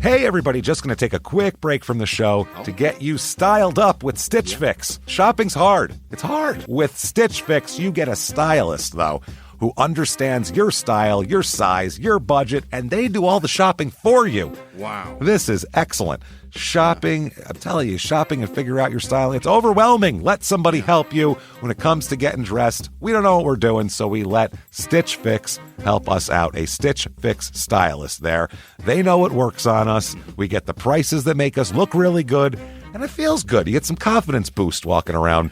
Hey everybody, just going to take a quick break from the show to get you styled up with Stitch Fix. Shopping's hard. It's hard. With Stitch Fix, you get a stylist, though, who understands your style, your size, your budget, and they do all the shopping for you. Wow. This is excellent. Shopping, I'm telling you, shopping and figure out your style, it's overwhelming. Let somebody help you when it comes to getting dressed. We don't know what we're doing, so we let Stitch Fix help us out. A Stitch Fix stylist there. They know what works on us. We get the prices that make us look really good, and it feels good. You get some confidence boost walking around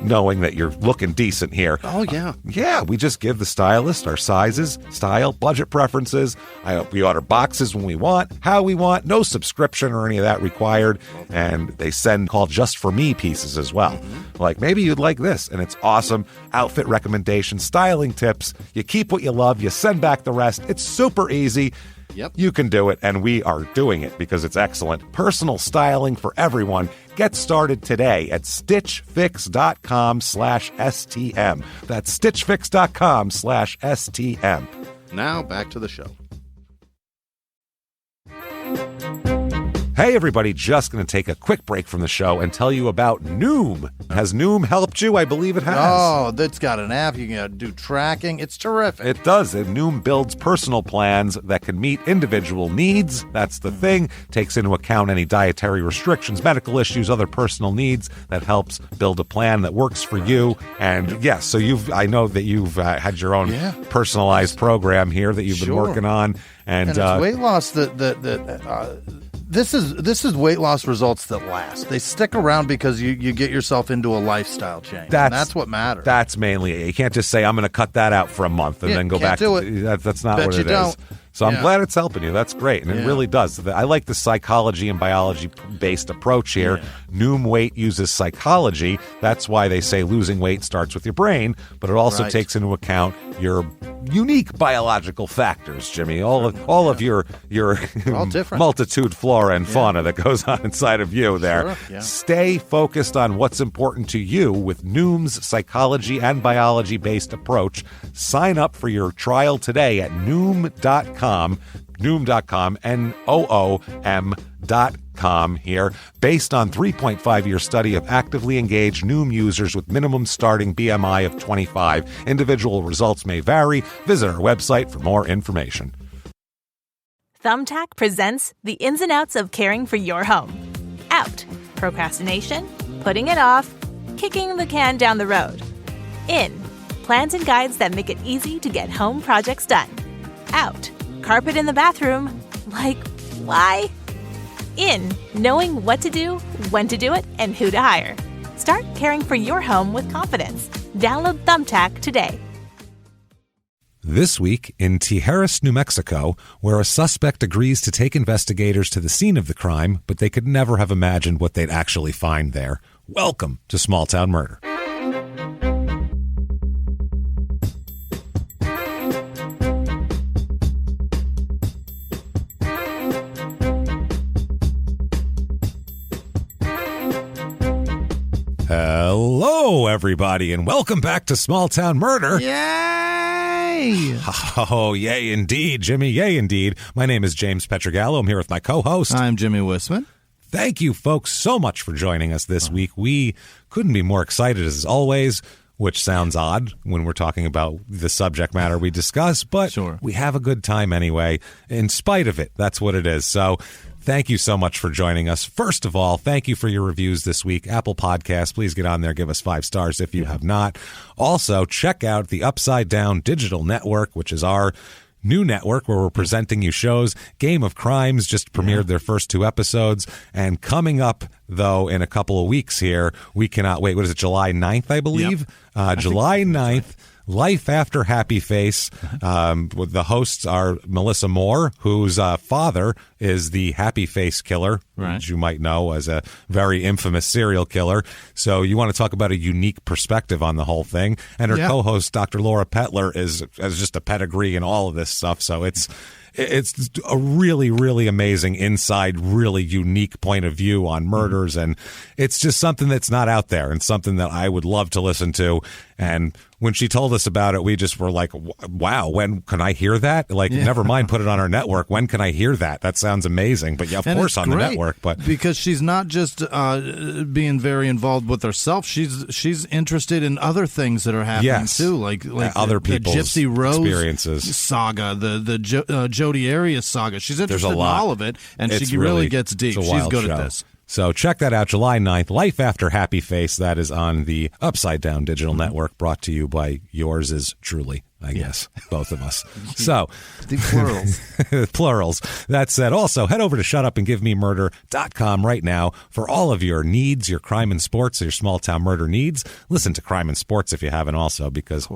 knowing that you're looking decent here. Oh, yeah. Yeah, we just give the stylist our sizes, style, budget preferences. We order boxes when we want, how we want, no subscription or any of that required. And they send called Just For Me pieces as well. Like, maybe you'd like this, and it's awesome. Outfit recommendations, styling tips. You keep what you love, you send back the rest. It's super easy. Yep. You can do it, and we are doing it because it's excellent. Personal styling for everyone. Get started today at stitchfix.com/STM. That's stitchfix.com/STM. Now back to the show. Hey everybody, just going to take a quick break from the show and tell you about Noom. Has Noom helped you? I believe it has. Oh, that's got an app. You can do tracking. It's terrific. It does. And Noom builds personal plans that can meet individual needs. That's the thing. Takes into account any dietary restrictions, medical issues, other personal needs. That helps build a plan that works for you. And yes, so I know that you've had your own personalized program here that you've been working on. And it's weight loss This is weight loss results that last. They stick around because you get yourself into a lifestyle change. That's what matters. That's mainly it. You can't just say, I'm going to cut that out for a month and then go back to it. That's not what it is. So I'm glad it's helping you. That's great. And it really does. I like the psychology and biology-based approach here. Yeah. Noom Weight uses psychology. That's why they say losing weight starts with your brain, but it also takes into account your unique biological factors, Jimmy. All of your multitude flora and fauna that goes on inside of you there. Sure. Yeah. Stay focused on what's important to you with Noom's psychology and biology-based approach. Sign up for your trial today at Noom.com, Noom.com here. Based on 3.5-year study of actively engaged Noom users with minimum starting BMI of 25. Individual results may vary. Visit our website for more information. Thumbtack presents the ins and outs of caring for your home. Out, procrastination, putting it off, kicking the can down the road. In, plans and guides that make it easy to get home projects done. Out, carpet in the bathroom. Like, why? In, knowing what to do, when to do it, and who to hire. Start caring for your home with confidence. Download Thumbtack today. This week in Tijeras, New Mexico, where a suspect agrees to take investigators to the scene of the crime, but they could never have imagined what they'd actually find there. Welcome to Small Town Murder. Hello, everybody, and welcome back to Small Town Murder. Yay! Oh, yay indeed, Jimmy, yay indeed. My name is James Pietragallo. I'm here with my co-host. I'm Jimmy Whisman. Thank you, folks, so much for joining us this week. We couldn't be more excited, as always, which sounds odd when we're talking about the subject matter we discuss, but we have a good time anyway, in spite of it. That's what it is. So thank you so much for joining us. First of all, thank you for your reviews this week. Apple Podcasts, please get on there. Give us 5 stars if you have not. Also, check out the Upside Down Digital Network, which is our new network where we're presenting you shows. Game of Crimes just premiered their first 2 episodes. And coming up, though, in a couple of weeks here, we cannot wait. What is it, July 9th, I believe? July 9th. Life After Happy Face. The hosts are Melissa Moore, whose father is the Happy Face killer, which you might know as a very infamous serial killer. So you want to talk about a unique perspective on the whole thing. And her co-host, Dr. Laura Petler, is just a pedigree in all of this stuff. So it's a really, really amazing inside, really unique point of view on murders. And it's just something that's not out there and something that I would love to listen to. And when she told us about it, we just were like, wow, when can I hear that? Like, never mind, put it on our network. When can I hear that? That sounds amazing. But yeah, of course on the network. But because she's not just being very involved with herself, she's interested in other things that are happening too, like other people's the Gypsy Rose experiences saga, the Jodi Arias saga. She's interested in all of it, and she really gets deep. She's good at this. So check that out, July 9th, Life After Happy Face. That is on the Upside Down Digital Network, brought to you by yours is truly, I guess, both of us. So, the plurals. Plurals. That said, also head over to shutupandgivememurder.com right now for all of your needs, your crime and sports, your small town murder needs. Listen to Crime and Sports if you haven't also, because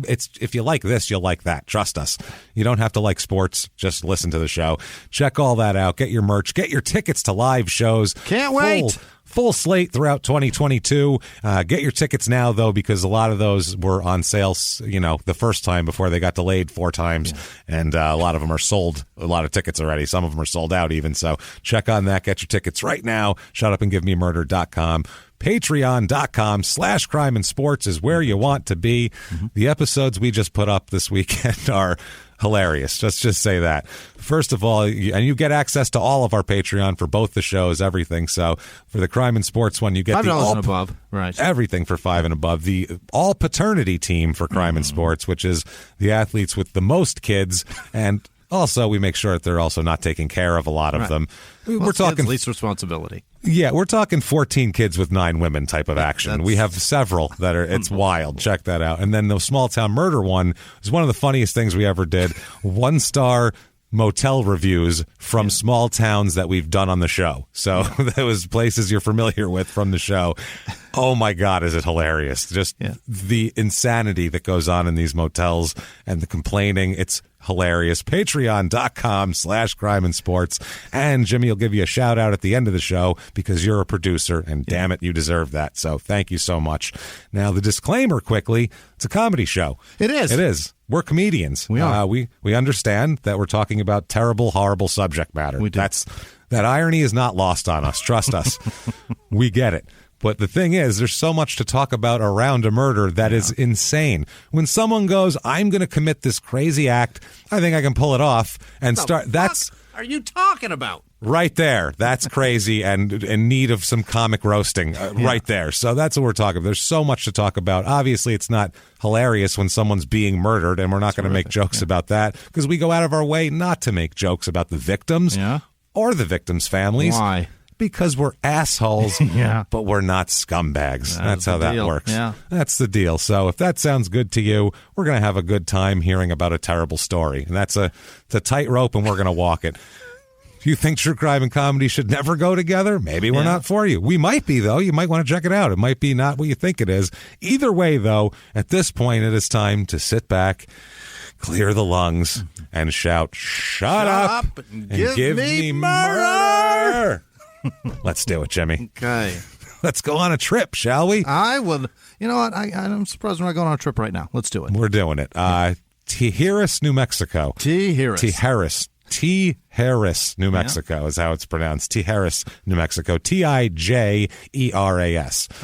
it's if you like this, you'll like that. Trust us. You don't have to like sports. Just listen to the show. Check all that out. Get your merch. Get your tickets to live shows. Can't wait. Full slate throughout 2022. Get your tickets now, though, because a lot of those were on sale, the first time before they got delayed 4 times. Yeah. And a lot of them are sold. A lot of tickets already. Some of them are sold out even. So check on that. Get your tickets right now. Shutupandgivememurder.com. Patreon.com/crime and sports is where you want to be. Mm-hmm. The episodes we just put up this weekend are hilarious. Let's just say that. First of all, and you get access to all of our Patreon for both the shows, everything. So for the crime and sports one, you get $5 and above, right? Everything for $5 and above. The all paternity team for crime and sports, which is the athletes with the most kids, and also we make sure that they're also not taking care of a lot of them. We're talking least responsibility. Yeah, we're talking 14 kids with 9 women type of action. We have several that are, it's wild. Check that out. And then the small town murder one is one of the funniest things we ever did. 1-star motel reviews from small towns that we've done on the show. So that was places you're familiar with from the show. Oh my God, is it hilarious? Just the insanity that goes on in these motels and the complaining. It's hilarious. Patreon.com/crime and sports. And Jimmy will give you a shout out at the end of the show because you're a producer and damn it, you deserve that. So thank you so much. Now the disclaimer quickly, it's a comedy show. It is. It is. We're comedians. We are. We understand that we're talking about terrible, horrible subject matter. We do. That irony is not lost on us. Trust us. We get it. But the thing is, there's so much to talk about around a murder that is insane. When someone goes, I'm going to commit this crazy act, I think I can pull it off and start. That's are you talking about? Right there. That's crazy and in need of some comic roasting right there. So that's what we're talking about. There's so much to talk about. Obviously, it's not hilarious when someone's being murdered, and we're not going to make jokes about that because we go out of our way not to make jokes about the victims or the victims' families. Why? Because we're assholes, but we're not scumbags. That's how that works. Yeah. That's the deal. So if that sounds good to you, we're going to have a good time hearing about a terrible story. And it's a tightrope, and we're going to walk it. If you think true crime and comedy should never go together, maybe we're not for you. We might be, though. You might want to check it out. It might be not what you think it is. Either way, though, at this point, it is time to sit back, clear the lungs, and shout, Shut up and give me murder! Let's do it, Jimmy. Okay. Let's go on a trip, shall we? I would. You know what? I'm surprised we're not going on a trip right now. Let's do it. We're doing it. Tijeras, New Mexico. Tijeras, New Mexico is how it's pronounced. Tijeras, New Mexico. Tijeras.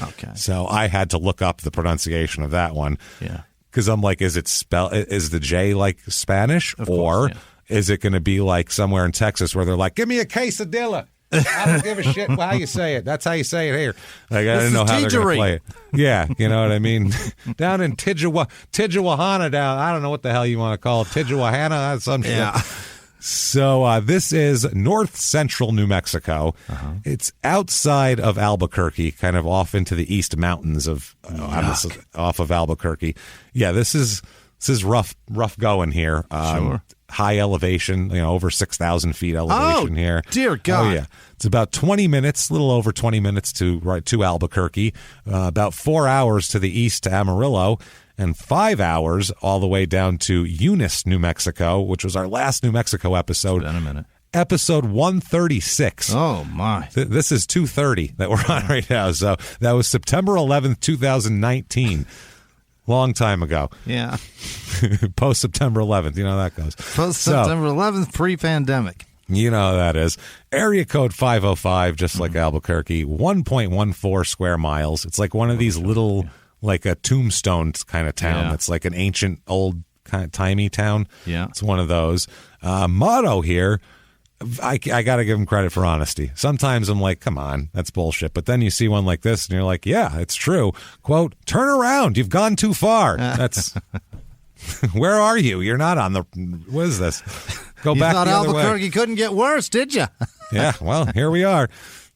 Okay. So I had to look up the pronunciation of that one. Yeah. Because I'm like, is the J like Spanish? Of course, is it going to be like somewhere in Texas where they're like, give me a quesadilla? I don't give a shit how you say it. That's how you say it here. Like, I didn't know how they're going to play it. Yeah, you know what I mean? Down in Tijuana down, I don't know what the hell you want to call it. Tijuana, some shit. Yeah. So this is north central New Mexico. It's outside of Albuquerque, kind of off into the east mountains of off of Albuquerque. Yeah, this is rough going here. Sure. High elevation, over 6,000 feet elevation here. Dear God. Oh, yeah. It's about 20 minutes, a little over 20 minutes to Albuquerque, about 4 hours to the east to Amarillo, and 5 hours all the way down to Eunice, New Mexico, which was our last New Mexico episode. It's been a minute. Episode 136. Oh, my. This is 230 that we're on right now. So that was September 11th, 2019. Long time ago. Yeah. Post September 11th. You know how that goes. Post September 11th, pre-pandemic. You know how that is. Area code 505, just like Albuquerque, 1.14 square miles. It's like one of these little like a tombstone kind of town. Yeah. It's like an ancient, old, kind of timey town. Yeah. It's one of those. Motto here, I got to give him credit for honesty. Sometimes I'm like, come on, that's bullshit. But then you see one like this and you're like, yeah, it's true. Quote, turn around. You've gone too far. That's, where are you? You're not on the, what is this? Go back the other way. You thought Albuquerque couldn't get worse, did you? Yeah, well, here we are.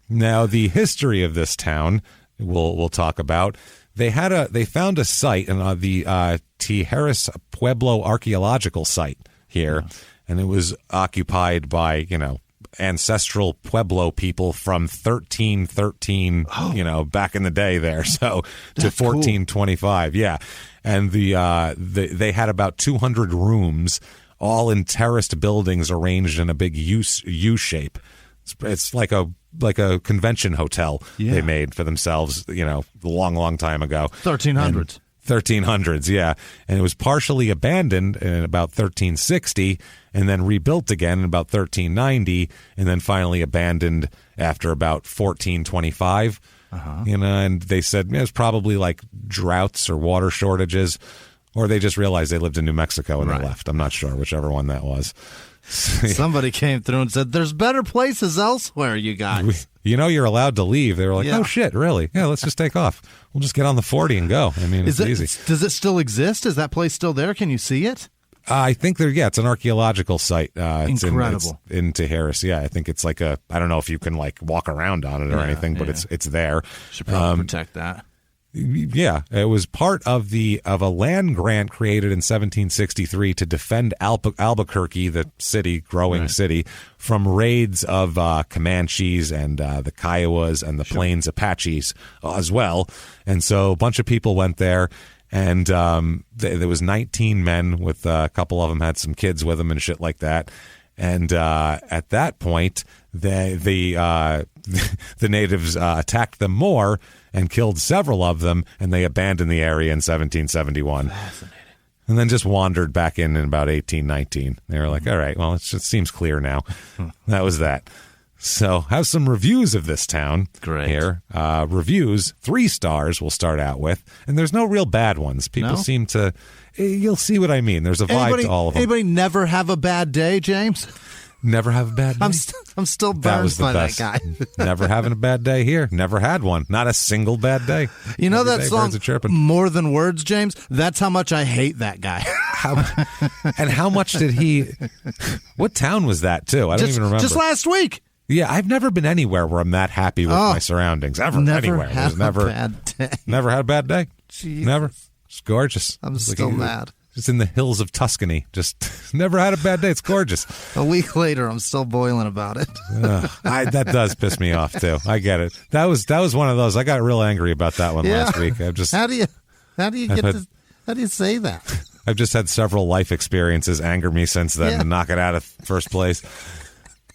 Now, the history of this town, we'll talk about. They found a site in the Tijeras Pueblo archaeological site here, and it was occupied by, ancestral Pueblo people from 1313, back in the day there, so to 1425. Cool. Yeah, and they had about 200 rooms, all in terraced buildings arranged in a big U shape. It's like a convention hotel they made for themselves, a long time ago. 1300s. 1300s, yeah. And it was partially abandoned in about 1360 and then rebuilt again in about 1390 and then finally abandoned after about 1425. And they said it was probably like droughts or water shortages, or they just realized they lived in New Mexico and they left. I'm not sure, whichever one that was. Somebody came through and said, there's better places elsewhere, you guys. You're allowed to leave. They were like, oh, shit, really? Yeah, let's just take off. We'll just get on the 40 and go. I mean, it's easy. Does it still exist? Is that place still there? Can you see it? I think it's an archaeological site. Incredible. It's in Tijeras. Yeah, I think it's like I don't know if you can like walk around on it or anything, but it's there. Should probably protect that. Yeah, it was part of a land grant created in 1763 to defend Albuquerque, the growing city, from raids of Comanches and the Kiowas and the Plains Apaches as well. And so a bunch of people went there, and there was 19 men with a couple of them had some kids with them and shit like that. And at that point, the natives attacked them more and killed several of them, and they abandoned the area in 1771. Fascinating. And then just wandered back in about 1819. They were like, all right, well, it just seems clear now. That was that. So have some reviews of this town here. Reviews, 3 stars we'll start out with. And there's no real bad ones. People seem to... You'll see what I mean. There's a vibe to all of them. Anybody never have a bad day, James? Never have a bad day? I'm still burned by that guy. Never having a bad day here. Never had one. Not a single bad day. You know that song, More Than Words, James? That's how much I hate that guy. And how much did he... What town was that, too? I don't even remember. Just last week. Yeah, I've never been anywhere where I'm that happy with my surroundings. Anywhere. Had a bad day. Never had a bad day. Jesus. Never. It's gorgeous. I'm still mad. Just in the hills of Tuscany. Just never had a bad day. It's gorgeous. A week later, I'm still boiling about it. That does piss me off too. I get it. That was one of those. I got real angry about that one last week. How do you say that? I've just had several life experiences anger me since then to knock it out of first place.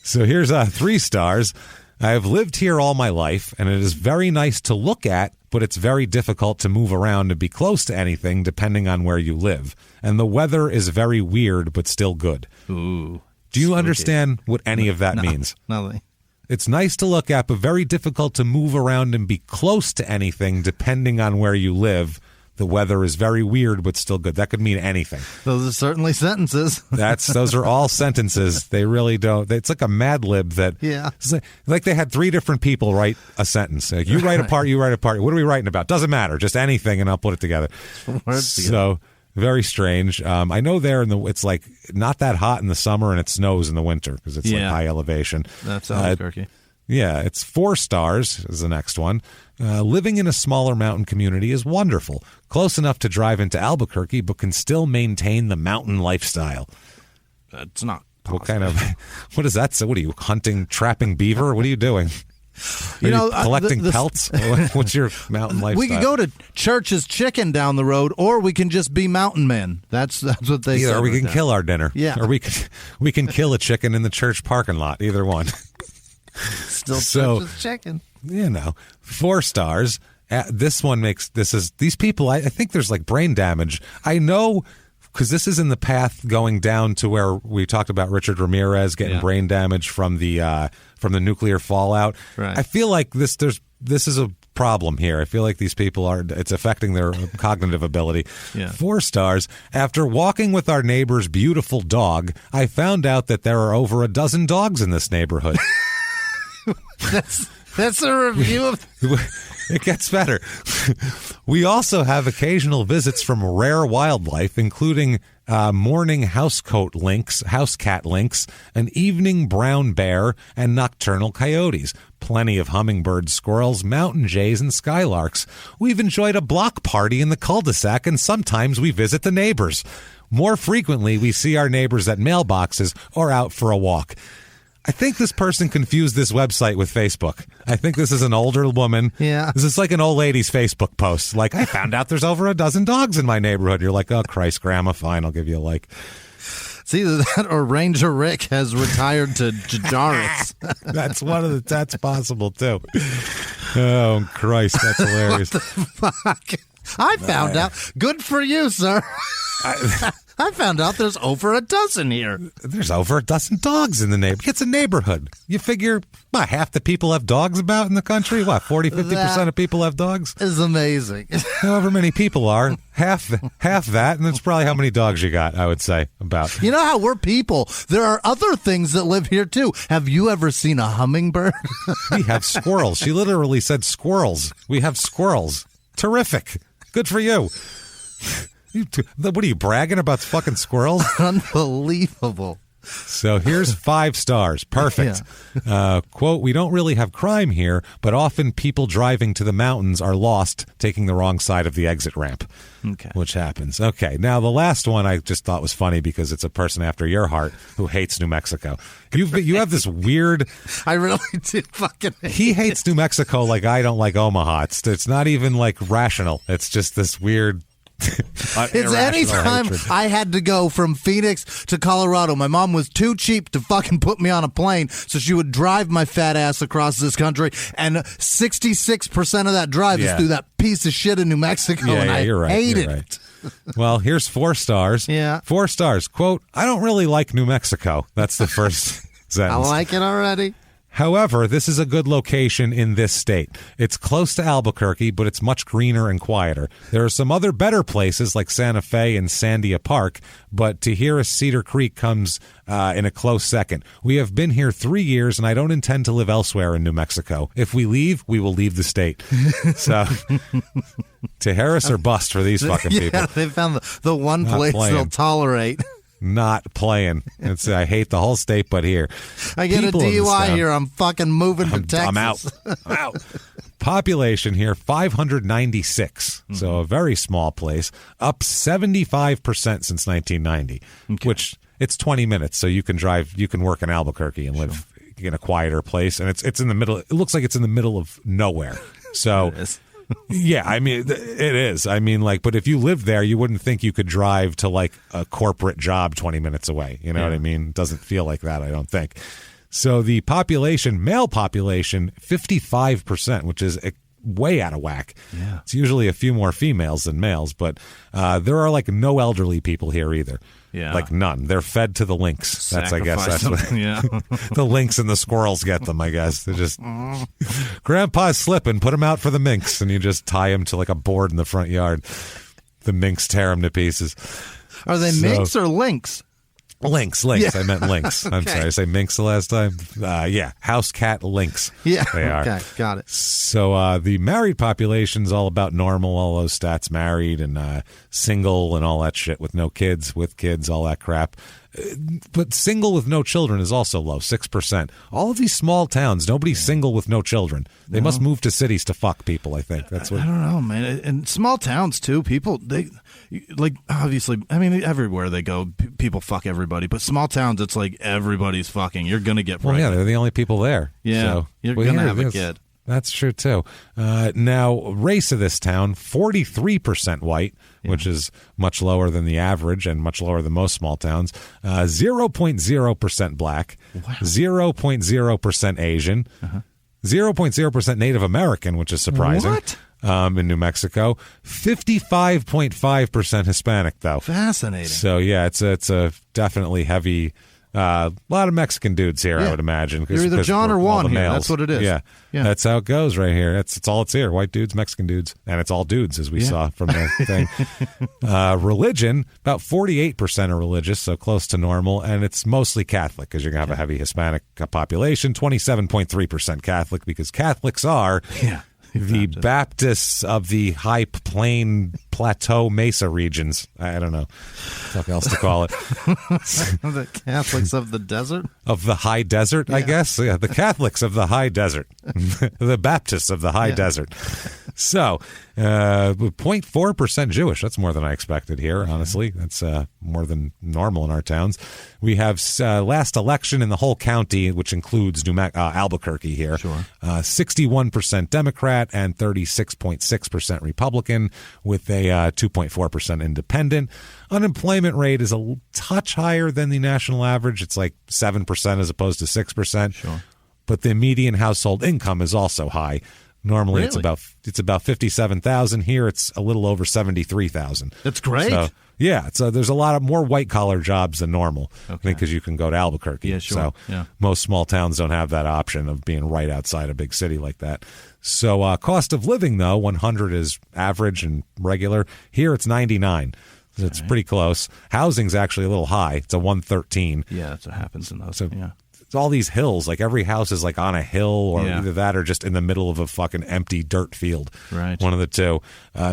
So here's 3 stars. I have lived here all my life, and it is very nice to look at, but it's very difficult to move around and be close to anything depending on where you live. And the weather is very weird, but still good. Ooh. Do you understand what any of that means? Nothing. It's nice to look at, but very difficult to move around and be close to anything depending on where you live. The weather is very weird, but still good. That could mean anything. Those are certainly sentences. Those are all sentences. They really don't. It's like a Mad Lib that. Yeah. Like they had 3 different people write a sentence. Like, you write a part, you write a part. What are we writing about? Doesn't matter. Just anything, and I'll put it together. So very strange. I know there it's like not that hot in the summer and it snows in the winter because it's like high elevation. That's Albuquerque. Yeah, it's 4 stars is the next one. Living in a smaller mountain community is wonderful. Close enough to drive into Albuquerque, but can still maintain the mountain lifestyle. That's not possible. What is that? So what are you, hunting, trapping beaver? What are you doing? Are you collecting pelts? What's your mountain lifestyle? We could go to Church's Chicken down the road, or we can just be mountain men. That's what they say. Or we can kill our dinner. Yeah. Or we can kill a chicken in the church parking lot. Either one. Still Church's Chicken. 4 stars. This one these people, I think there's like brain damage. I know because this is in the path going down to where we talked about Richard Ramirez getting brain damage from the nuclear fallout. Right. I feel like this is a problem here. I feel like these people it's affecting their cognitive ability. Yeah. 4 stars. After walking with our neighbor's beautiful dog, I found out that there are over a dozen dogs in this neighborhood. That's a review of... It gets better. We also have occasional visits from rare wildlife, including morning housecat lynx, an evening brown bear, and nocturnal coyotes. Plenty of hummingbirds, squirrels, mountain jays, and skylarks. We've enjoyed a block party in the cul-de-sac, and sometimes we visit the neighbors. More frequently, we see our neighbors at mailboxes or out for a walk. I think this person confused this website with Facebook. I think this is an older woman. Yeah. This is like an old lady's Facebook post. Like, I found out there's over a dozen dogs in my neighborhood. You're like, oh, Christ, Grandma, fine, I'll give you a like. It's either that or Ranger Rick has retired to Tijeras. That's possible, too. Oh, Christ, that's hilarious. What the fuck? I found out. Good for you, sir. I found out there's over a dozen here. There's over a dozen dogs in the neighborhood. It's a neighborhood. You figure, half the people have dogs about in the country? 40, 50% of people have dogs? Is amazing. However many people are, half that, and that's probably how many dogs you got, I would say, about. You know how we're people. There are other things that live here, too. Have you ever seen a hummingbird? We have squirrels. She literally said squirrels. We have squirrels. Terrific. Good for you. What are you bragging about? Fucking squirrels? Unbelievable. So here's 5 stars. Perfect. Yeah. Quote, we don't really have crime here, but often people driving to the mountains are lost taking the wrong side of the exit ramp. Okay. Which happens. Okay. Now, the last one I just thought was funny because it's a person after your heart who hates New Mexico. You have this weird... I really do fucking hate He hates New Mexico like I don't like Omaha. It's not even like rational. It's just this weird... It's anytime I had to go from Phoenix to Colorado. My mom was too cheap to fucking put me on a plane, so she would drive my fat ass across this country, and 66% of that drive is through that piece of shit in New Mexico, and I hated it. Well, here's 4 stars. Yeah. 4 stars. Quote, I don't really like New Mexico. That's the first sentence. I like it already. However, this is a good location in this state. It's close to Albuquerque, but it's much greener and quieter. There are some other better places like Santa Fe and Sandia Park, but Tijeras Cedar Creek comes in a close second. We have been here 3 years, and I don't intend to live elsewhere in New Mexico. If we leave, we will leave the state. So, Tijeras or bust for these fucking people. Yeah, they found the one place they'll tolerate. Not playing. I hate the whole state, but here. I get a DUI here. I'm fucking moving to Texas. I'm out. Population here, 596. So a very small place. Up 75% since 1990, which it's 20 minutes. So you can work in Albuquerque and live in a quieter place. And it's in the middle. It looks like it's in the middle of nowhere. So... Yeah, I mean, it is. I mean, but if you lived there, you wouldn't think you could drive to, a corporate job 20 minutes away. You know what I mean? It doesn't feel like that, I don't think. So the male population, 55%, which is way out of whack. Yeah. It's usually a few more females than males, but there are, no elderly people here either. Yeah. None. They're fed to the lynx. That's what the lynx and the squirrels get them, I guess. They're just, Grandpa's slipping, put him out for the minx, and you just tie him to a board in the front yard. The minx tear him to pieces. Are they minx or lynx? Lynx. Yeah. I meant lynx. I'm sorry. I say minx the last time. House cat lynx. Yeah. They are. Okay, got it. So the married population's all about normal, all those stats, married and single and all that shit, with no kids, with kids, all that crap. But single with no children is also low, 6%. All of these small towns, nobody's single with no children. They must move to cities to fuck people, I think. That's what. I don't know, man. And small towns, too, people, obviously, I mean, everywhere they go, people fuck everybody. But small towns, it's everybody's fucking. You're going to get pregnant. Well, yeah, they're the only people there. Yeah, so, you're going to have a kid. That's true, too. Now, race of this town, 43% white, which is much lower than the average and much lower than most small towns. 0.0% black, 0.0% Asian, 0.0% Native American, which is surprising. What? In New Mexico. 55.5% Hispanic, though. Fascinating. So, yeah, it's a definitely heavy A lot of Mexican dudes here, I would imagine. You're either John or Juan here. That's what it is. Yeah. That's how it goes right here. It's all it's here. White dudes, Mexican dudes. And it's all dudes, as we saw from the thing. Religion, about 48% are religious, so close to normal. And it's mostly Catholic, because you're going to have a heavy Hispanic population. 27.3% Catholic, because Catholics are... the Baptists of the High Plateau Mesa regions. I don't know what else to call it. The Catholics of the desert? Of the high desert, I guess. Yeah, the Catholics of the high desert. The Baptists of the high desert. So, 0.4% Jewish. That's more than I expected here, honestly. That's more than normal in our towns. We have last election in the whole county, which includes Albuquerque here. 61% Democrat and 36.6% Republican, with a 2.4% independent. Unemployment rate is a touch higher than the national average. It's like 7% as opposed to 6%. But the median household income is also high. Normally it's about $57,000. Here it's a little over $73,000. That's great. So, so there's a lot of more white collar jobs than normal. I think because you can go to Albuquerque. So most small towns don't have that option of being right outside a big city like that. So cost of living, though, 100 is average and regular. Here it's 99. So it's pretty close. Housing's actually a little high. It's a 113. Yeah, that's what happens in those. So, it's all these hills. Like every house is like on a hill, or either that or just in the middle of a fucking empty dirt field. Right. One of the two.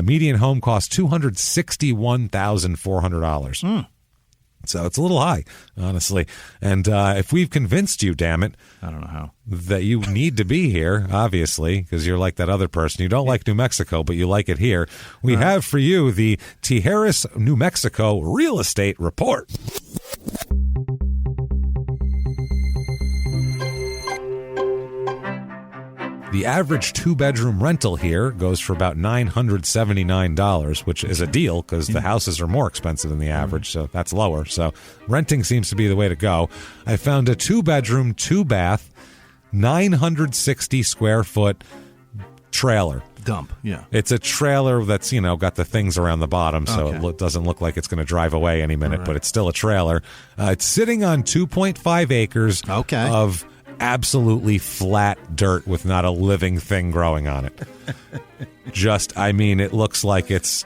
Median home cost $261,400. So it's a little high, honestly. And if we've convinced you, damn it, I don't know how, that you need to be here, obviously, because you're like that other person. You don't like New Mexico, but you like it here. We have for you the Tijeras, New Mexico Real Estate Report. The average two-bedroom rental here goes for about $979, which is a deal because the houses are more expensive than the average, so that's lower. So renting seems to be the way to go. I found a two-bedroom, two-bath, 960-square-foot trailer. Dump, It's a trailer that's, got the things around the bottom, so it doesn't look like it's going to drive away any minute, but it's still a trailer. It's sitting on 2.5 acres of absolutely flat dirt with not a living thing growing on it. It looks like it's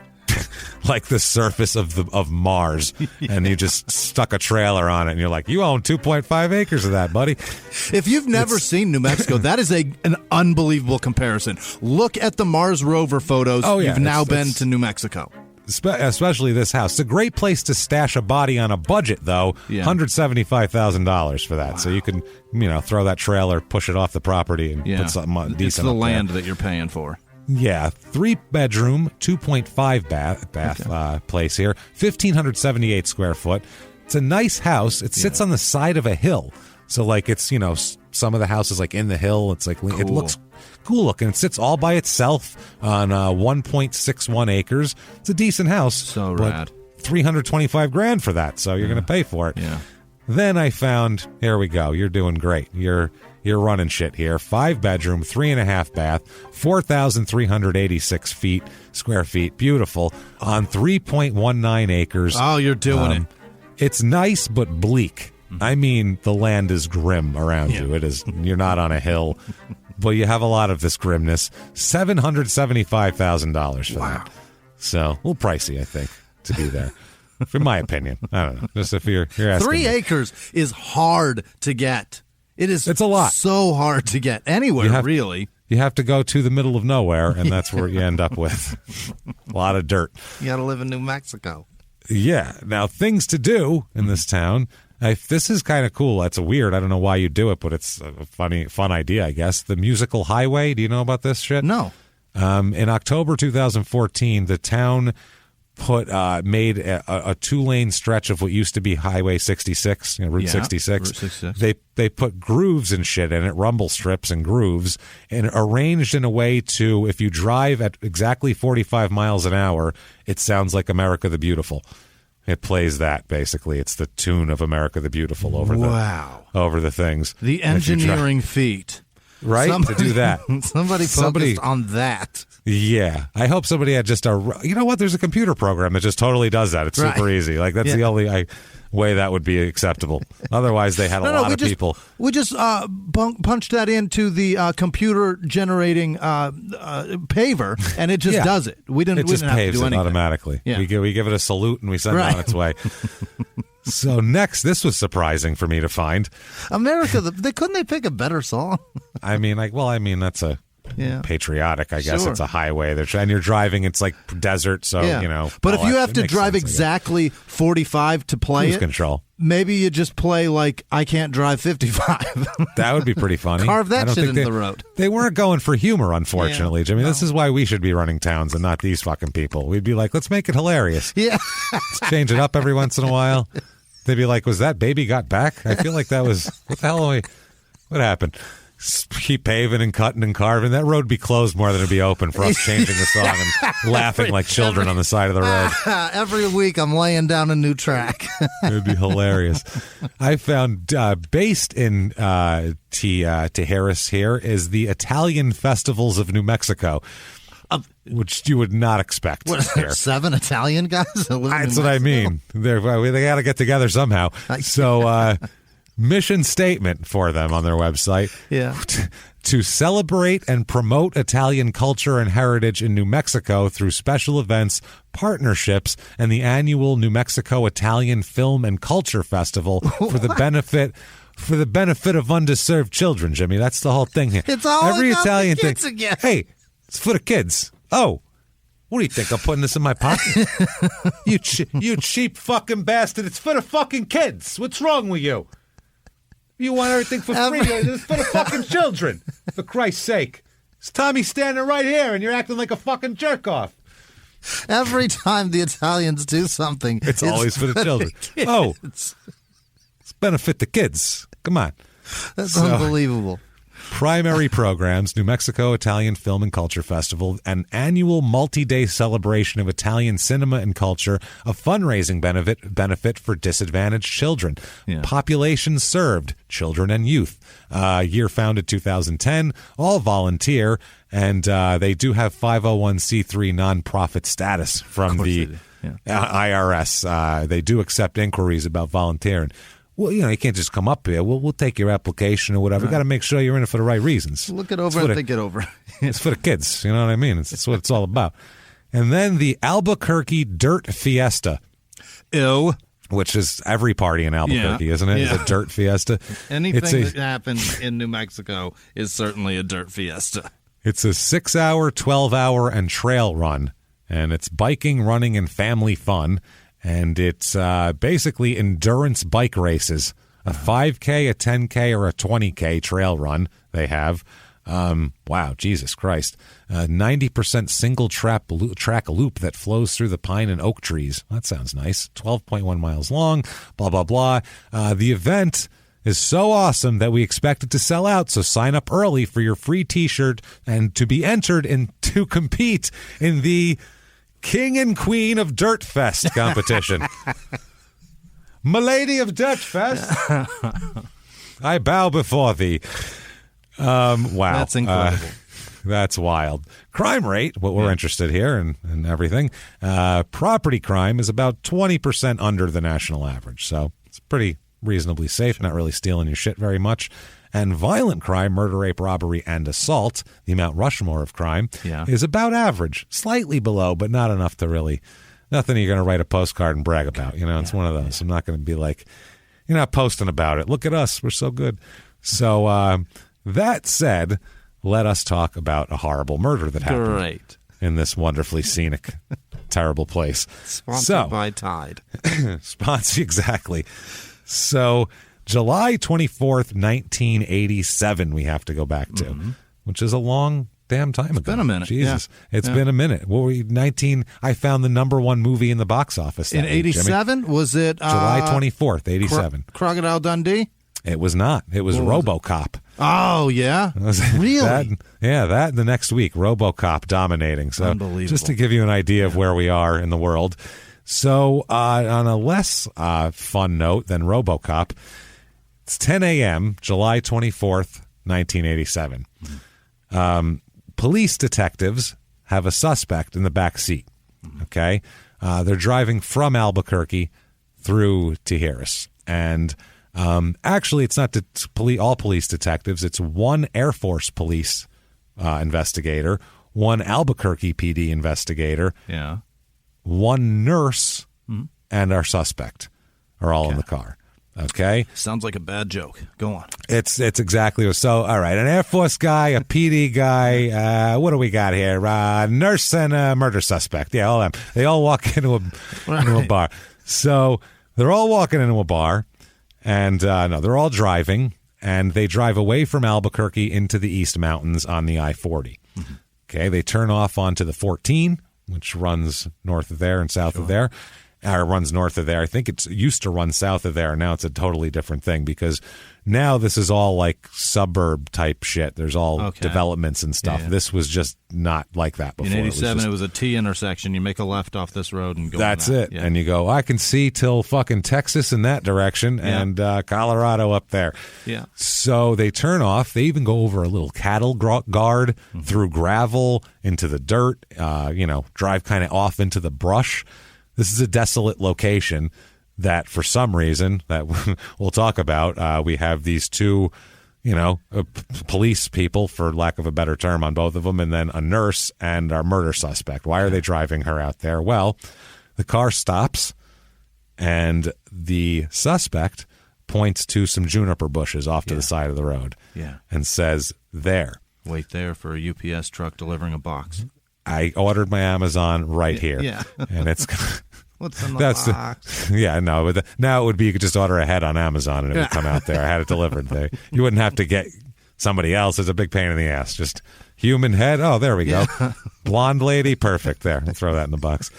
like the surface of Mars, and you just stuck a trailer on it, and you're like, you own 2.5 acres of that, buddy. If you've never seen New Mexico, that is an unbelievable comparison. Look at the Mars rover photos. You've now been to New Mexico. Especially this house. It's a great place to stash a body on a budget, though. $175,000 for that. Wow. So you can, throw that trailer, push it off the property, and put something decent. It's the land that you're paying for. Yeah, 3-bedroom, 2.5 bath place here, 1,578 square foot. It's a nice house. It sits on the side of a hill, so it's some of the houses like in the hill. It's like cool. It looks cool looking. It sits all by itself on 1.61 acres. It's a decent house. So rad. $325,000 for that. So you're going to pay for it. Yeah. Then I found, here we go. You're doing great. You're running shit here. 5-bedroom, 3.5 bath, 4,386 square feet. Beautiful. On 3.19 acres. Oh, you're doing it. It's nice, but bleak. I mean, the land is grim around you. It is. You're not on a hill, but you have a lot of this grimness. $775,000 for that. So a little pricey, I think, to be there. In my opinion, I don't know. Just if you're asking 3 acres is hard to get. It's a lot. So hard to get anywhere, really. You have to go to the middle of nowhere, and that's where you end up with a lot of dirt. You got to live in New Mexico. Yeah. Now, things to do in this town. This is kind of cool. That's weird. I don't know why you do it, but it's a fun idea, I guess. The musical highway. Do you know about this shit? No. In October 2014, the town made a 2-lane stretch of what used to be Highway 66, Route 66. Route 66. They put grooves and shit in it, rumble strips and grooves, and arranged in a way to, if you drive at exactly 45 miles an hour, it sounds like America the Beautiful. It plays that, basically. It's the tune of America the Beautiful over the things. The engineering feat. Right? To do that. Somebody focused on that. Yeah. I hope somebody had just you know what? There's a computer program that just totally does that. It's super easy. Like, that's the only... way that would be acceptable. Otherwise, they had a lot of people. We just punched that into the computer generating paver, and it just does it. We didn't have to do anything. Automatically. Yeah. We give it a salute and we send it on its way. So next, this was surprising for me to find. America, couldn't they pick a better song? I mean, that's a patriotic, I guess. Sure. It's a highway. And you're driving, it's like desert, so, But if you have to drive exactly 45 to play Cruise control. Maybe you just play like I Can't Drive 55. That would be pretty funny. Carve that shit into the road. They weren't going for humor, unfortunately, Jimmy. No. This is why we should be running towns and not these fucking people. We'd be like, let's make it hilarious. Yeah. Let's change it up every once in a while. They'd be like, was that Baby Got Back? I feel like that was, what the hell what happened? Keep paving and cutting and carving. That road would be closed more than it'd be open for us changing the song and laughing like children on the side of the road. Every week I'm laying down a new track. It would be hilarious. I found based in Tijeras here is the Italian festivals of New Mexico. Which you would not expect. What, here. 7 Italian guys? That's what I mean. They got to get together somehow. So, mission statement for them on their website. Yeah. To celebrate and promote Italian culture and heritage in New Mexico through special events, partnerships, and the annual New Mexico Italian Film and Culture Festival for the benefit of underserved children, Jimmy. That's the whole thing here. It's all every Italian thing. Again. Hey, it's for the kids. Oh, what do you think? I'm putting this in my pocket? You cheap fucking bastard. It's for the fucking kids. What's wrong with you? You want everything for free. It's for the fucking children. For Christ's sake. It's Tommy standing right here and you're acting like a fucking jerk off. Every time the Italians do something, it's always for the children. It's benefit the kids. Come on. That's unbelievable. Primary programs, New Mexico Italian Film and Culture Festival, an annual multi-day celebration of Italian cinema and culture, a fundraising benefit for disadvantaged children, population served, children and youth. Year founded 2010, all volunteer, and they do have 501c3 nonprofit status from the IRS. They do accept inquiries about volunteering. Well, you can't just come up here. We'll take your application or whatever. Right. You got to make sure you're in it for the right reasons. Look it over and think it over. It's for the kids. You know what I mean? It's what it's all about. And then the Albuquerque Dirt Fiesta. Ew. Which is every party in Albuquerque, isn't it? Yeah. It's a dirt fiesta. Anything that happens in New Mexico is certainly a dirt fiesta. It's a 6-hour, 12-hour, and trail run. And it's biking, running, and family fun. And it's basically endurance bike races, a 5K, a 10K, or a 20K trail run they have. Wow, Jesus Christ. 90% single track loop that flows through the pine and oak trees. That sounds nice. 12.1 miles long, blah, blah, blah. The event is so awesome that we expect it to sell out, so sign up early for your free T-shirt and to be entered to compete in the King and Queen of Dirt Fest competition. Milady of Dirt Fest, I bow before thee. Wow. That's incredible. That's wild. Crime rate, what we're interested here and everything. Property crime is about 20% under the national average. So it's pretty reasonably safe, not really stealing your shit very much. And violent crime, murder, rape, robbery, and assault, the Mount Rushmore of crime, is about average. Slightly below, but not enough to really, nothing you're going to write a postcard and brag about. It's one of those. I'm not going to be like, you're not posting about it. Look at us. We're so good. So that said, let us talk about a horrible murder that happened in this wonderfully scenic, terrible place. Sponsored by Tide. Exactly. So July 24th, 1987, we have to go back to, which is a long damn time ago. It's been a minute. Jesus. It's been a minute. What were we, 19? I found the number one movie in the box office. In 87? Was it? July 24th, 87. Crocodile Dundee? It was not. It was RoboCop. Oh, yeah? Really? That the next week, RoboCop dominating. So unbelievable. Just to give you an idea of where we are in the world. So on a less fun note than RoboCop, it's 10 a.m., July 24th, 1987. Police detectives have a suspect in the back seat. Okay? They're driving from Albuquerque through Tijeras. And actually, it's not all police detectives. It's one Air Force police investigator, one Albuquerque PD investigator, one nurse, and our suspect are all in the car. Okay. Sounds like a bad joke. Go on. It's exactly so. All right, an Air Force guy, a PD guy. What do we got here? Nurse and a murder suspect. Yeah, all them. They all walk into a bar. So they're all walking into a bar, and no, they're all driving, and they drive away from Albuquerque into the East Mountains on the I-40. Mm-hmm. Okay, they turn off onto the 14, which runs north of there and south of there. Runs north of there. I think it used to run south of there. Now it's a totally different thing because now this is all like suburb type shit. There's all developments and stuff. Yeah. This was just not like that before. In 87, it was a T intersection. You make a left off this road and go. That's it. Yeah. And you go, I can see till fucking Texas in that direction and Colorado up there. Yeah. So they turn off. They even go over a little cattle guard through gravel into the dirt, drive kind of off into the brush. This is a desolate location that for some reason that we'll talk about, we have these two, police people, for lack of a better term, on both of them, and then a nurse and our murder suspect. Why are they driving her out there? Well, the car stops, and the suspect points to some juniper bushes off to the side of the road and says, there. Wait there for a UPS truck delivering a box. I ordered my Amazon right here. Yeah. And it's... What's in the box? Now it would be you could just order ahead on Amazon and it would come out there. I had it delivered there. You wouldn't have to get somebody else. It's a big pain in the ass. Just human head. Oh, there we go. Blonde lady. Perfect. There. I'll throw that in the box.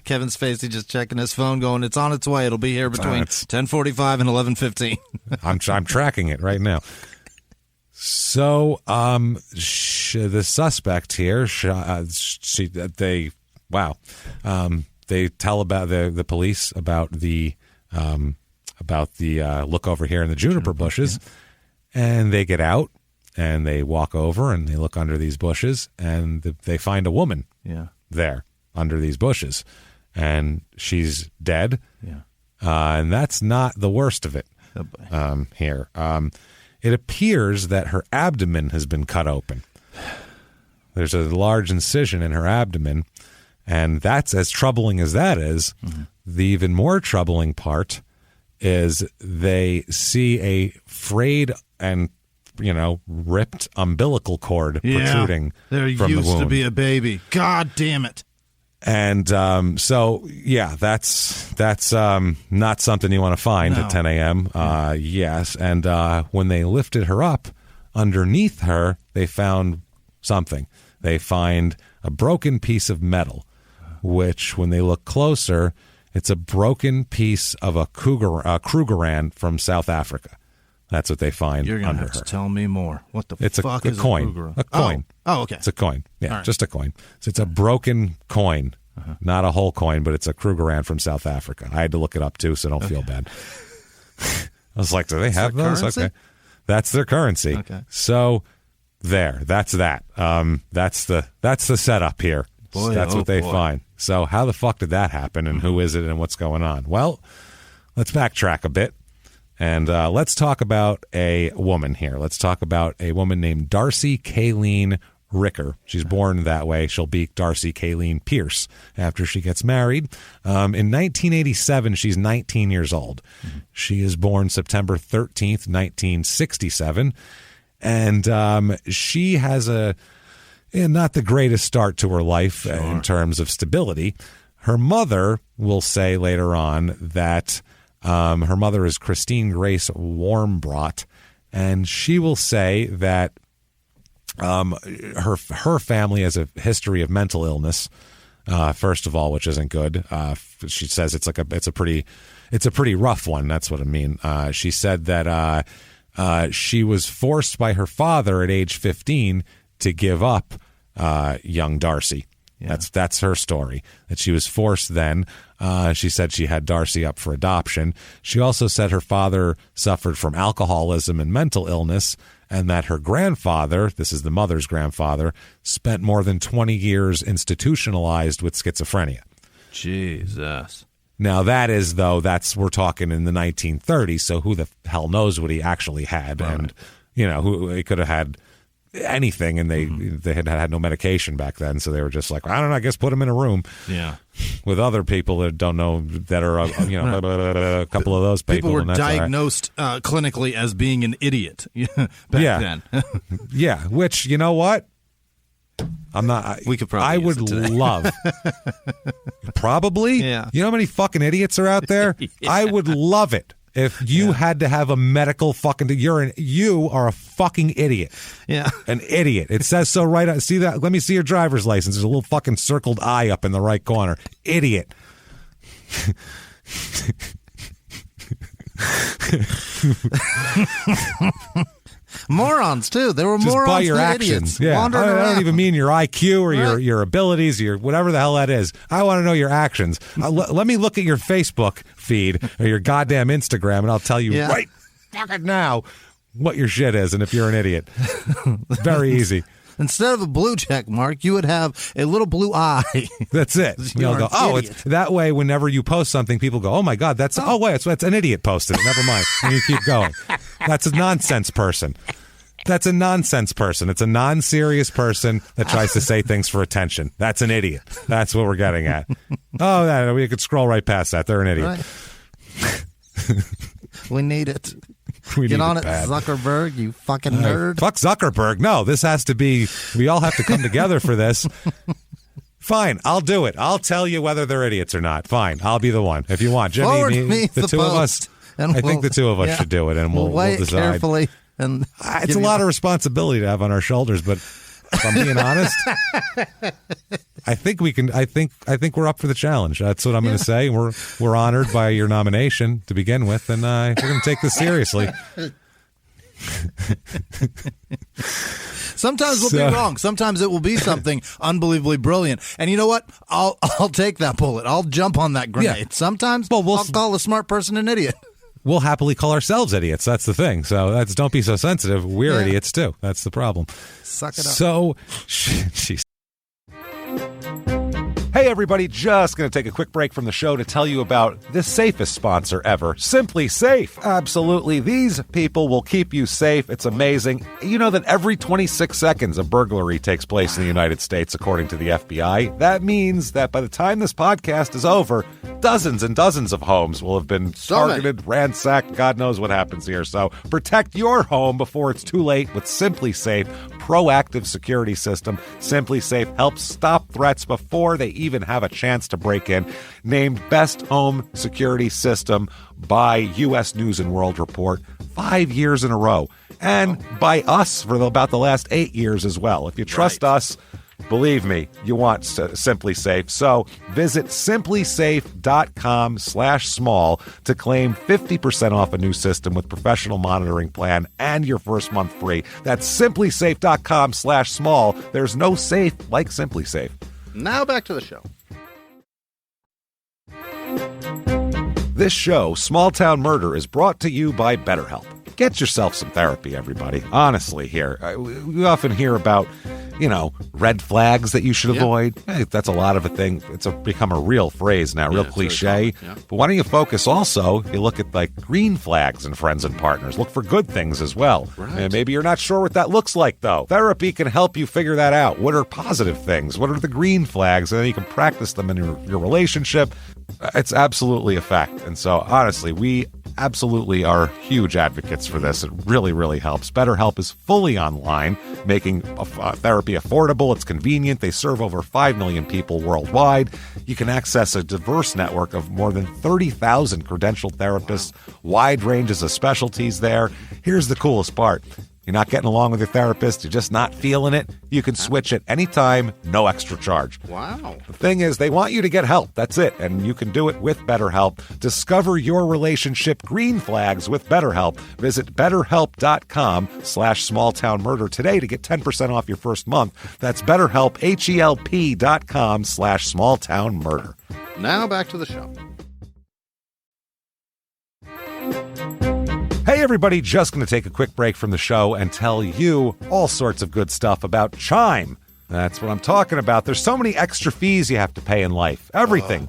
Kevin's face, he's just checking his phone going, it's on its way. It'll be here between 10:45 and 11:15. I'm tracking it right now. So the suspect here, they tell about the police about the look over here in the juniper bushes, and they get out and they walk over and they look under these bushes and they find a woman there under these bushes, and she's dead. And that's not the worst of it. Here, it appears that her abdomen has been cut open. There's a large incision in her abdomen. And that's as troubling as that is. Mm-hmm. The even more troubling part is they see a frayed and, ripped umbilical cord protruding from the wound. There used to be a baby. God damn it. And that's not something you want to find at 10 a.m. Yes. And when they lifted her up, underneath her, they found something. They find a broken piece of metal, which, when they look closer, it's a broken piece of a Krugerrand from South Africa. That's what they find You're gonna under have her. To tell me more. What the fuck is a coin? A coin. Oh, okay. It's a coin. Yeah, right. Just a coin. So it's a broken coin, not a whole coin, but it's a Krugerrand from South Africa. I had to look it up, too, so don't feel bad. I was like, do they have those? Currency? Okay. That's their currency. Okay. So there. That's that. That's the setup here. Boy, that's what they boy. find. So how the fuck did that happen, and who is it, and what's going on? Well, let's backtrack a bit, and let's talk about a woman here. Let's talk about a woman named Darcy Kayleen Ricker. She's born that way. She'll be Darcy Kayleen Pierce after she gets married. In 1987, she's 19 years old. Mm-hmm. She is born September 13th, 1967, and she has not the greatest start to her life in terms of stability. Her mother will say later on that her mother is Christine Grace Warmbrot, and she will say that her family has a history of mental illness. First of all, which isn't good. She says it's a pretty rough one. That's what I mean. She said that she was forced by her father at age 15 to give up young Darcy. Yeah. That's her story, that she was forced then. She said she had Darcy up for adoption. She also said her father suffered from alcoholism and mental illness, and that her grandfather, this is the mother's grandfather, spent more than 20 years institutionalized with schizophrenia. Jesus. Now we're talking in the 1930s, so who the hell knows what he actually had. Right. And, who he could have had anything, and they had no medication back then, so they were just like, I don't know, I guess put him in a room with other people that don't know, that are a couple of those people were diagnosed clinically as being an idiot back then. Yeah, which, you know what, I'm not. We could probably. I would love. Probably. Yeah. You know how many fucking idiots are out there? Yeah. I would love it if you had to have a medical fucking. You are a fucking idiot. Yeah. An idiot. It says so right. See that? Let me see your driver's license. There's a little fucking circled I up in the right corner. Idiot. Morons too. There were just morons. By your actions. Yeah, I don't even mean your IQ or your abilities, or whatever the hell that is. I want to know your actions. Let me look at your Facebook feed or your goddamn Instagram, and I'll tell you right fucking now what your shit is, and if you're an idiot. Very easy. Instead of a blue check mark, you would have a little blue eye. That's it. You'll go, it's that way. Whenever you post something, people go, "Oh my God, that's an idiot posted it." Never mind, and you keep going. That's a nonsense person. That's a nonsense person. It's a non-serious person that tries to say things for attention. That's an idiot. That's what we're getting at. Oh, we could scroll right past that. They're an idiot. Right. We need it. Get on it, Zuckerberg, you fucking nerd. Fuck Zuckerberg. No, this has to be, we all have to come together for this. Fine, I'll do it. I'll tell you whether they're idiots or not. Fine, I'll be the one. If you want. Jimmy, me the two of us, I think the two of us should do it, and we'll decide. Carefully. And it's a lot of responsibility to have on our shoulders, but if I'm being honest, I think we can. I think we're up for the challenge. That's what I'm going to say. We're honored by your nomination to begin with, and we're going to take this seriously. Sometimes we'll be wrong. Sometimes it will be something unbelievably brilliant. And you know what? I'll take that bullet. I'll jump on that grenade. Yeah. Sometimes I'll call a smart person an idiot. We'll happily call ourselves idiots. That's the thing. So don't be so sensitive. We're idiots too. That's the problem. Suck it up. So, she's. Hey everybody, just going to take a quick break from the show to tell you about the safest sponsor ever, Simply Safe. Absolutely, these people will keep you safe. It's amazing. You know that every 26 seconds a burglary takes place in the United States, according to the FBI. That means that by the time this podcast is over, dozens and dozens of homes will have been targeted, ransacked. God knows what happens here. So protect your home before it's too late with Simply Safe proactive security system. Simply Safe helps stop threats before they even have a chance to break in. Named Best Home Security System by U.S. News and World Report 5 years in a row. And by us for about the last 8 years as well. If you trust us, believe me, you want Simply Safe. So visit simplysafe.com/small to claim 50% off a new system with professional monitoring plan and your first month free. That's simplysafe.com/small. There's no safe like Simply Safe. Now back to the show. This show, Small Town Murder, is brought to you by BetterHelp. Get yourself some therapy, everybody. Honestly, here. We often hear about, red flags that you should avoid. Hey, that's a lot of a thing. It's become a real phrase now, real cliche. But why don't you focus also, you look at green flags in friends and partners. Look for good things as well. Right. And maybe you're not sure what that looks like, though. Therapy can help you figure that out. What are positive things? What are the green flags? And then you can practice them in your relationship. It's absolutely a fact. And so, honestly, we absolutely are huge advocates for this. It really, really helps. BetterHelp is fully online, making therapy affordable. It's convenient. They serve over 5 million people worldwide. You can access a diverse network of more than 30,000 credentialed therapists, wide ranges of specialties there. Here's the coolest part. You're not getting along with your therapist, you're just not feeling it, you can switch at any time, no extra charge. Wow. The thing is, they want you to get help. That's it. And you can do it with BetterHelp. Discover your relationship green flags with BetterHelp. Visit BetterHelp.com/smalltownmurder today to get 10% off your first month. That's BetterHelp, HELP.com/smalltownmurder. Now back to the show. Hey everybody, just going to take a quick break from the show and tell you all sorts of good stuff about Chime. That's what I'm talking about. There's so many extra fees you have to pay in life. Everything.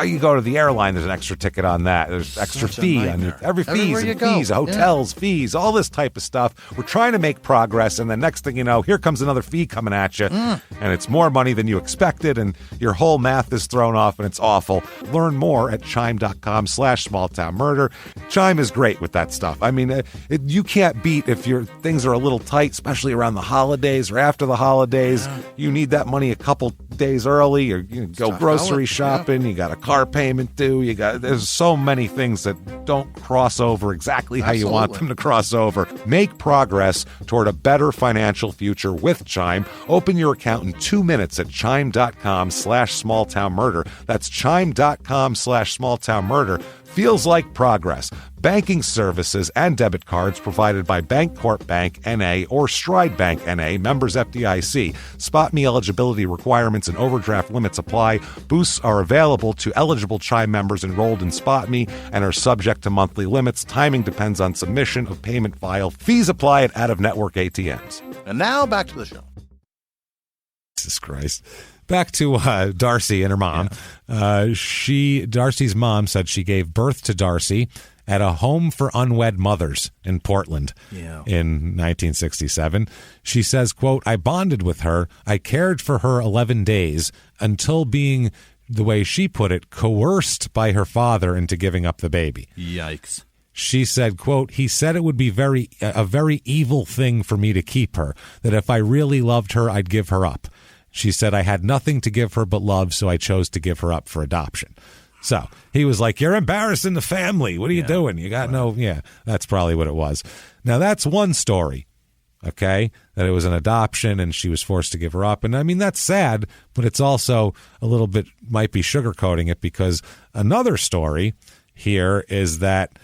You go to the airline, there's an extra ticket on that. There's extra fee on every fees, hotels, fees, all this type of stuff. We're trying to make progress, and the next thing you know, here comes another fee coming at you, and it's more money than you expected, and your whole math is thrown off, and it's awful. Learn more at chime.com/smalltownmurder. Chime is great with that stuff. I mean, you can't beat if your things are a little tight, especially around the holidays or after the holidays. Yeah. You need that money a couple days early, or you go grocery shopping. You got a car payment due. There's so many things that don't cross over exactly how you want them to cross over. Make progress toward a better financial future with Chime. Open your account in 2 minutes at chime.com/smalltownmurder. That's chime.com/smalltownmurder. Feels like progress. Banking services and debit cards provided by Bancorp Bank N.A. or Stride Bank N.A., members FDIC. Spot me eligibility requirements and overdraft limits apply. Boosts are available to eligible Chime members enrolled in Spot Me and are subject to monthly limits. Timing depends on submission of payment file. Fees apply at out-of-network ATMs. And now back to the show. Jesus Christ. Back to Darcy and her mom. Yeah. Darcy's mom said she gave birth to Darcy at a home for unwed mothers in Portland in 1967. She says, quote, I bonded with her. I cared for her 11 days until being, the way she put it, coerced by her father into giving up the baby. Yikes. She said, quote, he said it would be a very evil thing for me to keep her, that if I really loved her, I'd give her up. She said, I had nothing to give her but love, so I chose to give her up for adoption. So he was like, you're embarrassing the family. What are you doing? You got that's probably what it was. Now, that's one story, okay, that it was an adoption and she was forced to give her up. And I mean, that's sad, but it's also a little bit, might be sugarcoating it, because another story here is that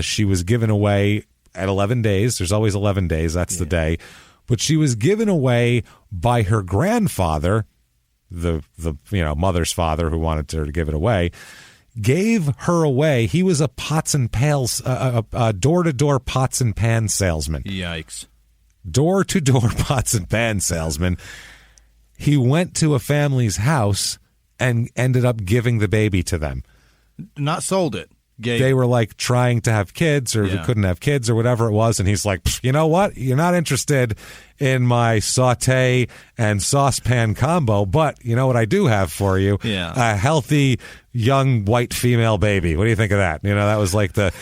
she was given away at 11 days. There's always 11 days. That's the day. But she was given away by her grandfather, the mother's father who wanted her to give it away, gave her away. He was a pots and pails, a door-to-door pots and pan salesman. Yikes. Door-to-door pots and pan salesman. He went to a family's house and ended up giving the baby to them. Not sold it. They were like trying to have kids, or he couldn't have kids or whatever it was. And he's like, you know what? You're not interested in my saute and saucepan combo, but you know what I do have for you? Yeah. A healthy, young, white female baby. What do you think of that? That was like because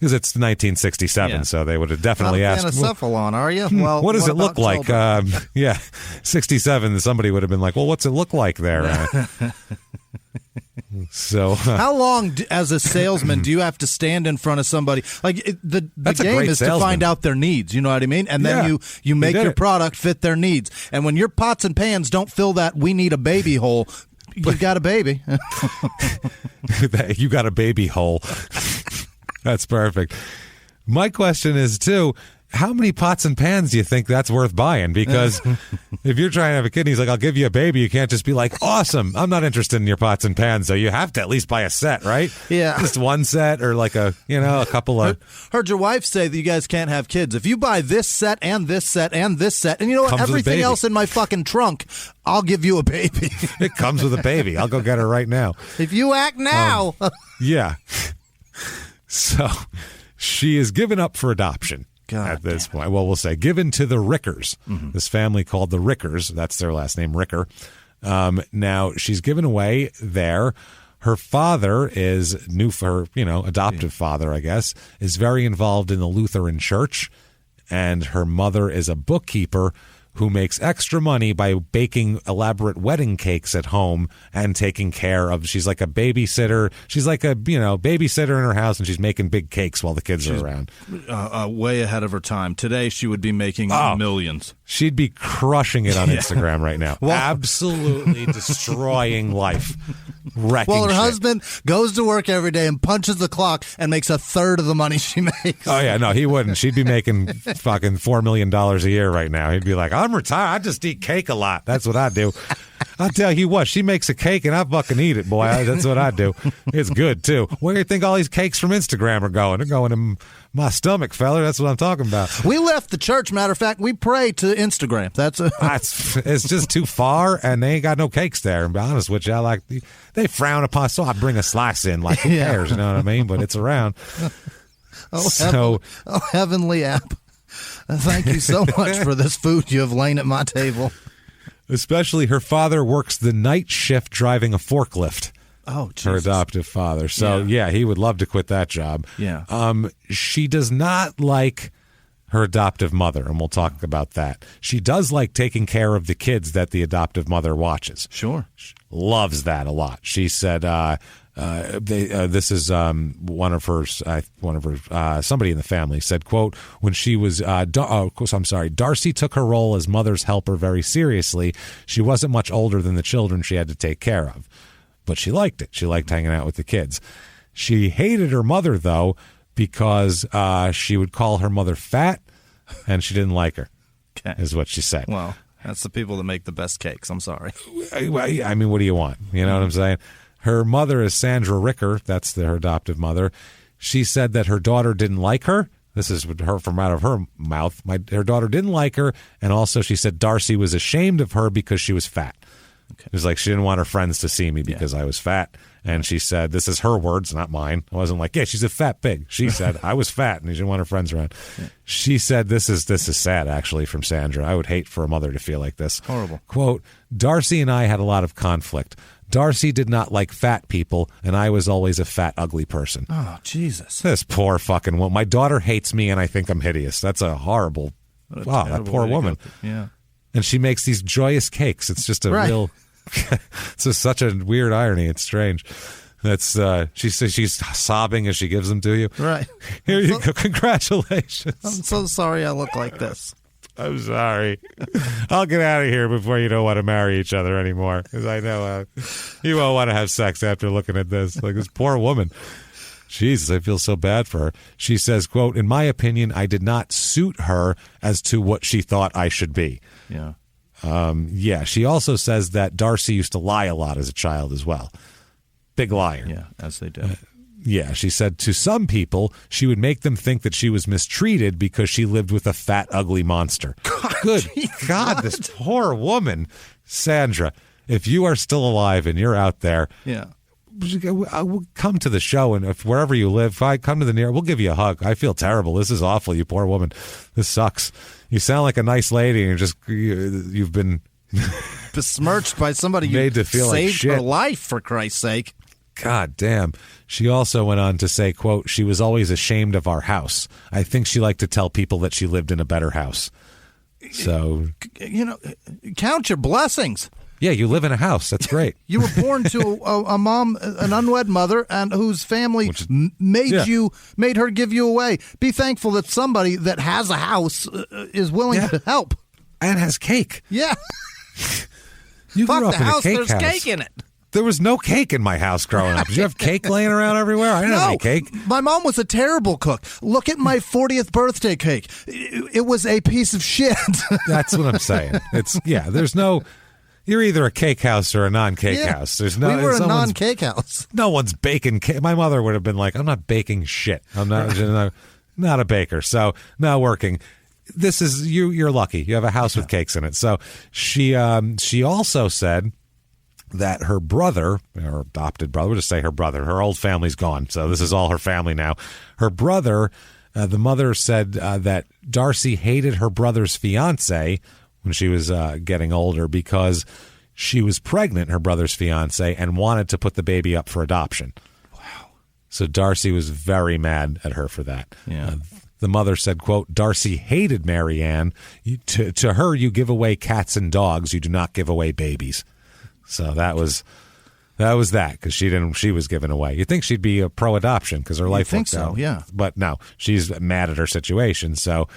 it's 1967, so they would have definitely asked. Not a cencephalon, are you? Well, what does it look like? 67, somebody would have been like, well, what's it look like there? So, how long, as a salesman, do you have to stand in front of somebody? Like the game is to find out their needs. You know what I mean? And then you make your product fit their needs. And when your pots and pans don't fill that, we need a baby hole. You got a baby. You got a baby hole. That's perfect. My question is too, how many pots and pans do you think that's worth buying? Because if you're trying to have a kid and he's like, I'll give you a baby, you can't just be like, awesome, I'm not interested in your pots and pans. So you have to at least buy a set, right? Yeah. Just one set, or like a couple of. Heard your wife say that you guys can't have kids. If you buy this set and this set and this set, and you know what? Everything else in my fucking trunk, I'll give you a baby. It comes with a baby. I'll go get her right now. If you act now. Yeah. So she is given up for adoption. At this point. Well, we'll say given to the Rickers, this family called the Rickers. That's their last name, Ricker. Now, she's given away there. Her father is adoptive father, I guess, is very involved in the Lutheran Church. And her mother is a bookkeeper who makes extra money by baking elaborate wedding cakes at home and taking care of. She's like a babysitter. She's like a babysitter in her house, and she's making big cakes while the kids are around. Way ahead of her time. Today she would be making millions. She'd be crushing it on Instagram right now. Absolutely destroying life. Wrecking Well, her shit. husband goes to work every day and punches the clock and makes a third of the money she makes. Oh, yeah. No, he wouldn't. She'd be making fucking $4 million a year right now. He'd be like, I'm retired. I just eat cake a lot. That's what I do. I'll tell you what, she makes a cake and I fucking eat it, boy. That's what I do. It's good, too. Where do you think all these cakes from Instagram are going? They're going in my stomach, fella. That's what I'm talking about. We left the church. Matter of fact, we pray to Instagram. It's just too far, and they ain't got no cakes there. And be honest with you, they frown upon, so I bring a slice in. Like, who cares? You know what I mean? But it's around. Heavenly app. Thank you so much for this food you have lain at my table. Especially her father works the night shift driving a forklift. Oh, Jesus. Her adoptive father. So, yeah, he would love to quit that job. Yeah. She does not like her adoptive mother, and we'll talk about that. She does like taking care of the kids that the adoptive mother watches. Sure. She loves that a lot. She said this is one of her somebody in the family said, quote, when she was Darcy took her role as mother's helper very seriously. She wasn't much older than the children she had to take care of, but she liked it. She liked hanging out with the kids. She hated her mother, though, because she would call her mother fat, and she didn't like her, is what she said. Well, that's the people that make the best cakes. I'm sorry. I mean, what do you want? You know what I'm saying? Her mother is Sandra Ricker. That's her adoptive mother. She said that her daughter didn't like her. This is her from out of her mouth. Her daughter didn't like her, and also she said Darcy was ashamed of her because she was fat. Okay. It was like she didn't want her friends to see me because I was fat. And she said, this is her words, not mine. I wasn't like, yeah, she's a fat pig. She said, I was fat, and she didn't want her friends around. Yeah. She said, this is sad, actually, from Sandra. I would hate for a mother to feel like this. Horrible. Quote, Darcy and I had a lot of conflict. Darcy did not like fat people, and I was always a fat, ugly person. Oh, Jesus. This poor fucking woman. My daughter hates me, and I think I'm hideous. That's a horrible, that poor woman. Yeah. And she makes these joyous cakes. It's just a real... It's just such a weird irony. It's strange. That's she's sobbing as she gives them to you. Right. Here you go. Congratulations. I'm so sorry I look like this. I'm sorry. I'll get out of here before you don't want to marry each other anymore, because I know you won't want to have sex after looking at this. Like this poor woman. Jesus, I feel so bad for her. She says, quote, in my opinion, I did not suit her as to what she thought I should be. Yeah. She also says that Darcy used to lie a lot as a child as well. Big liar. Yeah, as they do. She said to some people, she would make them think that she was mistreated because she lived with a fat, ugly monster. Good God, this poor woman. Sandra, if you are still alive and you're out there, come to the show, and if wherever you live, come to the near, we'll give you a hug. I feel terrible. This is awful, you poor woman. This sucks. You sound like a nice lady, and you've been besmirched by somebody made you to feel saved like shit. her life, for Christ's sake. God damn. She also went on to say, quote, she was always ashamed of our house. I think she liked to tell people that she lived in a better house. So, count your blessings. Yeah, you live in a house. That's great. You were born to a mom, an unwed mother, and whose family made her give you away. Be thankful that somebody that has a house is willing to help. And has cake. Yeah. You Fuck grew up the in house, a cake there's house. cake in it. There was no cake in my house growing up. Did you have cake laying around everywhere? I didn't have any cake. My mom was a terrible cook. Look at my 40th birthday cake. It was a piece of shit. That's what I'm saying. There's no... You're either a cake house or a non-cake house. There's no. We were a non-cake house. No one's baking cake. My mother would have been like, I'm not baking shit. I'm not a baker. So not working. This is you're lucky. You have a house with cakes in it. So she also said that her brother, or adopted brother, we'll just say her brother, her old family's gone. So this is all her family now. Her brother, the mother said that Darcy hated her brother's fiance when she was getting older because she was pregnant, her brother's fiance, and wanted to put the baby up for adoption. Wow. So Darcy was very mad at her for that. Yeah. The mother said, quote, Darcy hated Marianne. To her, you give away cats and dogs. You do not give away babies. So that was that because she was given away. You'd think she'd be a pro-adoption because her life worked out. Yeah. But no, she's mad at her situation. So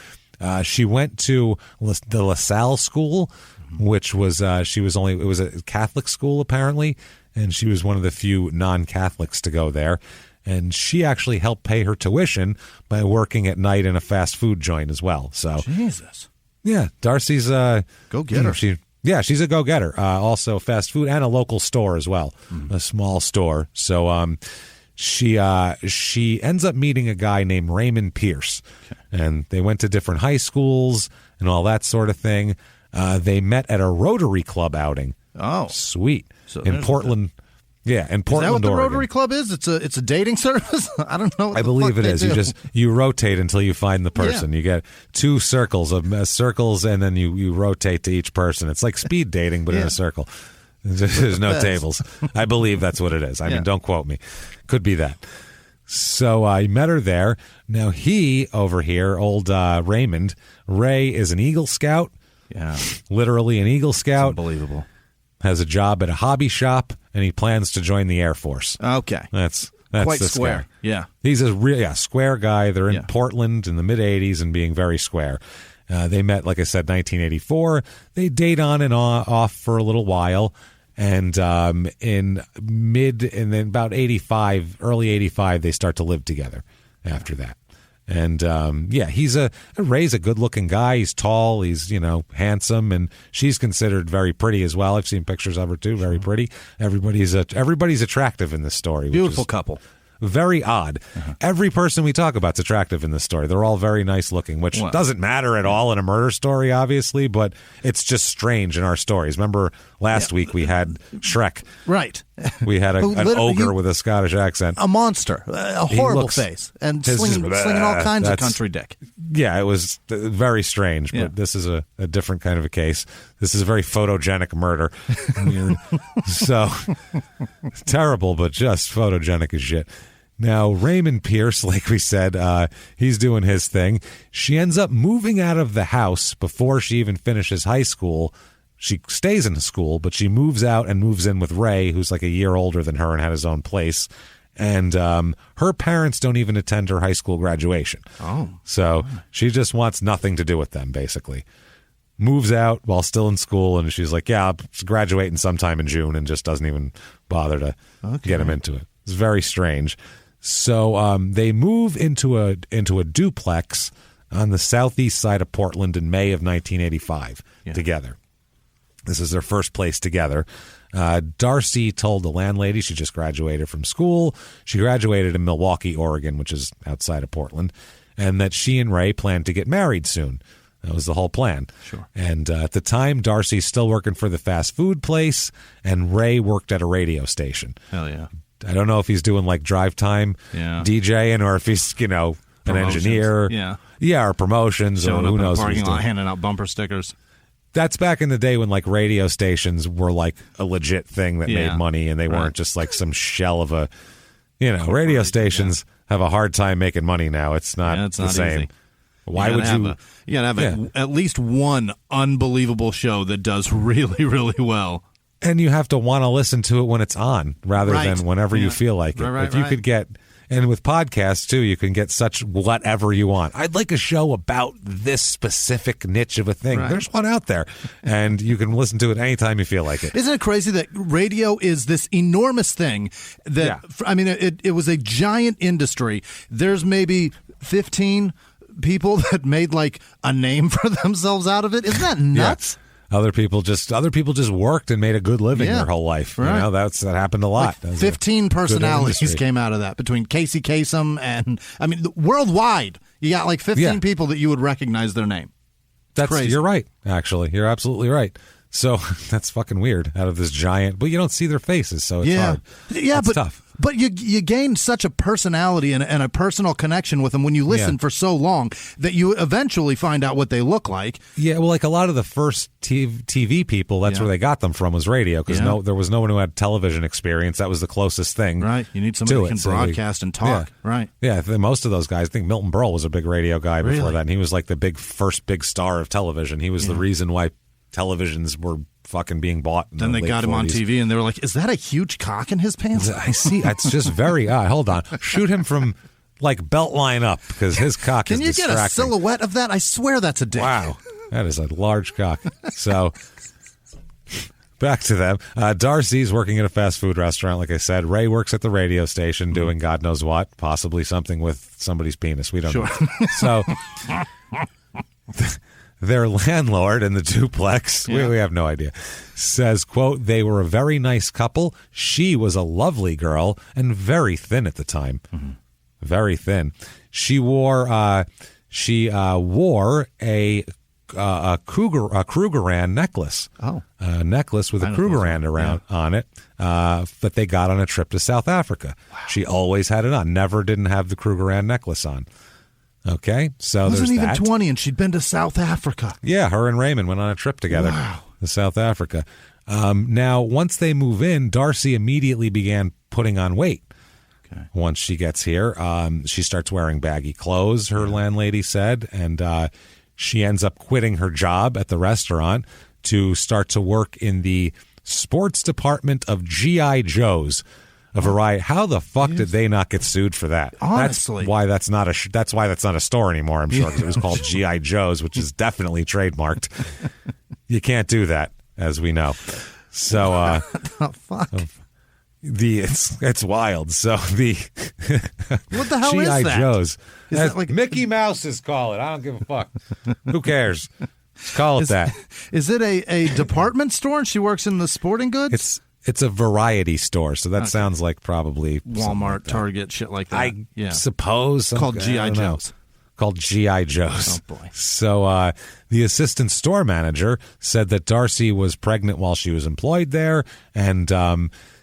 she went to the LaSalle school, which was it was a Catholic school apparently, and she was one of the few non-Catholics to go there. And she actually helped pay her tuition by working at night in a fast food joint as well. So Jesus, yeah, Darcy's go get her. She Yeah, she's a go-getter. Also fast food and a local store as well, a small store. So she ends up meeting a guy named Raymond Pierce, and they went to different high schools and all that sort of thing. They met at a Rotary Club outing. Oh, sweet. So in Portland. Yeah, in Portland, Is that what the Oregon. Rotary Club is? It's a dating service? I don't know what I believe it is. Do. You rotate until you find the person. Yeah. You get 2 circles and then you rotate to each person. It's like speed dating, but in a circle. There's no tables. I believe that's what it is. I mean, don't quote me. Could be that. So I met her there. Now he over here, old Raymond, Ray is an Eagle Scout. Yeah. Literally an Eagle Scout. It's unbelievable. Has a job at a hobby shop, and he plans to join the Air Force. Okay. That's quite this square. guy. Yeah. He's a real square guy. They're in Portland in the mid-'80s and being very square. They met, like I said, 1984. They date on and off for a little while. And in then about 85, early 85, they start to live together after that. And Ray's a good-looking guy. He's tall. He's handsome, and she's considered very pretty as well. I've seen pictures of her too. Very pretty. Everybody's attractive in this story. Beautiful couple. Very odd. Every person we talk about is attractive in this story. They're all very nice looking, which doesn't matter at all in a murder story, obviously, but it's just strange in our stories. Remember last week we had Shrek. Right. We had an ogre with a Scottish accent. A monster. A horrible face. And slinging all kinds of country dick. Yeah, it was very strange, but this is a different kind of a case. This is a very photogenic murder. Weird. So, terrible, but just photogenic as shit. Now, Raymond Pierce, like we said, he's doing his thing. She ends up moving out of the house before she even finishes high school. She stays in school, but she moves out and moves in with Ray, who's like a year older than her and had his own place. And her parents don't even attend her high school graduation. Oh. So she just wants nothing to do with them, basically. Moves out while still in school, and she's like, yeah, I'm graduating sometime in June, and just doesn't even bother to get him into it. It's very strange. So they move into a duplex on the southeast side of Portland in May of 1985 together. This is their first place together. Darcy told the landlady she just graduated from school. She graduated in Milwaukee, Oregon, which is outside of Portland, and that she and Ray planned to get married soon. That was the whole plan. Sure. And at the time, Darcy's still working for the fast food place, and Ray worked at a radio station. Hell yeah. I don't know if he's doing like drive time DJing or if he's, an engineer. Yeah, or promotions. Showing or who up knows in the parking what he's lot, doing. handing out bumper stickers. That's back in the day when like radio stations were like a legit thing that made money, and they weren't just like some shell of a, radio stations have a hard time making money now. It's not the same. Easy. Why would you? You gotta have at least one unbelievable show that does really, really well. And you have to want to listen to it when it's on rather than whenever you feel like it. If you could get, and with podcasts too, you can get such whatever you want. I'd like a show about this specific niche of a thing. There's one out there, and you can listen to it anytime you feel like it. Isn't it crazy that radio is this enormous thing that, I mean, it was a giant industry. There's maybe 15 people that made like a name for themselves out of it. Isn't that nuts? Other people just worked and made a good living their whole life. Right. That happened a lot. Like 15 personalities came out of that between Casey Kasem and worldwide. You got like 15 people that you would recognize their name. That's crazy. You're right. Actually, you're absolutely right. So that's fucking weird. Out of this giant, but you don't see their faces, so it's hard. Yeah, it's tough. But you gain such a personality and a personal connection with them when you listen for so long that you eventually find out what they look like. Yeah, well, like a lot of the first TV people, that's where they got them from was radio, because there was no one who had television experience. That was the closest thing. Right. You need somebody who can broadcast and talk. Yeah. Right. Yeah, most of those guys, I think Milton Berle was a big radio guy before that, and he was like the first big star of television. He was the reason why televisions were fucking being bought. Then they got him on TV, and they were like, "Is that a huge cock in his pants?" I see. It's just very odd. Hold on. Shoot him from like belt line up, because his cock is distracting. Can you get a silhouette of that? I swear that's a dick. Wow, that is a large cock. So back to them. Darcy's working at a fast food restaurant, like I said. Ray works at the radio station doing God knows what, possibly something with somebody's penis. We don't know. So their landlord in the duplex, we have no idea, says, quote, they were a very nice couple. She was a lovely girl and very thin at the time. Mm-hmm. Very thin. She wore a Krugerrand necklace. Oh. A necklace with a Krugerrand around on it that they got on a trip to South Africa. Wow. She always had it on. Never didn't have the Krugerrand necklace on. Okay, so wasn't there's even that. 20 and she'd been to South Africa. Yeah, her and Raymond went on a trip together to South Africa. Now, once they move in, Darcy immediately began putting on weight. Okay. Once she gets here, she starts wearing baggy clothes, her landlady said, and she ends up quitting her job at the restaurant to start to work in the sports department of G.I. Joe's. A variety. How the fuck did they not get sued for that? Honestly, that's why that's not a store anymore. I'm sure because it was called G.I. Joe's, which is definitely trademarked. You can't do that, as we know. So, fuck. It's wild. So what the hell G.I. is that? Joe's. Is that like Mickey Mouse's call it? I don't give a fuck. Who cares? Call it that. Is it a department store and she works in the sporting goods? It's a variety store, so that sounds like probably Walmart, like Target, shit like that. I suppose. Called G.I. Joe's. Called G.I. Joe's. Oh, boy. So the assistant store manager said that Darcy was pregnant while she was employed there and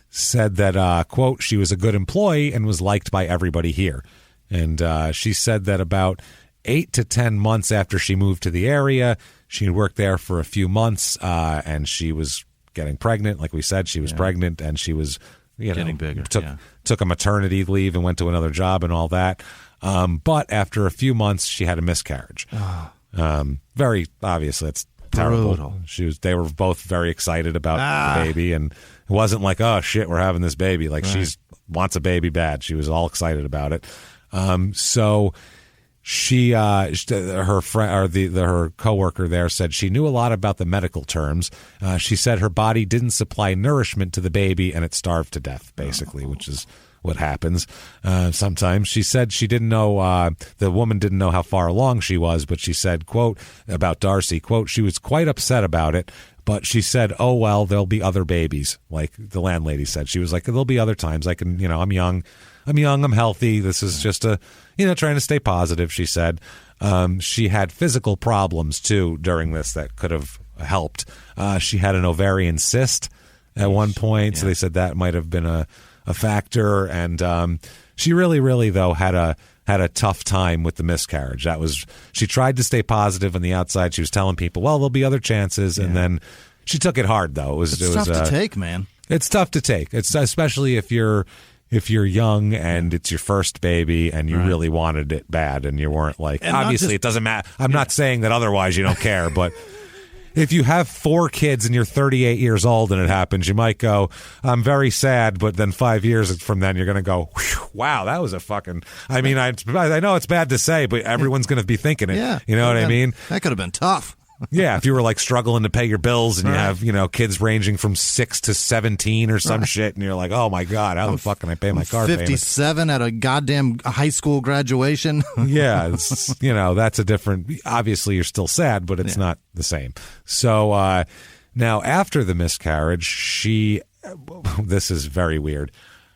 said that, quote, she was a good employee and was liked by everybody here. And she said that about 8 to 10 months after she moved to the area, she had worked there for a few months and she was getting pregnant. Like we said, she was pregnant and she was getting bigger. Took a maternity leave and went to another job and all that. But after a few months, she had a miscarriage. Very obviously, it's terrible. Brutal. They were both very excited about the baby, and it wasn't like, oh shit, we're having this baby. Like she's wants a baby bad. She was all excited about it. So she, her friend or her coworker there said she knew a lot about the medical terms. She said her body didn't supply nourishment to the baby and it starved to death, basically, which is what happens sometimes. She said she didn't know, the woman didn't know how far along she was, but she said, quote, about Darcy, quote, she was quite upset about it, but she said, oh, well, there'll be other babies. Like the landlady said, she was like, there'll be other times I can, I'm young, I'm healthy. This is just trying to stay positive, she said. She had physical problems, too, during this that could have helped. She had an ovarian cyst at one point, so they said that might have been a factor. And she really, really, though, had a tough time with the miscarriage. She tried to stay positive on the outside. She was telling people, well, there'll be other chances. And then she took it hard, though. It was tough to take, man. It's tough to take. It's especially if you're young and it's your first baby and you really wanted it bad and you weren't like, and obviously it doesn't matter. I'm not saying that otherwise you don't care, but if you have 4 kids and you're 38 years old and it happens, you might go, I'm very sad, but then 5 years from then you're going to go, wow, that was a fucking, I mean, I know it's bad to say, but everyone's going to be thinking it. Yeah. You know what I mean? That could have been tough. Yeah, if you were like struggling to pay your bills and you have, kids ranging from 6 to 17 or some shit, and you're like, oh my God, how the fuck can I pay my car payment? 57 at a goddamn high school graduation. Yeah, that's a different, obviously you're still sad, but it's not the same. So now after the miscarriage, this is very weird.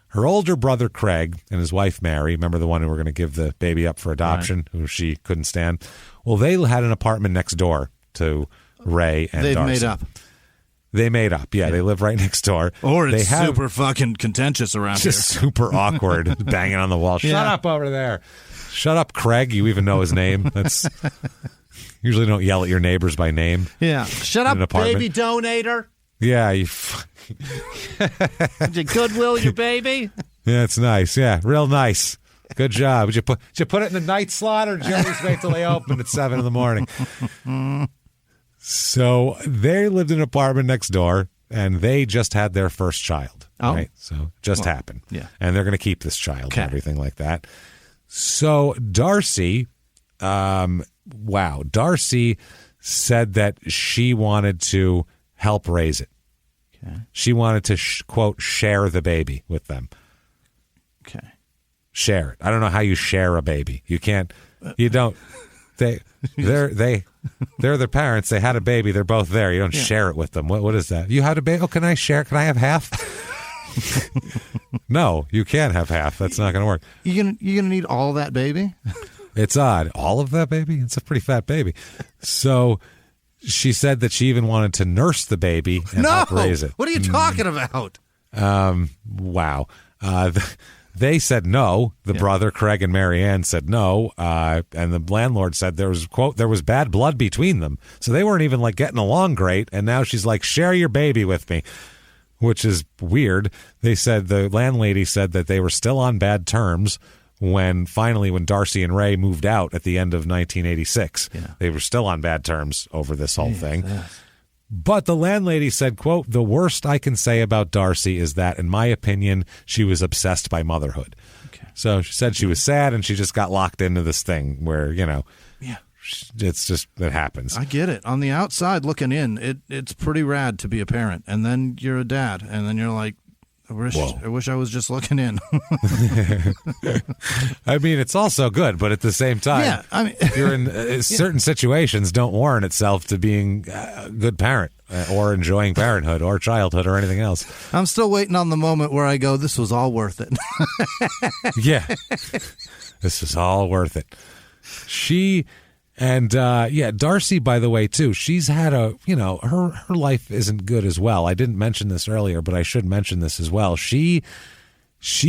Her older brother, Craig, and his wife, Mary, remember the one who were going to give the baby up for adoption, who she couldn't stand? Well, they had an apartment next door to Ray and Darcy. Made up. They made up, yeah. They live right next door. Or it's super fucking contentious around here. Just super awkward, banging on the wall. Shut up over there. Shut up, Craig. You even know his name. That's usually don't yell at your neighbors by name. Yeah. Shut up, baby donator. Yeah. Did you Goodwill your baby? Yeah, it's nice. Yeah, real nice. Good job. Did you put it in the night slot or did you always wait till they opened at 7 a.m? So they lived in an apartment next door, and they just had their first child. Oh. Right? So just happened. Yeah. And they're going to keep this child and everything like that. So Darcy, Darcy said that she wanted to help raise it. Okay. She wanted to, quote, share the baby with them. Okay. Share it. I don't know how you share a baby. You can't. You don't. They're their parents. They had a baby. They're both there. You don't share it with them. What is that? You had a baby? Oh, can I share? Can I have half? No, you can't have half. That's not going to work. You gonna need all that baby? It's odd. All of that baby? It's a pretty fat baby. So she said that she even wanted to nurse the baby and help raise it. What are you talking about? Wow. They said no. The brother, Craig and Marianne, said no. And the landlord said there was, quote, there was bad blood between them. So they weren't even like getting along great. And now she's like, share your baby with me, which is weird. They said, the landlady said that they were still on bad terms when Darcy and Ray moved out at the end of 1986. They were still on bad terms over this whole thing. But the landlady said, quote, the worst I can say about Darcy is that, in my opinion, she was obsessed by motherhood. Okay. So she said she was sad and she just got locked into this thing where, it's just, it happens. I get it. On the outside looking in, it's pretty rad to be a parent. And then you're a dad. And then you're like, I wish I was just looking in. I mean, it's also good, but at the same time, you're in certain situations don't warrant itself to being a good parent or enjoying parenthood or childhood or anything else. I'm still waiting on the moment where I go, this was all worth it. Yeah, this was all worth it. Darcy, by the way, too, she's had her life isn't good as well. I didn't mention this earlier, but I should mention this as well. She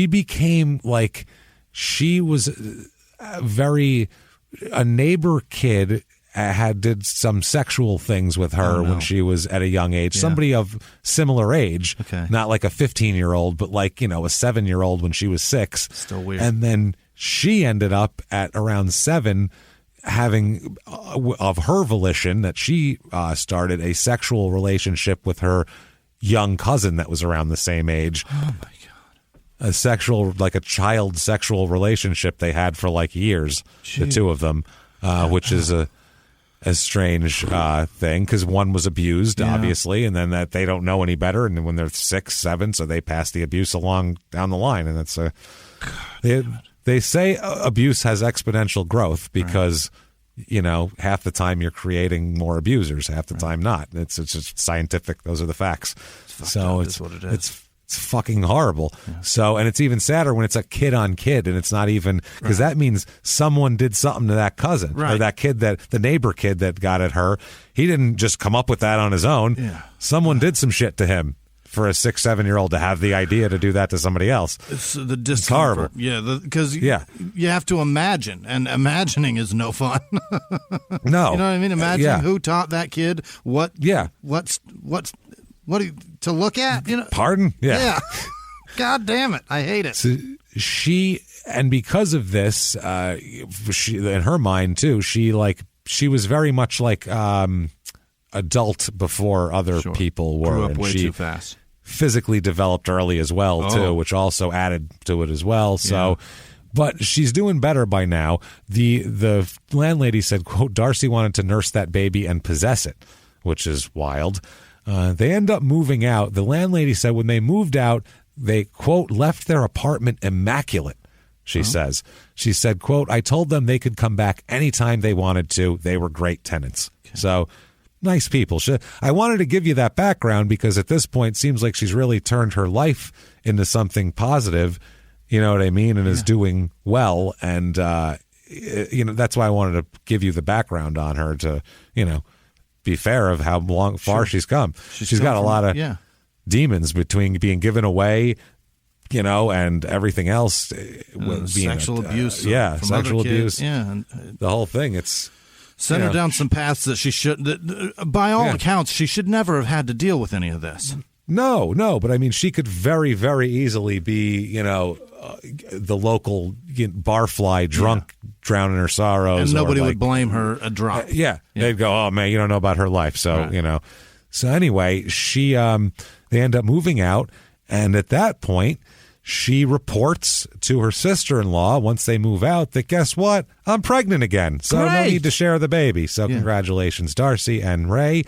became like, she was a neighbor kid did some sexual things with her when she was at a young age. Yeah. Somebody of similar age, not like a 15-year-old, but like, a 7-year-old when she was 6. Still weird. And then she ended up at around 7 having, of her volition, that she started a sexual relationship with her young cousin that was around the same age. Oh my God. A child sexual relationship they had for like years, the two of them, which is a strange thing because one was abused, obviously, and then that they don't know any better, and when they're 6, 7, so they pass the abuse along down the line, and that's They say abuse has exponential growth because, half the time you're creating more abusers, half the time not. It's just scientific. Those are the facts. It's what it is. It's fucking horrible. Yeah. So, and it's even sadder when it's a kid on kid, and it's not even, because that means someone did something to that cousin or that kid, the neighbor kid that got at her. He didn't just come up with that on his own. Yeah. Someone did some shit to him. For a 6, 7-year-old to have the idea to do that to somebody else. It's horrible. Yeah, because you have to imagine, and imagining is no fun. No. You know what I mean? Imagine who taught that kid what to look at. Pardon? Yeah. God damn it. I hate it. So and because of this, in her mind too, she was very much like adult before other people were. Grew up way too fast. Physically developed early as well too, which also added to it as well. So, but she's doing better by now. The landlady said, quote, Darcy wanted to nurse that baby and possess it, which is wild. They end up moving out. The landlady said when they moved out, they, quote, left their apartment immaculate. She says. She said, quote, I told them they could come back anytime they wanted to. They were great tenants. Okay. So nice people. I wanted to give you that background because at this point it seems like she's really turned her life into something positive, you know what I mean, and is doing well. And, that's why I wanted to give you the background on her to, be fair of how far she's come. She's got a lot of demons between being given away, and everything else. Being sexual abuse. Sexual abuse. Yeah. And, the whole thing. It's sent her down some paths that she should. By all accounts, she should never have had to deal with any of this. No, but I mean, she could very, very easily be, the local barfly drunk, drowning her sorrows, and nobody would blame her a drop. They'd go, "Oh man, you don't know about her life." So So anyway, they end up moving out, and at that point, she reports to her sister-in-law once they move out that, guess what? I'm pregnant again. So no need to share the baby. So congratulations, Darcy and Ray.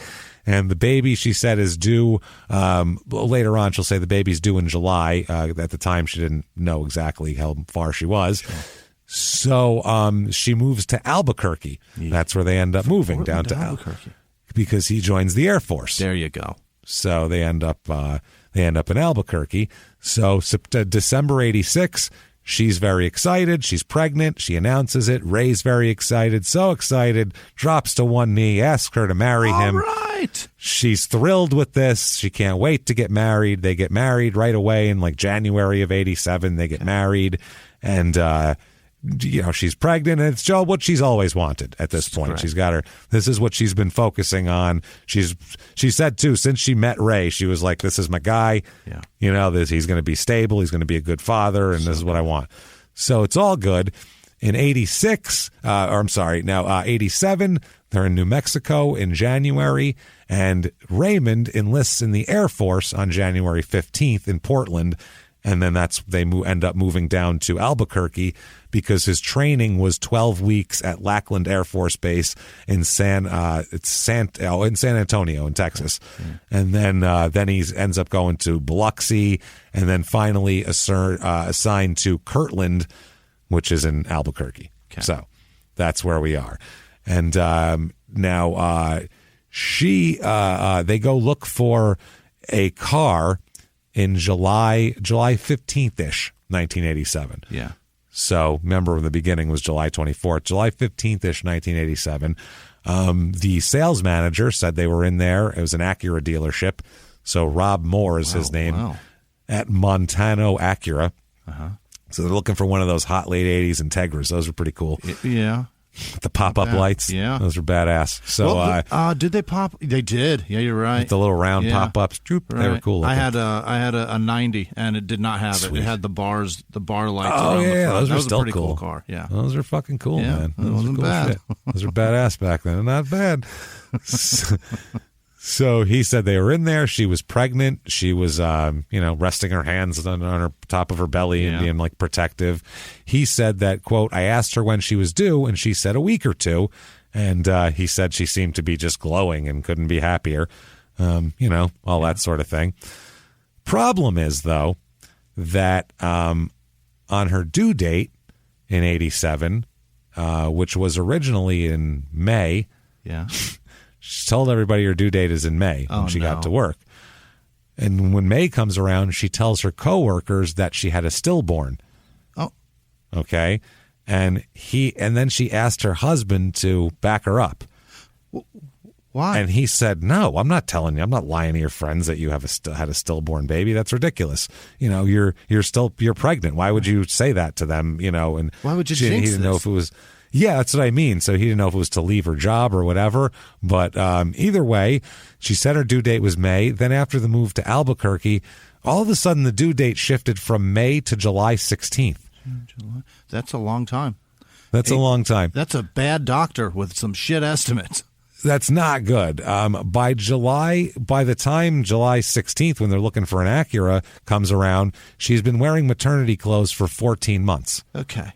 And the baby, she said, is due later on. She'll say the baby's due in July. At the time, she didn't know exactly how far she was. Sure. So she moves to Albuquerque. Yeah. That's where they end up moving, down to Albuquerque. Because he joins the Air Force. There you go. So they end up in Albuquerque. So December 86, she's very excited. She's pregnant. She announces it. Ray's very excited. So excited. Drops to one knee. Asks her to marry him. All right. She's thrilled with this. She can't wait to get married. They get married right away in like January of 87. They get married. And, she's pregnant, and it's what she's always wanted at this point. Correct. She's got her. This is what she's been focusing on. She said too, since she met Ray, she was like, "This is my guy. Yeah. He's going to be stable. He's going to be a good father, and this is what I want." So it's all good. In 87, they're in New Mexico in January, and Raymond enlists in the Air Force on January 15th in Portland. And then they end up moving down to Albuquerque because his training was 12 weeks at Lackland Air Force Base in San Antonio in Texas. And then he ends up going to Biloxi, and then finally assigned to Kirtland, which is in Albuquerque. Okay. So that's where we are. And now they go look for a car in July 15th-ish, 1987. Yeah. So remember, in the beginning was July 24th. July 15th-ish, 1987. The sales manager said they were in there. It was an Acura dealership. So Rob Moore is his name. Wow. At Montano Acura. Uh-huh. So they're looking for one of those hot late 80s Integras. Those are pretty cool. Yeah. The pop-up lights. Yeah. Those are badass. So, did they pop? They did. Yeah, you're right. With the little round pop-ups. Right. They were cool. I had a 90, and it did not have Sweet. It had the bar lights. Oh, yeah. Those were still a pretty cool car. Yeah. Those are fucking cool, man. Those wasn't cool bad. Shit. Those are badass back then. Not bad. So he said they were in there. She was pregnant. She was, resting her hands on her top of her belly and being like protective. He said that, quote, "I asked her when she was due, and she said a week or two." And he said she seemed to be just glowing and couldn't be happier. All that sort of thing. Problem is, though, that on her due date in 87, which was originally in May. Yeah. She told everybody her due date is in May when she got to work. And when May comes around, she tells her coworkers that she had a stillborn. Oh. Okay. And then she asked her husband to back her up. Why? And he said, "No, I'm not telling you. I'm not lying to your friends that you had a stillborn baby. That's ridiculous. You're pregnant. Why would you say that to them? And why would you jinx this? He didn't know if it was. Yeah, that's what I mean. So he didn't know if it was to leave her job or whatever. But either way, she said her due date was May. Then after the move to Albuquerque, all of a sudden the due date shifted from May to July 16th. That's a long time. That's a long time. That's a bad doctor with some shit estimates. That's not good. By the time July 16th, when they're looking for an Acura, comes around, she's been wearing maternity clothes for 14 months. Okay.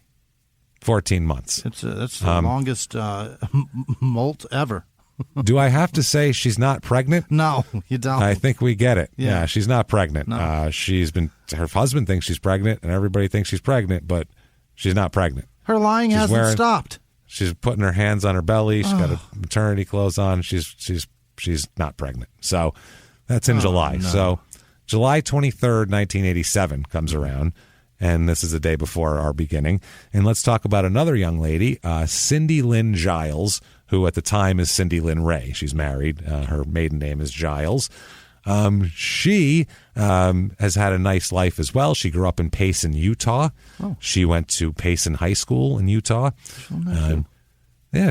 14 months. That's the longest molt ever. Do I have to say she's not pregnant? No, you don't. I think we get it. Yeah, she's not pregnant. No. Her husband thinks she's pregnant, and everybody thinks she's pregnant, but she's not pregnant. Her lying hasn't stopped. She's putting her hands on her belly. She's got her maternity clothes on. She's not pregnant. So that's in July. No. So July 23rd, 1987 comes around. And this is the day before our beginning. And let's talk about another young lady, Cindy Lynn Giles, who at the time is Cindy Lynn Ray. She's married. Her maiden name is Giles. She has had a nice life as well. She grew up in Payson, Utah. Oh. She went to Payson High School in Utah.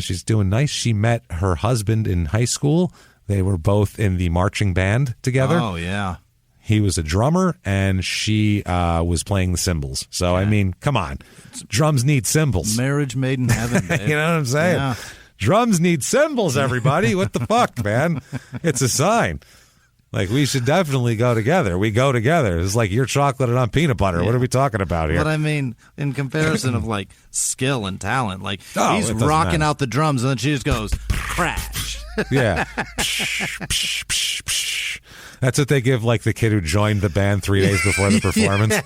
She's doing nice. She met her husband in high school. They were both in the marching band together. Oh, yeah. He was a drummer, and she was playing the cymbals. So, I mean, come on. Drums need cymbals. Marriage made in heaven, babe. You know what I'm saying? Yeah. Drums need cymbals, everybody. What the fuck, man? It's a sign. Like, we should definitely go together. We go together. It's like you're chocolate and I'm peanut butter. Yeah. What are we talking about here? But I mean, in comparison of like skill and talent, like he's rocking out the drums and then she just goes crash. Yeah. That's what they give like the kid who joined the band 3 days before the performance.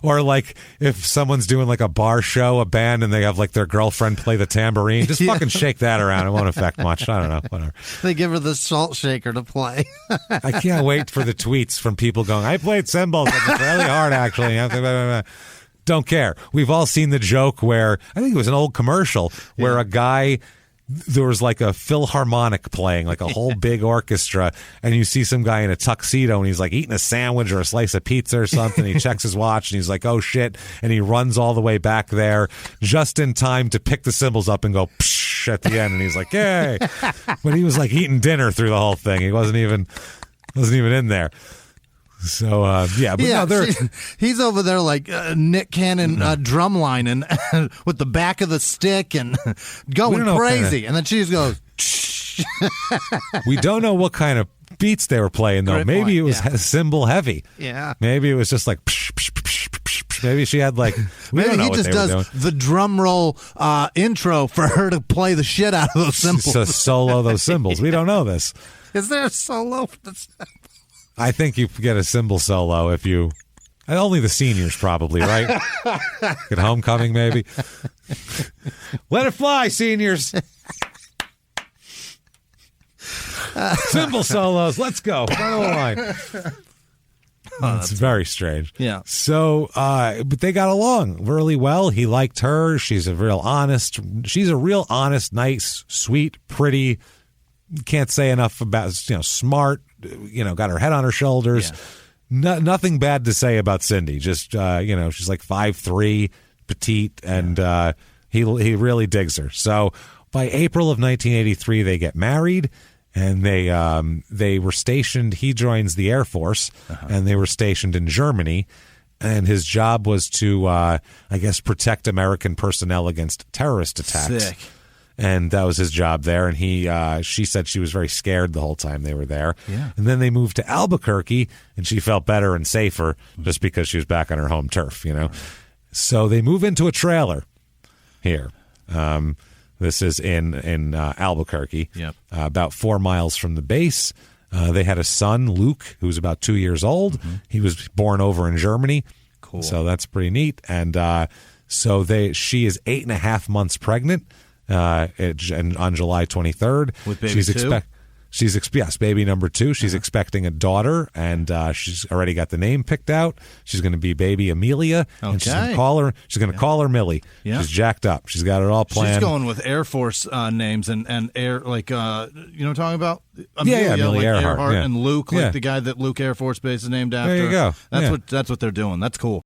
Or like if someone's doing like a bar show, a band, and they have like their girlfriend play the tambourine, just fucking shake that around. It won't affect much. I don't know. Whatever. They give her the salt shaker to play. I can't wait for the tweets from people going, I played cymbals. It's really hard, actually. Don't care. We've all seen the joke where, I think it was an old commercial, where a guy, there was like a Philharmonic playing, like a whole big orchestra, and you see some guy in a tuxedo, and he's like eating a sandwich or a slice of pizza or something. He checks his watch, and he's like, oh shit, and he runs all the way back there just in time to pick the cymbals up and go psh at the end, and he's like, yay. But he was like eating dinner through the whole thing. He wasn't even in there. So he's over there like Nick Cannon drumline and with the back of the stick and going crazy, and then she just goes. We don't know what kind of beats they were playing though. Maybe it was cymbal heavy. Yeah. Maybe it was just like. Psh, psh, psh, psh, psh. Maybe she had like. Maybe he just does the drum roll intro for her to play the shit out of those cymbals. To solo those cymbals. We don't know this. Is there a solo for the cymbals? I think you get a cymbal solo if you... Only the seniors probably, right? At homecoming, maybe. Let it fly, seniors. Cymbal solos. Let's go. Front of the line. It's very strange. Yeah. So, but they got along really well. He liked her. She's a real honest, nice, sweet, pretty... Can't say enough about, smart, got her head on her shoulders. Yeah. Nothing bad to say about Cindy. Just, she's like 5'3", petite, and he really digs her. So by April of 1983, they get married, and they were stationed. He joins the Air Force, and they were stationed in Germany. And his job was to, protect American personnel against terrorist attacks. Sick. And that was his job there. And she said she was very scared the whole time they were there. Yeah. And then they moved to Albuquerque, and she felt better and safer just because she was back on her home turf, So they move into a trailer here. This is in Albuquerque, about 4 miles from the base. They had a son, Luke, who was about 2 years old. Mm-hmm. He was born over in Germany. Cool. So that's pretty neat. And she is 8.5 months pregnant. And on July 23rd, with baby yes, baby number 2. She's expecting a daughter, and she's already got the name picked out. She's going to be baby Amelia, and she's going to call her Millie. Yeah. She's jacked up. She's got it all planned. She's going with Air Force names and air like you know what I'm talking about? Amelia, like Earhart, and Luke, like the guy that Luke Air Force Base is named after. There you go. That's what they're doing. That's cool.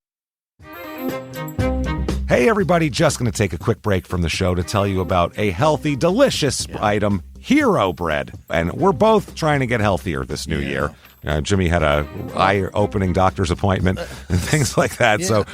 Hey, everybody, just going to take a quick break from the show to tell you about a healthy, delicious item, Hero Bread. And we're both trying to get healthier this new year. Jimmy had a eye-opening doctor's appointment and things like that. Yeah. So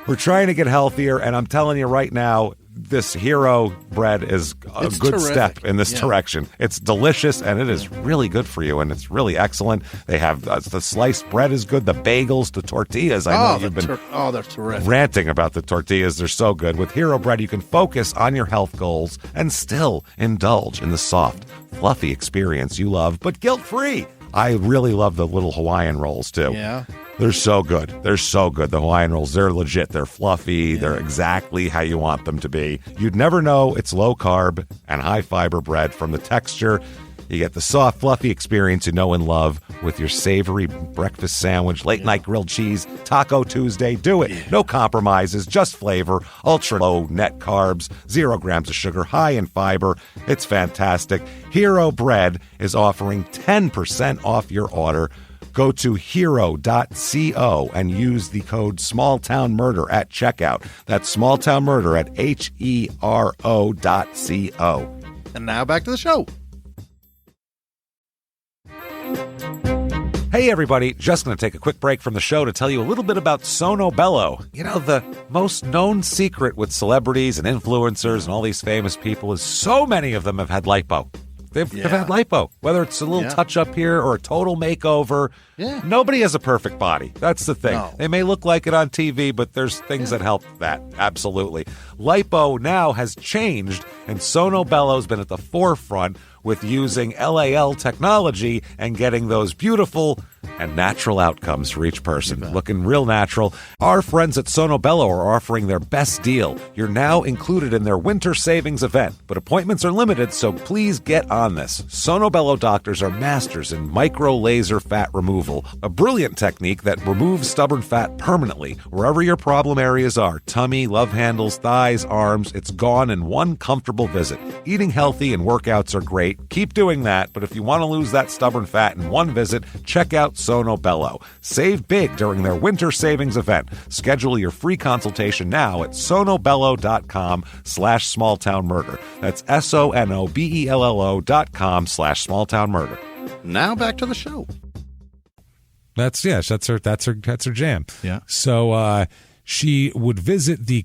we're trying to get healthier, and I'm telling you right now, this Hero Bread is a good step in this direction. It's delicious, and it is really good for you, and it's really excellent. They have the sliced bread is good, the bagels, the tortillas. I know you've been they're terrific. Ranting about the tortillas. They're so good. With Hero Bread, you can focus on your health goals and still indulge in the soft, fluffy experience you love, but guilt-free. I really love the little Hawaiian rolls, too. Yeah. They're so good. They're so good. The Hawaiian rolls, they're legit. They're fluffy. Yeah. They're exactly how you want them to be. You'd never know it's low-carb and high-fiber bread from the texture. You get the soft, fluffy experience you know and love with your savory breakfast sandwich, late-night grilled cheese, Taco Tuesday. Do it. No compromises, just flavor, ultra-low net carbs, 0 grams of sugar, high in fiber. It's fantastic. Hero Bread is offering 10% off your order. Go to hero.co and use the code SmallTownMurder at checkout. That's SmallTownMurder at HERO.co. And now back to the show. Hey, everybody. Just going to take a quick break from the show to tell you a little bit about Sono Bello. You know, the most known secret with celebrities and influencers and all these famous people is so many of them have had lipo. They've had lipo, whether it's a little touch-up here or a total makeover. Yeah. Nobody has a perfect body. That's the thing. No. They may look like it on TV, but there's things that help that. Absolutely. Lipo now has changed, and Sono Bello's been at the forefront with using LAL technology and getting those beautiful and natural outcomes for each person. Looking real natural. Our friends at Sono Bello are offering their best deal. You're now included in their winter savings event, but appointments are limited, so please get on this. Sono Bello doctors are masters in micro-laser fat removal, a brilliant technique that removes stubborn fat permanently wherever your problem areas are. Tummy, love handles, thighs, arms, it's gone in one comfortable visit. Eating healthy and workouts are great. Keep doing that, but if you want to lose that stubborn fat in one visit, check out Sono Bello. Save big during their winter savings event. Schedule your free consultation now at sonobello.com/smalltownmurder. That's sonobello.com/smalltownmurder. Now back to the show. That's her jam. Yeah. So she would visit the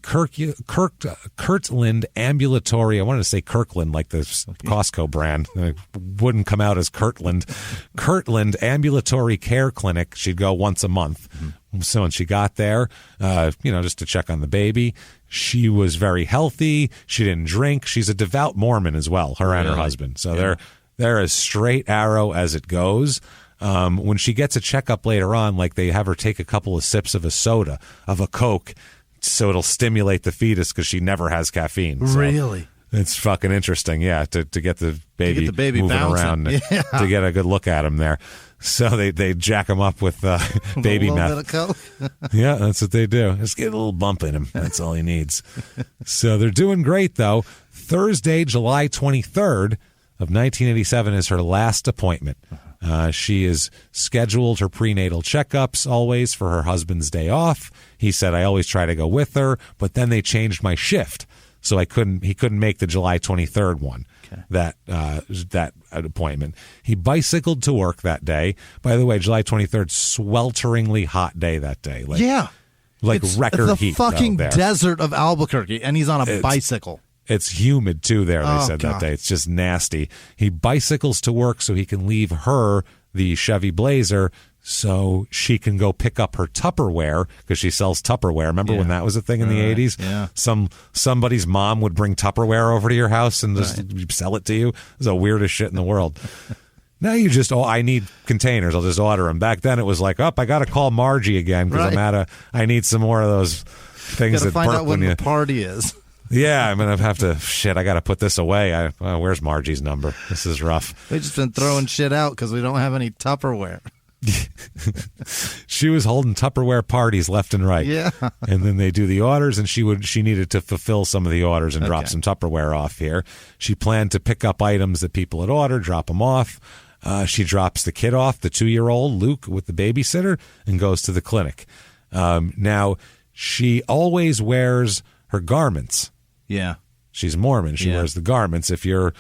Kirtland ambulatory. I wanted to say Kirkland, like the Costco brand. It wouldn't come out as Kirtland. Kirtland Ambulatory Care Clinic. She'd go once a month. Mm-hmm. So when she got there, just to check on the baby, she was very healthy. She didn't drink. She's a devout Mormon as well, her and her husband. So they're as straight arrow as it goes. When she gets a checkup later on, like they have her take a couple of sips of a soda, of a Coke, so it'll stimulate the fetus because she never has caffeine. So Really? it's fucking interesting, yeah, to get the baby, moving bouncing. around, to get a good look at him there. So they jack him up with baby meth. A little bit of Coke. Yeah, that's what they do. Just get a little bump in him. That's all he needs. So they're doing great, though. Thursday, July 23rd of 1987 is her last appointment. She is scheduled her prenatal checkups always for her husband's day off. He said, I always try to go with her, but then they changed my shift. So he couldn't make the July 23rd one, that appointment. He bicycled to work that day. By the way, July 23rd, swelteringly hot day that day. Like it's record heat. It's the fucking there. desert of Albuquerque, and he's on a bicycle. It's humid, too, there, they said God. that day. It's just nasty. He bicycles to work so he can leave her the Chevy Blazer so she can go pick up her Tupperware, because she sells Tupperware. Remember when that was a thing in the 80s? Yeah. Somebody's mom would bring Tupperware over to your house and just sell it to you. It was the weirdest shit in the world. Now you just, I need containers. I'll just order them. Back then it was like, I got to call Margie again because I need some more of those things that find burp out when you. the party is. Yeah, I'm going to have to, I got to put this away. Where's Margie's number? This is rough. We've just been throwing shit out because we don't have any Tupperware. She was holding Tupperware parties left and right. Yeah. And then they do the orders, and she needed to fulfill some of the orders and drop some Tupperware off here. She planned to pick up items that people had ordered, drop them off. She drops the kid off, the 2-year-old Luke, with the babysitter, and goes to the clinic. Now, she always wears her garments. Yeah. She's Mormon. She wears the garments. If you're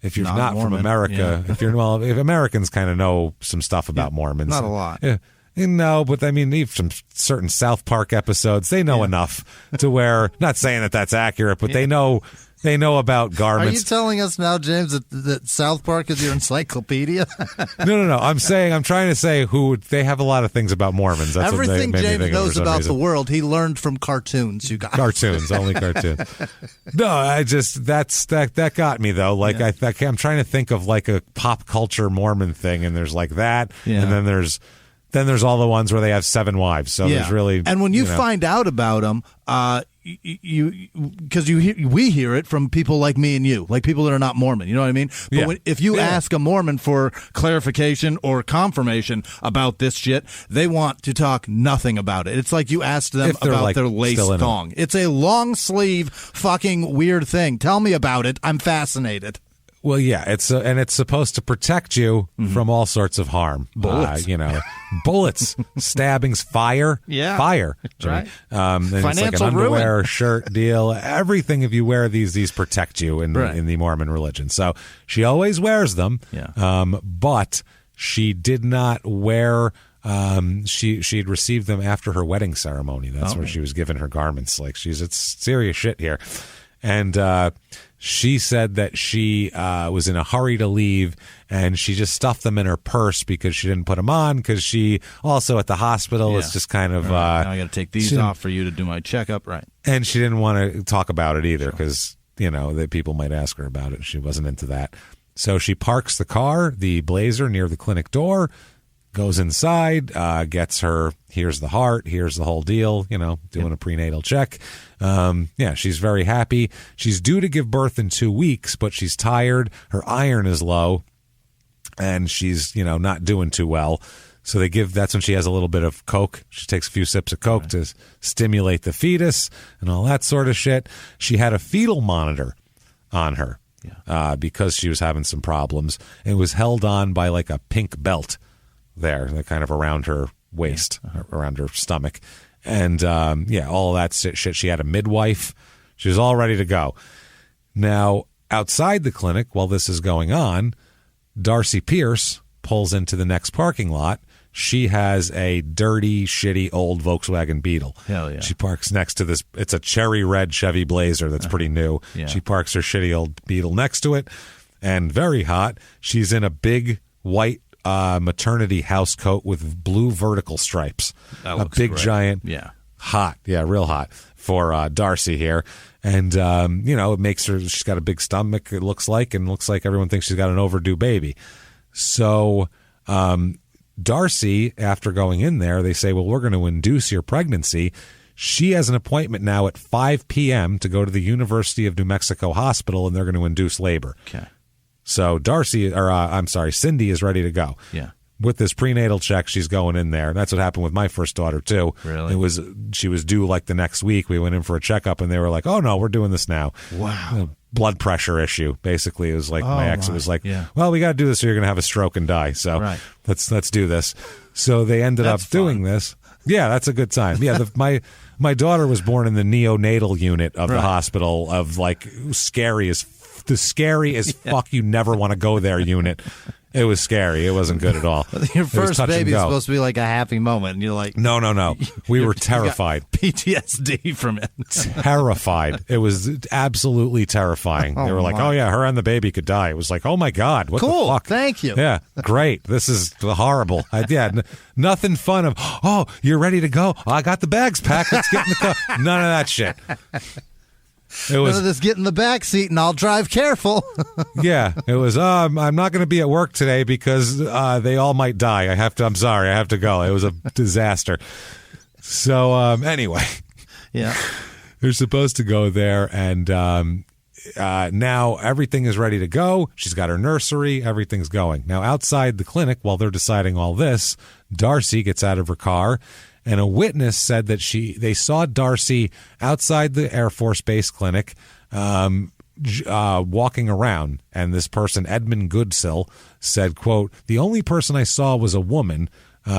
not from America, if Americans kind of know some stuff about Mormons. Not a lot. Yeah. No, but I mean, even from certain South Park episodes, they know enough to where, not saying that that's accurate, but they know about garments. Are you telling us now, James, that South Park is your encyclopedia? No. I'm trying to say they have a lot of things about Mormons. That's Everything what James knows about the world, he learned from cartoons, you guys. Cartoons, only cartoons. No, that got me though. Like I'm trying to think of like a pop culture Mormon thing, and there's like that, and then there's all the ones where they have 7 wives. So there's really, and when you find out about them, we hear it from people like me and you, like people that are not Mormon. You know what I mean? But if you ask a Mormon for clarification or confirmation about this shit, they want to talk nothing about it. It's like you asked them about their lace thong. It's a long sleeve fucking weird thing. Tell me about it. I'm fascinated. Well, yeah, it's supposed to protect you from all sorts of harm. Bullets, bullets, stabbings, fire, fire. Right. Financial it's like an underwear, ruin. Shirt deal, everything. If you wear these protect you in the Mormon religion. So she always wears them. Yeah. But she did not wear. She'd received them after her wedding ceremony. That's where she was given her garments. Like it's serious shit here, and. She said that she was in a hurry to leave, and she just stuffed them in her purse because she didn't put them on, because she also at the hospital is just kind of... now I got to take these off for you to do my checkup, right? And she didn't want to talk about it either because, that people might ask her about it. She wasn't into that. So she parks the car, the Blazer, near the clinic door, goes inside, gets her, here's the heart, here's the whole deal, doing a prenatal check. She's very happy. She's due to give birth in 2 weeks, but she's tired. Her iron is low, and she's, not doing too well. So that's when she has a little bit of Coke. She takes a few sips of Coke to stimulate the fetus and all that sort of shit. She had a fetal monitor on her because she was having some problems. It was held on by like a pink belt there, kind of around her waist, around her stomach. And, all of that shit. She had a midwife. She was all ready to go. Now, outside the clinic, while this is going on, Darcy Pierce pulls into the next parking lot. She has a dirty, shitty old Volkswagen Beetle. Hell yeah. She parks next to this. It's a cherry red Chevy Blazer that's pretty new. Yeah. She parks her shitty old Beetle next to it, and very hot. She's in a big white maternity house coat with blue vertical stripes. That a big, great. giant, hot. Yeah, real hot for Darcy here. And, it makes her, she's got a big stomach, it looks like, and looks like everyone thinks she's got an overdue baby. So, Darcy, after going in there, they say, well, we're going to induce your pregnancy. She has an appointment now at 5 p.m. to go to the University of New Mexico Hospital, and they're going to induce labor. Okay. So Cindy is ready to go. Yeah. With this prenatal check, she's going in there. That's what happened with my first daughter, too. Really? She was due like the next week. We went in for a checkup, and they were like, oh, no, we're doing this now. Wow. Blood pressure issue. Basically, it was like my ex was like, yeah. well, we got to do this or you're going to have a stroke and die. So let's do this. So they ended up doing this. Yeah, that's a good time. Yeah, my daughter was born in the neonatal unit of the hospital of like the scary as fuck you never want to go there unit. It was scary. It wasn't good at all. Your first baby is supposed to be like a happy moment, and you're like, no. We were terrified. PTSD from it. Terrified. It was absolutely terrifying. They were like, oh yeah, her and the baby could die. It was like, oh my God, what the fuck? Thank you. Yeah, great. This is horrible. Nothing fun of, oh, you're ready to go. I got the bags packed. Let's get in the car. None of that shit. It was just get in the back seat and I'll drive careful. Yeah, it was. I'm not going to be at work today because they all might die. I'm sorry. I have to go. It was a disaster. So anyway, they're supposed to go there, and now everything is ready to go. She's got her nursery. Everything's going. Now outside the clinic, while they're deciding all this, Darcy gets out of her car. And a witness said that they saw Darcy outside the Air Force Base clinic walking around. And this person, Edmund Goodsill, said, quote, the only person I saw was a woman.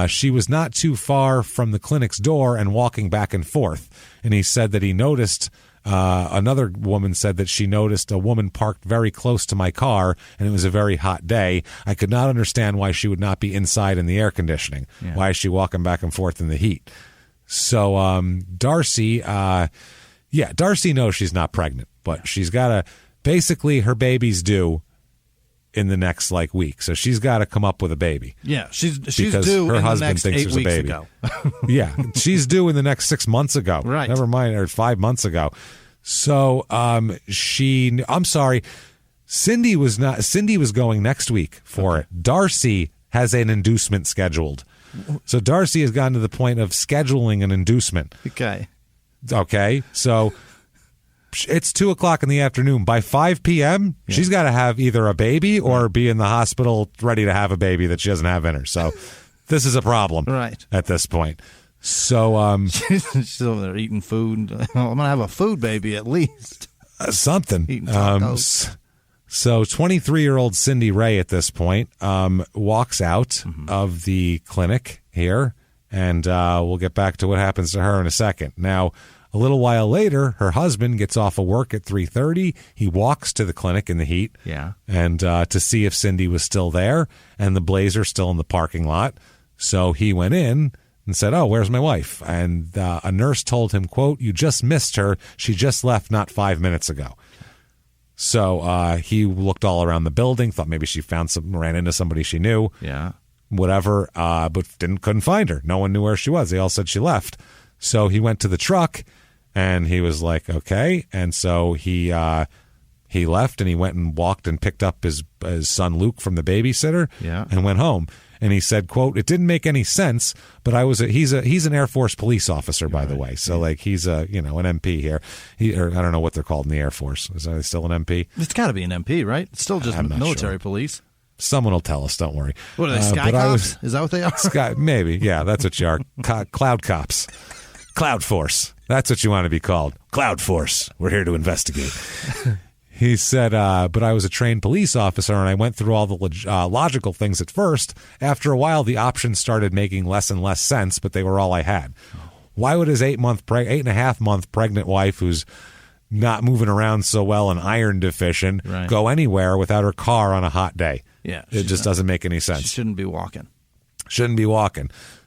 She was not too far from the clinic's door and walking back and forth. And he said that he noticed another woman said that she noticed a woman parked very close to my car, and it was a very hot day. I could not understand why she would not be inside in the air conditioning. Yeah. Why is she walking back and forth in the heat? So Darcy, Darcy knows she's not pregnant, but she's got to, basically her baby's due in the next week, so she's got to come up with a baby. Yeah, she's because due. Her in husband the next thinks 8 there's weeks a baby. Ago. Yeah, she's due in the next 6 months ago. Right. Never mind, or 5 months ago. So Cindy was going next week for it. Darcy has an inducement scheduled. So Darcy has gotten to the point of scheduling an inducement. Okay. So it's 2:00 in the afternoon. By 5 p.m., she's got to have either a baby or be in the hospital ready to have a baby that she doesn't have in her. So this is a problem at this point. So she's over there eating food. I'm gonna have a food baby at least. Something. Eating tacos. So 23-year-old Cindy Ray at this point walks out of the clinic here, and we'll get back to what happens to her in a second. Now, a little while later, her husband gets off of work at 3:30. He walks to the clinic in the heat, and to see if Cindy was still there, and the Blazer still in the parking lot. So he went in and said, oh, where's my wife? And a nurse told him, quote, you just missed her. She just left not 5 minutes ago. So he looked all around the building, thought maybe she ran into somebody she knew. Yeah. Whatever, but couldn't find her. No one knew where she was. They all said she left. So he went to the truck, and he was like, okay. And so he He left and he went and walked and picked up his son Luke from the babysitter and went home. And he said, quote, "It didn't make any sense, but he's an Air Force police officer, by the way. So like he's an MP here. Or I don't know what they're called in the Air Force. Is he still an MP? It's got to be an MP, right? It's still just military police. Someone will tell us. Don't worry. What are they, Sky Cops? Is that what they are? Maybe. Yeah, that's what you are. Cloud Cops. Cloud Force. That's what you want to be called. Cloud Force. We're here to investigate." He said, but I was a trained police officer, and I went through all the logical things at first. After a while, the options started making less and less sense, but they were all I had. Why would his 8.5-month pregnant wife, who's not moving around so well and iron deficient, go anywhere without her car on a hot day? Yeah. It just doesn't make any sense. She shouldn't be walking.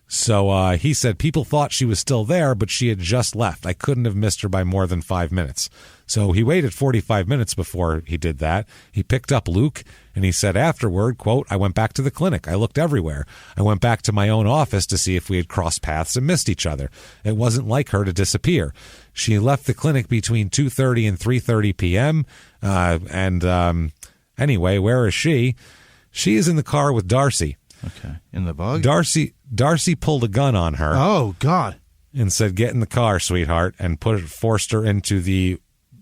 So he said people thought she was still there, but she had just left. I couldn't have missed her by more than 5 minutes. So he waited 45 minutes before he did that. He picked up Luke, and he said afterward, quote, "I went back to the clinic. I looked everywhere. I went back to my own office to see if we had crossed paths and missed each other. It wasn't like her to disappear. She left the clinic between 2:30 and 3:30 p.m. Anyway, where is she? She is in the car with Darcy." Okay. In the bug? Darcy pulled a gun on her. Oh, God. And said, "Get in the car, sweetheart," and forced her into the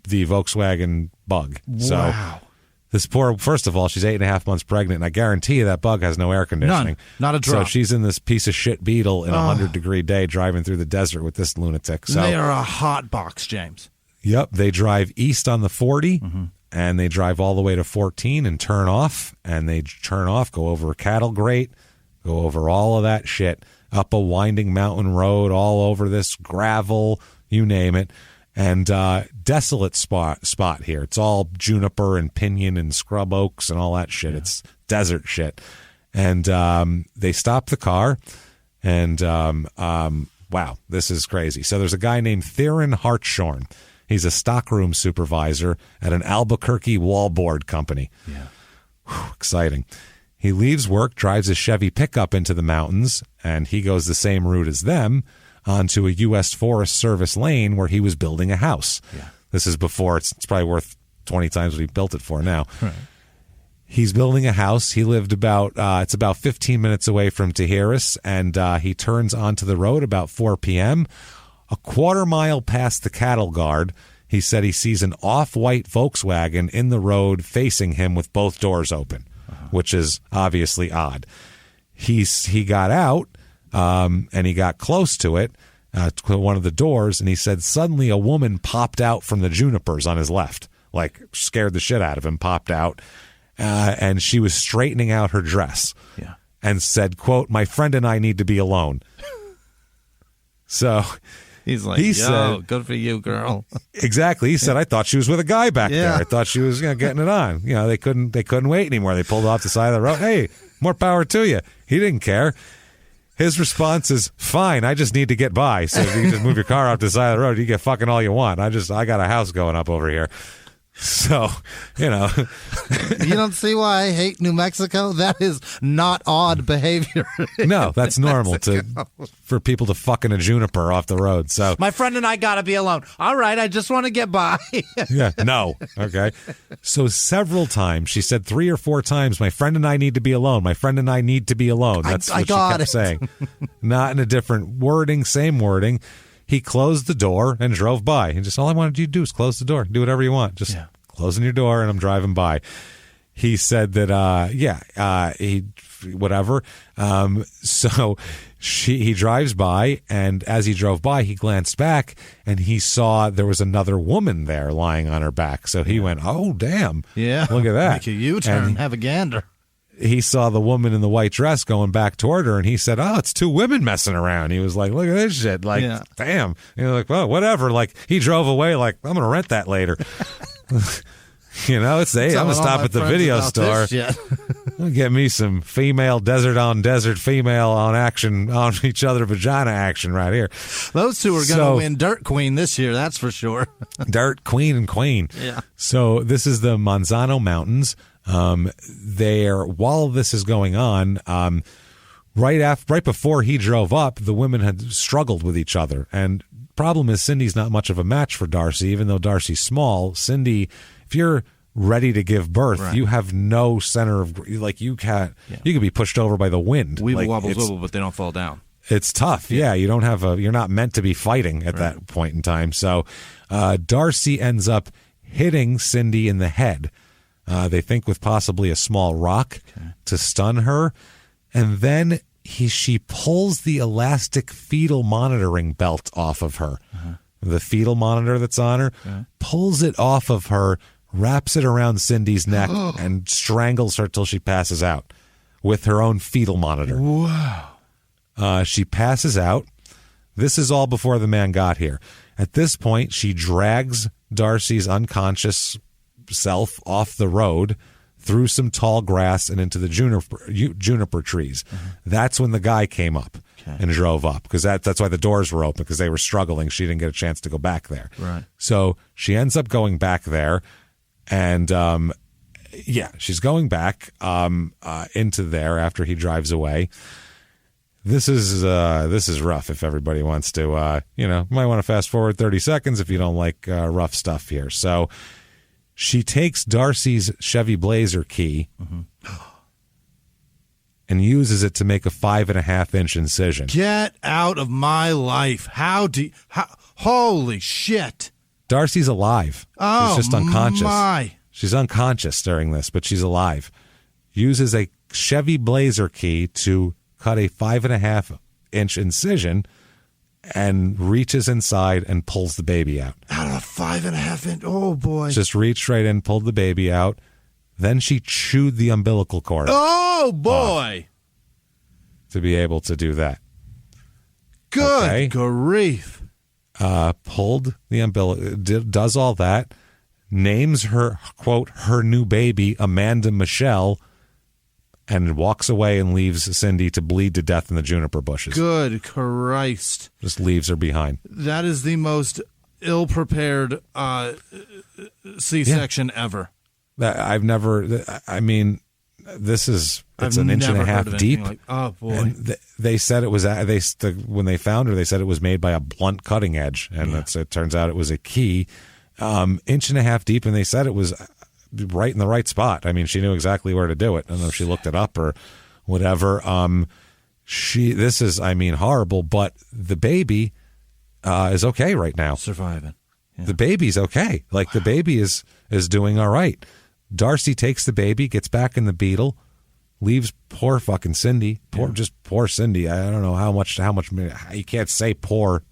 Volkswagen Bug. Wow. So this first of all, she's 8.5 months pregnant, and I guarantee you that Bug has no air conditioning. None. Not a drop. So she's in this piece of shit Beetle in a 100-degree day driving through the desert with this lunatic. So they are a hot box, James. Yep. They drive east on the 40. And they drive all the way to 14 and turn off. And they turn off, go over a cattle grate, go over all of that shit, up a winding mountain road, all over this gravel, you name it. And desolate spot here. It's all juniper and pinyon and scrub oaks and all that shit. Yeah. It's desert shit. And they stop the car. And wow, this is crazy. So there's a guy named Theron Hartshorn. He's a stockroom supervisor at an Albuquerque wallboard company. Yeah. Whew, exciting. He leaves work, drives a Chevy pickup into the mountains, and he goes the same route as them onto a U.S. Forest Service lane where he was building a house. Yeah. This is before it's probably worth 20 times what he built it for now. Right. He's building a house. He lived it's about 15 minutes away from Tijeras, and he turns onto the road about 4 p.m., a quarter mile past the cattle guard. He said he sees an off-white Volkswagen in the road facing him with both doors open, which is obviously odd. He got out, and he got close to it, to one of the doors, and he said suddenly a woman popped out from the junipers on his left, like scared the shit out of him, popped out, and she was straightening out her dress and said, quote, "My friend and I need to be alone." So... He's like, said, good for you, girl. Exactly. He said, "I thought she was with a guy back there. I thought she was getting it on. They couldn't wait anymore. They pulled off the side of the road. Hey, more power to you." He didn't care. His response is, "Fine, I just need to get by. So if you can just move your car off the side of the road, you get fucking all you want. I got a house going up over here." So, You don't see why I hate New Mexico? That is not odd behavior. No, that's normal for people to fucking a juniper off the road. So my friend and I gotta be alone. All right, I just want to get by. Yeah, no. Okay. So several times, she said 3 or 4 times, "My friend and I need to be alone. My friend and I need to be alone." That's what she kept saying. Not in a different wording, same wording. He closed the door and drove by. And just, all I wanted you to do is close the door. Do whatever you want. Just closing your door, and I'm driving by. He said that, whatever. So he drives by, and as he drove by, he glanced back, and he saw there was another woman there lying on her back. So he went, "Oh, damn. Yeah. Look at that." Make a U-turn, have a gander. He saw the woman in the white dress going back toward her, and he said, "Oh, it's 2 women messing around." He was like, "Look at this shit." Like, damn. Like, well, whatever. Like, he drove away like, "I'm going to rent that later." It's I'm going to stop at the video store. Get me some female desert female on action, on each other vagina action right here. Those two are going to win Dirt Queen this year, that's for sure. Dirt Queen and Queen. Yeah. So this is the Manzano Mountains. While this is going on, right before he drove up, the women had struggled with each other. And problem is, Cindy's not much of a match for Darcy, even though Darcy's small. Cindy, if you're ready to give birth, you have no center of, like, you can't, you could be pushed over by the wind. Weeble wobble wobble, but they don't fall down. It's tough. Yeah. You don't have you're not meant to be fighting at that point in time. So Darcy ends up hitting Cindy in the head. They think with possibly a small rock to stun her. And then she pulls the elastic fetal monitoring belt off of her. The fetal monitor that's on her, pulls it off of her, wraps it around Cindy's neck, and strangles her till she passes out with her own fetal monitor. Wow. She passes out. This is all before the man got here. At this point, she drags Darcy's unconscious self off the road through some tall grass and into the juniper trees. That's when the guy came up and drove up, because that's why the doors were open, because they were struggling. She didn't get a chance to go back there. Right. So she ends up going back there, and she's going back into there after he drives away. This is rough if everybody wants to, might want to fast forward 30 seconds if you don't like rough stuff here. So she takes Darcy's Chevy Blazer key and uses it to make a 5.5-inch incision. Get out of my life. Holy shit. Darcy's alive. Oh, she's just unconscious. My. She's unconscious during this, but she's alive. Uses a Chevy Blazer key to cut a 5.5-inch incision and reaches inside and pulls the baby out. Out of a 5.5-inch. Oh, boy. Just reached right in, pulled the baby out. Then she chewed the umbilical cord. Oh, boy. To be able to do that. Good grief. Pulled the umbilical, does all that, names her, quote, her new baby, Amanda Michelle, and walks away and leaves Cindy to bleed to death in the juniper bushes. Good Christ. Just leaves her behind. That is the most ill-prepared C-section ever. I've never, I mean, it's an inch and a half deep. Oh, boy. And they said it was, when they found her, they said it was made by a blunt cutting edge. And it turns out it was a key. Inch and a half deep, and they said it was right in the right spot. I mean, she knew exactly where to do it. I don't know if she looked it up or whatever. This is horrible, but the baby is okay right now. Surviving. Yeah. The baby's okay. Like, the baby is doing all right. Darcy takes the baby, gets back in the Beetle, leaves poor fucking Cindy. Poor Cindy. I don't know how much you can't say poor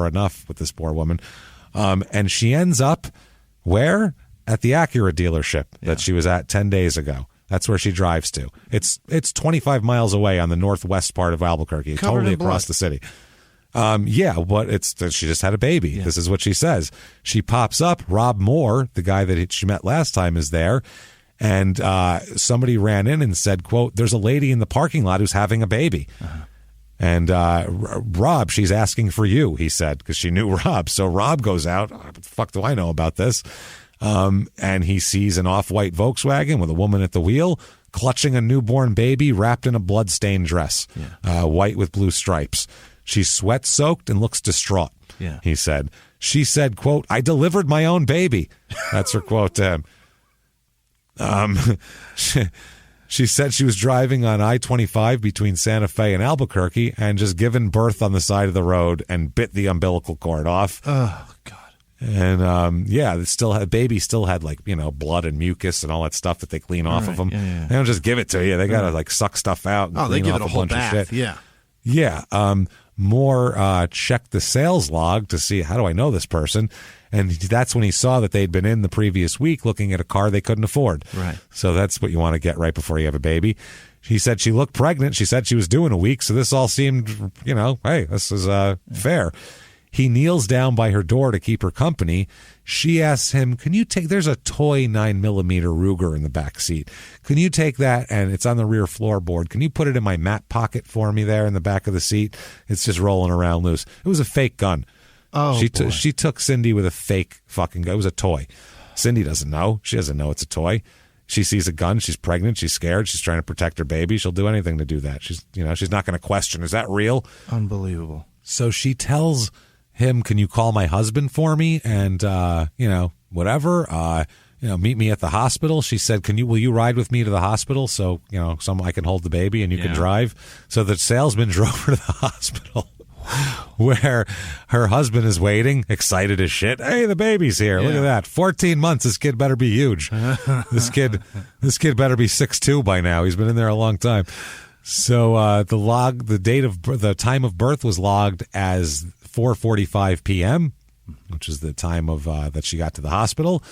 enough with this poor woman. And she ends up where? At the Acura dealership that she was at 10 days ago. That's where she drives to. It's 25 miles away on the northwest part of Albuquerque, totally across the city. But she just had a baby. Yeah. This is what she says. She pops up. Rob Moore, the guy that she met last time, is there. And somebody ran in and said, quote, "There's a lady in the parking lot who's having a baby." And Rob, she's asking for you, he said, because she knew Rob. So Rob goes out. What the fuck do I know about this? And he sees an off-white Volkswagen with a woman at the wheel clutching a newborn baby wrapped in a blood-stained dress, white with blue stripes. She's sweat-soaked and looks distraught, he said. She said, quote, "I delivered my own baby." That's her quote to him. She said she was driving on I-25 between Santa Fe and Albuquerque and just given birth on the side of the road and bit the umbilical cord off. Oh, God. And baby still had blood and mucus and all that stuff that they clean off of them. Yeah. They don't just give it to you. They gotta suck stuff out. And they give off it a whole bunch bath. Of shit. Yeah. Moore checked the sales log to see, how do I know this person? And that's when he saw that they'd been in the previous week looking at a car they couldn't afford. Right. So that's what you want to get right before you have a baby. He said she looked pregnant. She said she was due in a week. So this all seemed, hey, this is fair. He kneels down by her door to keep her company. She asks him, there's a toy 9mm Ruger in the back seat. Can you take that? And it's on the rear floorboard. Can you put it in my mat pocket for me there in the back of the seat? It's just rolling around loose. It was a fake gun. Oh, she took Cindy with a fake fucking gun. It was a toy. Cindy doesn't know. She doesn't know it's a toy. She sees a gun. She's pregnant. She's scared. She's trying to protect her baby. She'll do anything to do that. She's not going to question, is that real? Unbelievable. So she tells him, "Can you call my husband for me?" And, whatever. meet me at the hospital. She said, will you ride with me to the hospital so, I can hold the baby and you can drive? So the salesman drove her to the hospital where her husband is waiting, excited as shit. Hey, the baby's here. Look at that. 14 months. This kid better be huge. This kid better be 6'2" by now. He's been in there a long time. So the time of birth was logged as 4:45 p.m., which is the time of that she got to the hospital.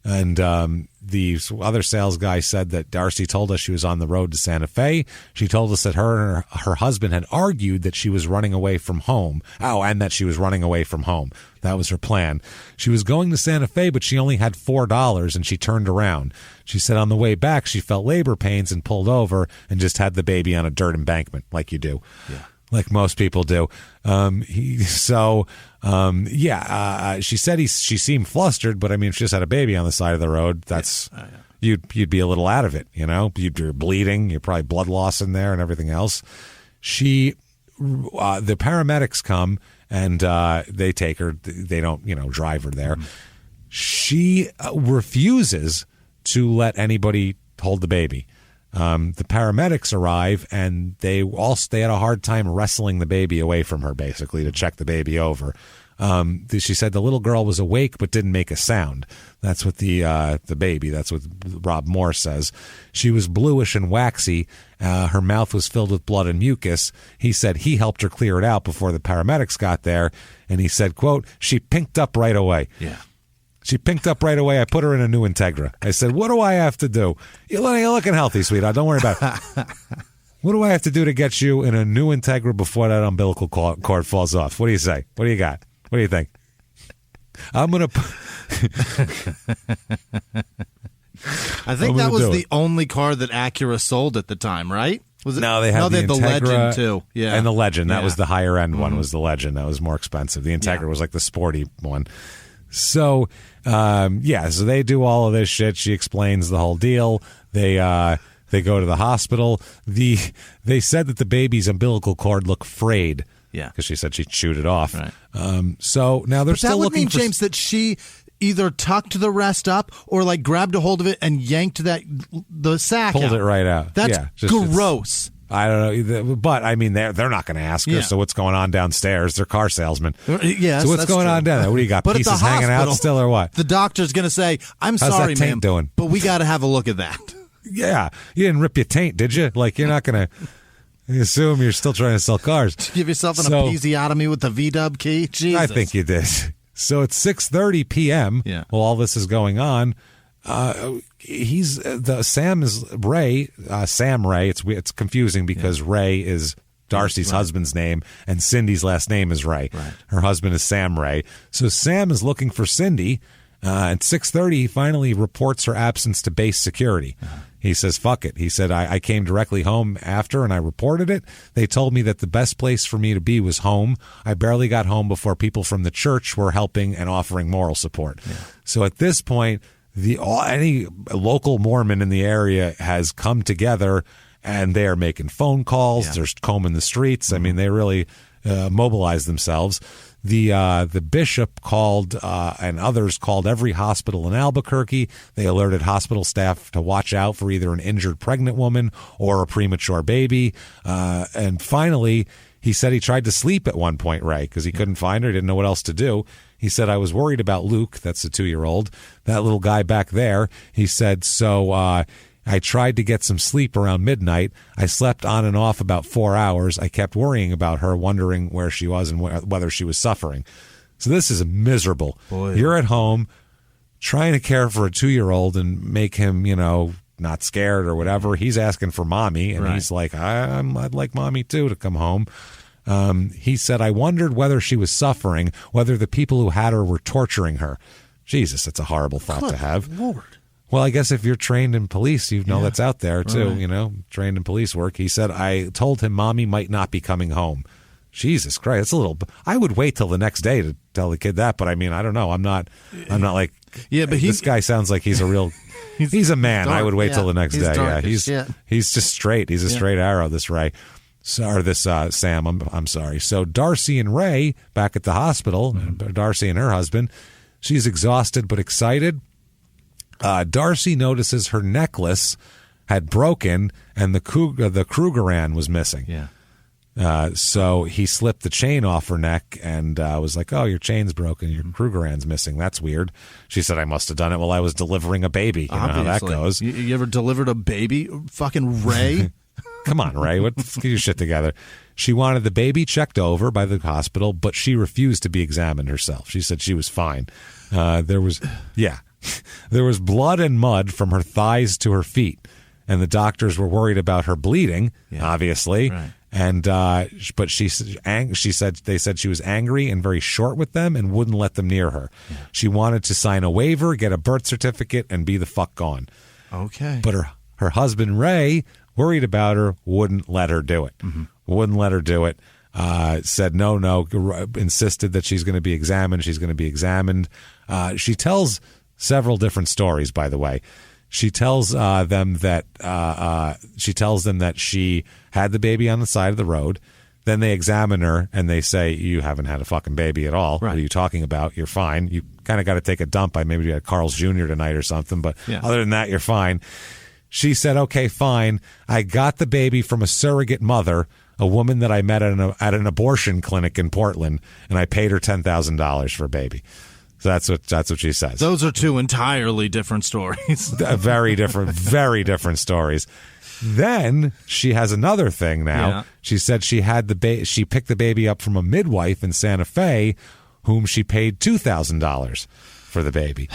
And the other sales guy said that Darcy told us she was on the road to Santa Fe. She told us that her and her husband had argued that she was running away from home. Oh, and that she was running away from home. That was her plan. She was going to Santa Fe, but she only had $4, and she turned around. She said on the way back, she felt labor pains and pulled over and just had the baby on a dirt embankment, like you do. Yeah. Like most people do. She said she seemed flustered, but I mean, if she just had a baby on the side of the road, that's you'd be a little out of it, You're bleeding, you're probably blood loss in there and everything else. The paramedics come and they take her. They don't, drive her there. Mm-hmm. She refuses to let anybody hold the baby. The paramedics arrive, and they had a hard time wrestling the baby away from her, basically, to check the baby over. She said the little girl was awake but didn't make a sound. That's what the baby, that's what Rob Moore says. She was bluish and waxy. Her mouth was filled with blood and mucus. He said he helped her clear it out before the paramedics got there, and he said, quote, she pinked up right away. Yeah. She pinked up right away. I put her in a new Integra. I said, what do I have to do? You're looking healthy, sweetheart. Don't worry about it. What do I have to do to get you in a new Integra before that umbilical cord falls off? What do you say? What do you got? What do you think? I'm going to... I think that was the only car that Acura sold at the time, right? Was it? No, they had the Legend too. Yeah, and the Legend. That was the higher end one. Was the Legend that was more expensive? The Integra was like the sporty one. So, so they do all of this shit. She explains the whole deal. They go to the hospital. They said that the baby's umbilical cord looked frayed. Yeah, because she said she chewed it off. Right. So now they're still looking for... That would mean, James, that she either tucked the rest up or like grabbed a hold of it and yanked the sack Pulled out. it right out. That's gross. I don't know, but I mean, they're not going to ask her. So what's going on downstairs? They're car salesmen. Yes, so what's going on down there? What do you got? But Pieces hanging out still, or what? The doctor's going to say, "I'm How's sorry, that taint ma'am, doing? But we got to have a look at that." Yeah, you didn't rip your taint, did you? Like you're not going to. I assume you're still trying to sell cars. Give yourself an episiotomy with the VW key. Jesus, I think you did. So it's 6:30 p.m. Yeah. While all this is going on. Sam Ray. It's confusing because Ray is Darcy's husband's name and Cindy's last name is Ray. Right. Her husband is Sam Ray. So Sam is looking for Cindy. At 6:30, he finally reports her absence to base security. He says, fuck it. He said, I came directly home after and I reported it. They told me that the best place for me to be was home. I barely got home before people from the church were helping and offering moral support. Yeah. So at this point, any local Mormon in the area has come together and they are making phone calls. Yeah. They're combing the streets. Mm-hmm. I mean, they really mobilized themselves. The bishop called and others called every hospital in Albuquerque. They alerted hospital staff to watch out for either an injured pregnant woman or a premature baby. And finally, he said he tried to sleep at one point, Ray, because he couldn't find her, didn't know what else to do. He said, I was worried about Luke, that's the 2-year-old, that little guy back there. He said, so I tried to get some sleep around midnight. I slept on and off about 4 hours. I kept worrying about her, wondering where she was and whether she was suffering. So this is miserable. Boy. You're at home trying to care for a 2-year-old and make him, not scared or whatever. He's asking for mommy, and he's like, I'd like mommy too to come home. He said, I wondered whether she was suffering, whether the people who had her were torturing her. Jesus, that's a horrible thought to have. Lord. Well, I guess if you're trained in police, you know that's out there too, trained in police work. He said, I told him mommy might not be coming home. Jesus Christ, that's a little, I would wait till the next day to tell the kid that, but I mean, I don't know. I'm not like, but this guy sounds like he's a real, he's a man. I would wait till the next day. He's just straight. He's a straight arrow, this Ray. Sam, I'm sorry. So Darcy and Ray back at the hospital, Darcy and her husband, she's exhausted but excited. Darcy notices her necklace had broken and the Krugerrand was missing. Yeah. So he slipped the chain off her neck and was like, "Oh, your chain's broken. Your Krugerrand's missing. That's weird." She said, "I must have done it while I was delivering a baby." You know how that goes. You ever delivered a baby? Fucking Ray? Come on, Ray. Get your shit together. She wanted the baby checked over by the hospital, but she refused to be examined herself. She said she was fine. There was blood and mud from her thighs to her feet, and the doctors were worried about her bleeding, obviously. Right. And but she said they said she was angry and very short with them and wouldn't let them near her. Yeah. She wanted to sign a waiver, get a birth certificate, and be the fuck gone. Okay. But her husband Ray, worried about her, wouldn't let her do it. Wouldn't let her do it. Said no. Insisted that she's going to be examined. She's going to be examined. She tells several different stories, by the way. She tells them that she had the baby on the side of the road. Then they examine her and they say, "You haven't had a fucking baby at all. Right. What are you talking about? You're fine. You kind of got to take a dump. Maybe you had Carl's Jr. tonight or something, but other than that, you're fine." She said, "Okay, fine. I got the baby from a surrogate mother, a woman that I met at an abortion clinic in Portland, and I paid her $10,000 for a baby." So that's what she says. Those are two entirely different stories. Very different stories. Then she has another thing now. Yeah. She said she had she picked the baby up from a midwife in Santa Fe, whom she paid $2,000 for the baby.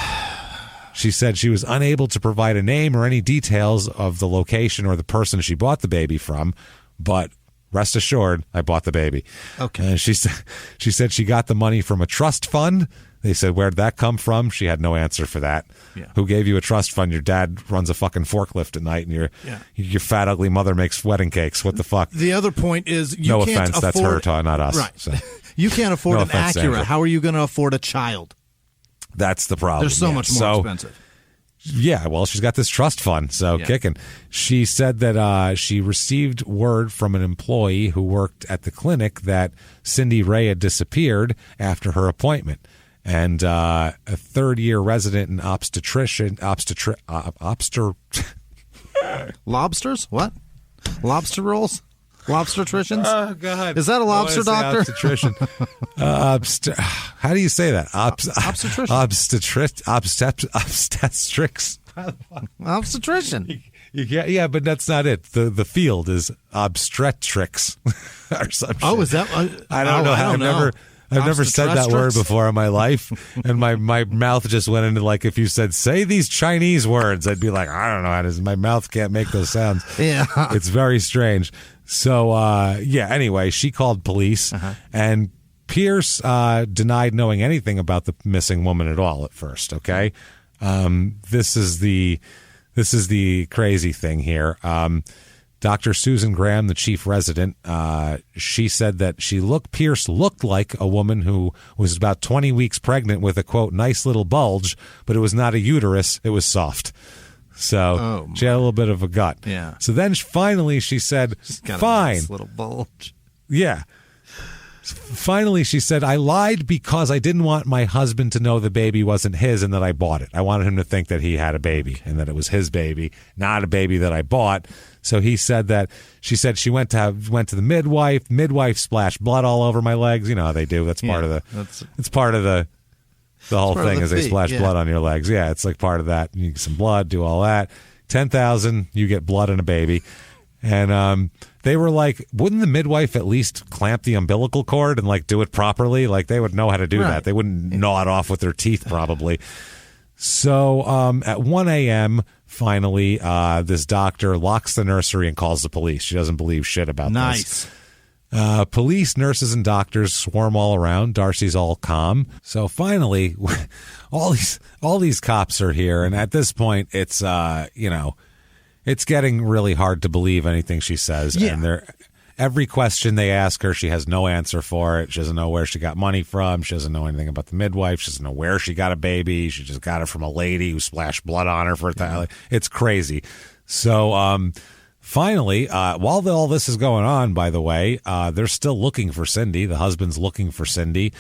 She said she was unable to provide a name or any details of the location or the person she bought the baby from, but rest assured, I bought the baby. Okay. And she said she got the money from a trust fund. They said, "Where'd that come from?" She had no answer for that. Yeah. Who gave you a trust fund? Your dad runs a fucking forklift at night, and your fat, ugly mother makes wedding cakes. What the fuck? The other point is, no offense, that's her, not us. Right. So. You can't afford an Acura. How are you going to afford a child? That's the problem. They're so much more expensive. Yeah, well, she's got this trust fund, so kicking. She said that she received word from an employee who worked at the clinic that Cindy Ray had disappeared after her appointment. And a third-year resident and obstetrician. Lobsters? What? Lobster rolls? Lobstertricians? Oh, God. Is that a lobster doctor? Obstetrician. How do you say that? Obstetrician. Obstetrics. Obstetrician. Yeah, but that's not it. The field is obstetrics or something. Oh, is that? I don't know. I've never said that word before in my life, and my mouth just went into like, if you said, "Say these Chinese words," I'd be like, I don't know how to. My mouth can't make those sounds. Yeah. It's very strange. So, anyway, she called police, and Pierce denied knowing anything about the missing woman at all at first, okay? This is the crazy thing here. Dr. Susan Graham, the chief resident, she said that Pierce looked like a woman who was about 20 weeks pregnant with a, quote, nice little bulge, but it was not a uterus, it was soft. So she had a little bit of a gut. Yeah. So then finally she said, fine. A nice little bulge. Yeah. Finally, she said, "I lied because I didn't want my husband to know the baby wasn't his and that I bought it. I wanted him to think that he had a baby and that it was his baby, not a baby that I bought." So he said that she said she went to the midwife. Midwife splashed blood all over my legs. You know how they do. That's part of the whole thing is they splash blood on your legs. Yeah, it's like part of that. You get some blood, do all that. 10,000, you get blood and a baby. And they were like, wouldn't the midwife at least clamp the umbilical cord and like do it properly? Like they would know how to do that. They wouldn't gnaw it off with their teeth probably. So at 1 a.m., finally, this doctor locks the nursery and calls the police. She doesn't believe shit about this. Police, nurses, and doctors swarm all around. Darcy's all calm. So finally, all these cops are here. And at this point, it's, it's getting really hard to believe anything she says. Yeah. And every question they ask her, she has no answer for it. She doesn't know where she got money from. She doesn't know anything about the midwife. She doesn't know where she got a baby. She just got it from a lady who splashed blood on her for a It's crazy. So finally, while all this is going on, by the way, they're still looking for Cindy. The husband's looking for Cindy.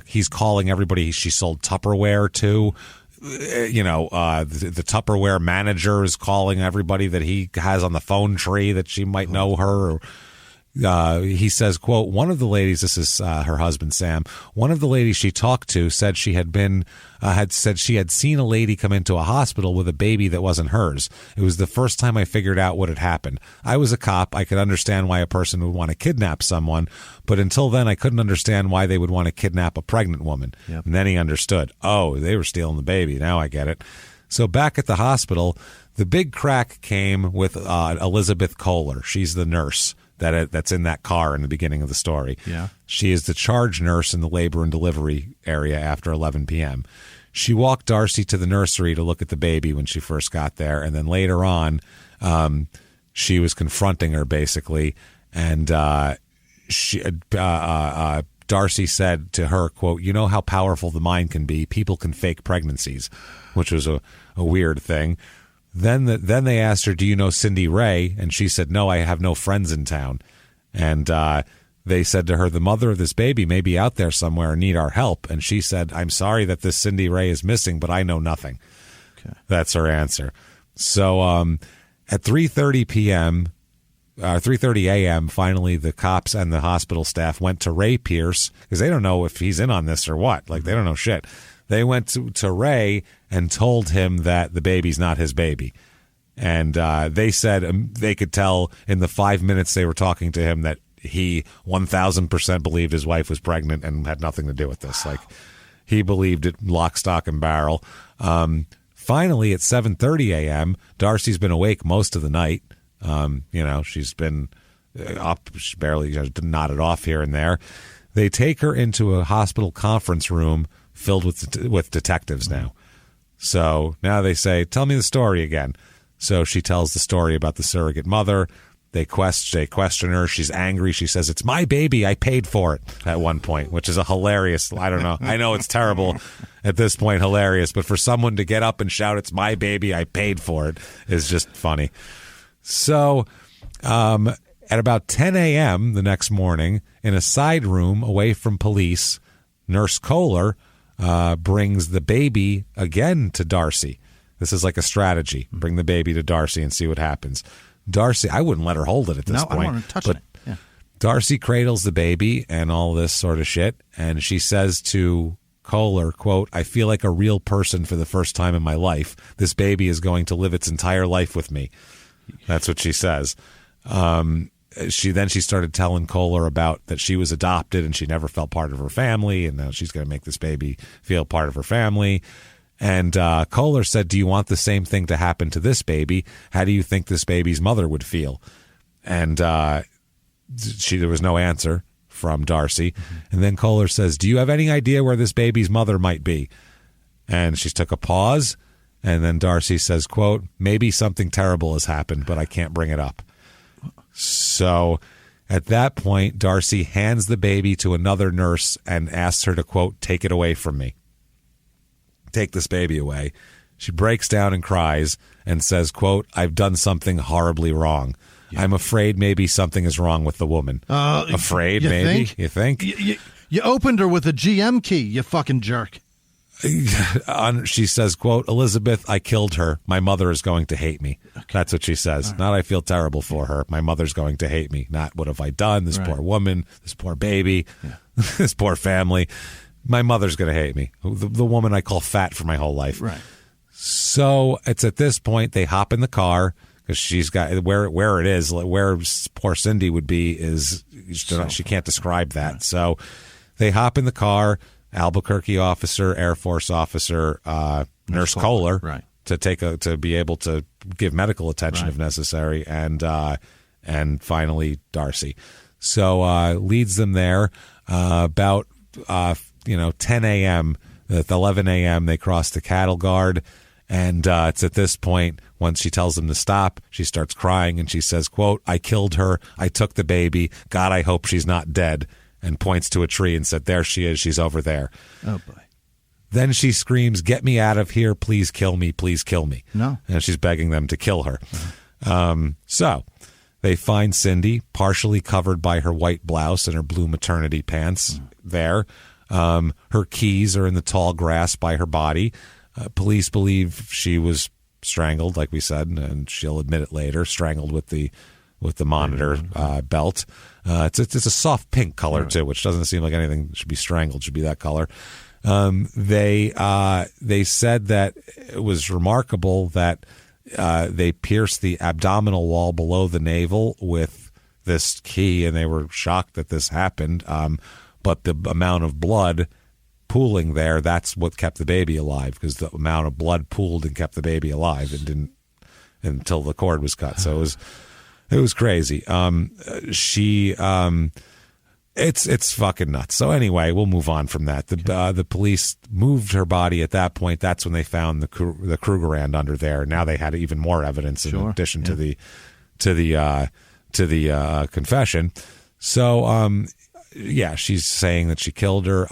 He's calling everybody she sold Tupperware to. the Tupperware manager is calling everybody that he has on the phone tree that she might know her. He says, quote, one of the ladies, this is her husband, Sam, one of the ladies she talked to said she had seen a lady come into a hospital with a baby that wasn't hers. It was the first time I figured out what had happened. I was a cop. I could understand why a person would want to kidnap someone, but until then I couldn't understand why they would want to kidnap a pregnant woman. Yep. And then he understood. Oh, they were stealing the baby. Now I get it. So back at the hospital, the big crack came with Elizabeth Kohler. She's the nurse that's in that car in the beginning of the story. Yeah. She is the charge nurse in the labor and delivery area after 11 p.m. She walked Darcy to the nursery to look at the baby when she first got there, and then later on, she was confronting her basically, and Darcy said to her, quote, you know how powerful the mind can be. People can fake pregnancies, which was a weird thing. Then they asked her, do you know Cindy Ray? And she said, no, I have no friends in town. And they said to her, the mother of this baby may be out there somewhere and need our help. And she said, I'm sorry that this Cindy Ray is missing, but I know nothing. Okay. That's her answer. So at 3:30 p.m., 3:30 a.m., finally the cops and the hospital staff went to Ray Pierce, because they don't know if he's in on this or what. Like, they don't know shit. They went to Ray and told him that the baby's not his baby. And they said they could tell in the 5 minutes they were talking to him that he 1,000% believed his wife was pregnant and had nothing to do with this. Like, he believed it lock, stock, and barrel. Finally, at 7:30 a.m., Darcy's been awake most of the night. She's been up, she barely nodded off here and there. They take her into a hospital conference room filled with detectives now. So now they say, tell me the story again. So she tells the story about the surrogate mother. They question her. She's angry. She says, it's my baby. I paid for it at one point, which is a hilarious, I don't know. I know it's terrible at this point, hilarious. But for someone to get up and shout, it's my baby, I paid for it, is just funny. So at about 10 a.m. the next morning, in a side room away from police, Nurse Kohler brings the baby again to Darcy. This is like a strategy. Bring the baby to Darcy and see what happens. Darcy, I wouldn't let her hold it at this point. No, I don't want to touch it. Yeah. Darcy cradles the baby and all this sort of shit, and she says to Kohler, quote, I feel like a real person for the first time in my life. This baby is going to live its entire life with me. That's what she says. She started telling Kohler about that she was adopted and she never felt part of her family, and now she's going to make this baby feel part of her family. And Kohler said, do you want the same thing to happen to this baby? How do you think this baby's mother would feel? And there was no answer from Darcy. Mm-hmm. And then Kohler says, do you have any idea where this baby's mother might be? And she took a pause. And then Darcy says, quote, maybe something terrible has happened, but I can't bring it up. So at that point, Darcy hands the baby to another nurse and asks her to, quote, take it away from me. Take this baby away. She breaks down and cries and says, quote, I've done something horribly wrong. Yeah. I'm afraid maybe something is wrong with the woman. Afraid, maybe? You think? You opened her with a GM key, you fucking jerk. She says, quote, Elizabeth, I killed her. My mother is going to hate me. Okay. That's what she says. Right. Not I feel terrible for her. My mother's going to hate me. Not what have I done? This poor woman, this poor baby, this poor family. My mother's going to hate me. The woman I call fat for my whole life. Right. So it's at this point they hop in the car because she's got where it is, where poor Cindy would be is she can't describe that. Right. So they hop in the car. Albuquerque officer, Air Force officer, Nurse Kohler, right, to be able to give medical attention if necessary, and finally Darcy. So leads them there about 10 a.m. At 11 a.m. they cross the cattle guard, and it's at this point once she tells them to stop, she starts crying and she says, quote, I killed her, I took the baby, God, I hope she's not dead. And points to a tree and said, there she is. She's over there. Oh, boy. Then she screams, get me out of here. Please kill me. Please kill me. No. And she's begging them to kill her. So they find Cindy partially covered by her white blouse and her blue maternity pants there. Her keys are in the tall grass by her body. Police believe she was strangled, like we said, and she'll admit it later, strangled with the monitor belt. It's a soft pink color too, which doesn't seem like anything should be strangled. Should be that color. They said that it was remarkable that they pierced the abdominal wall below the navel with this key, and they were shocked that this happened. But the amount of blood pooling there, that's what kept the baby alive, because the amount of blood pooled and kept the baby alive and didn't until the cord was cut. So it was crazy. It's fucking nuts. So anyway, we'll move on from that. The police moved her body at that point. That's when they found the Krugerrand under there. Now they had even more evidence in addition to the confession. So she's saying that she killed her.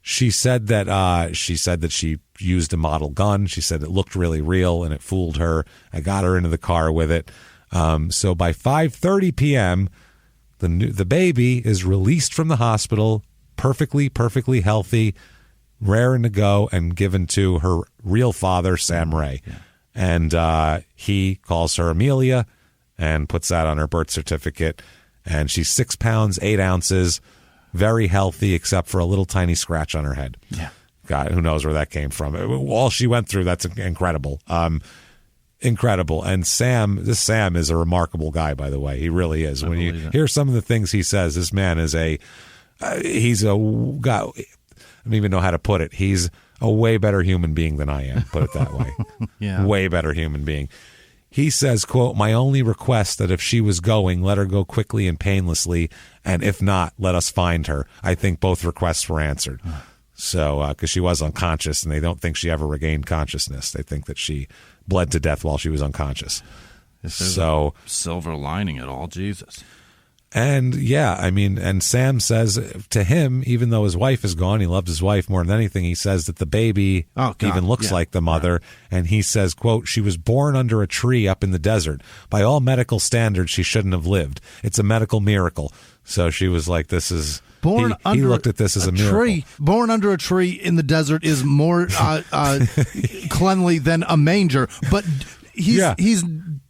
She said that she used a model gun. She said it looked really real and it fooled her. I got her into the car with it. So by 5:30 p.m., the baby is released from the hospital, perfectly healthy, raring to go, and given to her real father, Sam Ray. Yeah. And he calls her Amelia and puts that on her birth certificate. And she's 6 pounds, 8 ounces, very healthy, except for a little tiny scratch on her head. Yeah. God, who knows where that came from. All she went through, that's incredible. Incredible. And Sam is a remarkable guy, by the way. He really is. When you hear some of the things he says, this man is he's a guy, I don't even know how to put it. He's a way better human being than I am, put it that way. Yeah. Way better human being. He says, quote, "My only request that if she was going, let her go quickly and painlessly, and if not, let us find her." I think both requests were answered. So, because she was unconscious, and they don't think she ever regained consciousness. They think that she bled to death while she was unconscious. So, silver lining it all, Jesus. And and Sam says to him, even though his wife is gone, he loved his wife more than anything. He says that the baby even looks like the mother. Right. And he says, quote, "She was born under a tree up in the desert. By all medical standards, she shouldn't have lived. It's a medical miracle." So she was like, this is... He looked at this as a miracle. Tree. Born under a tree in the desert is more cleanly than a manger. But he's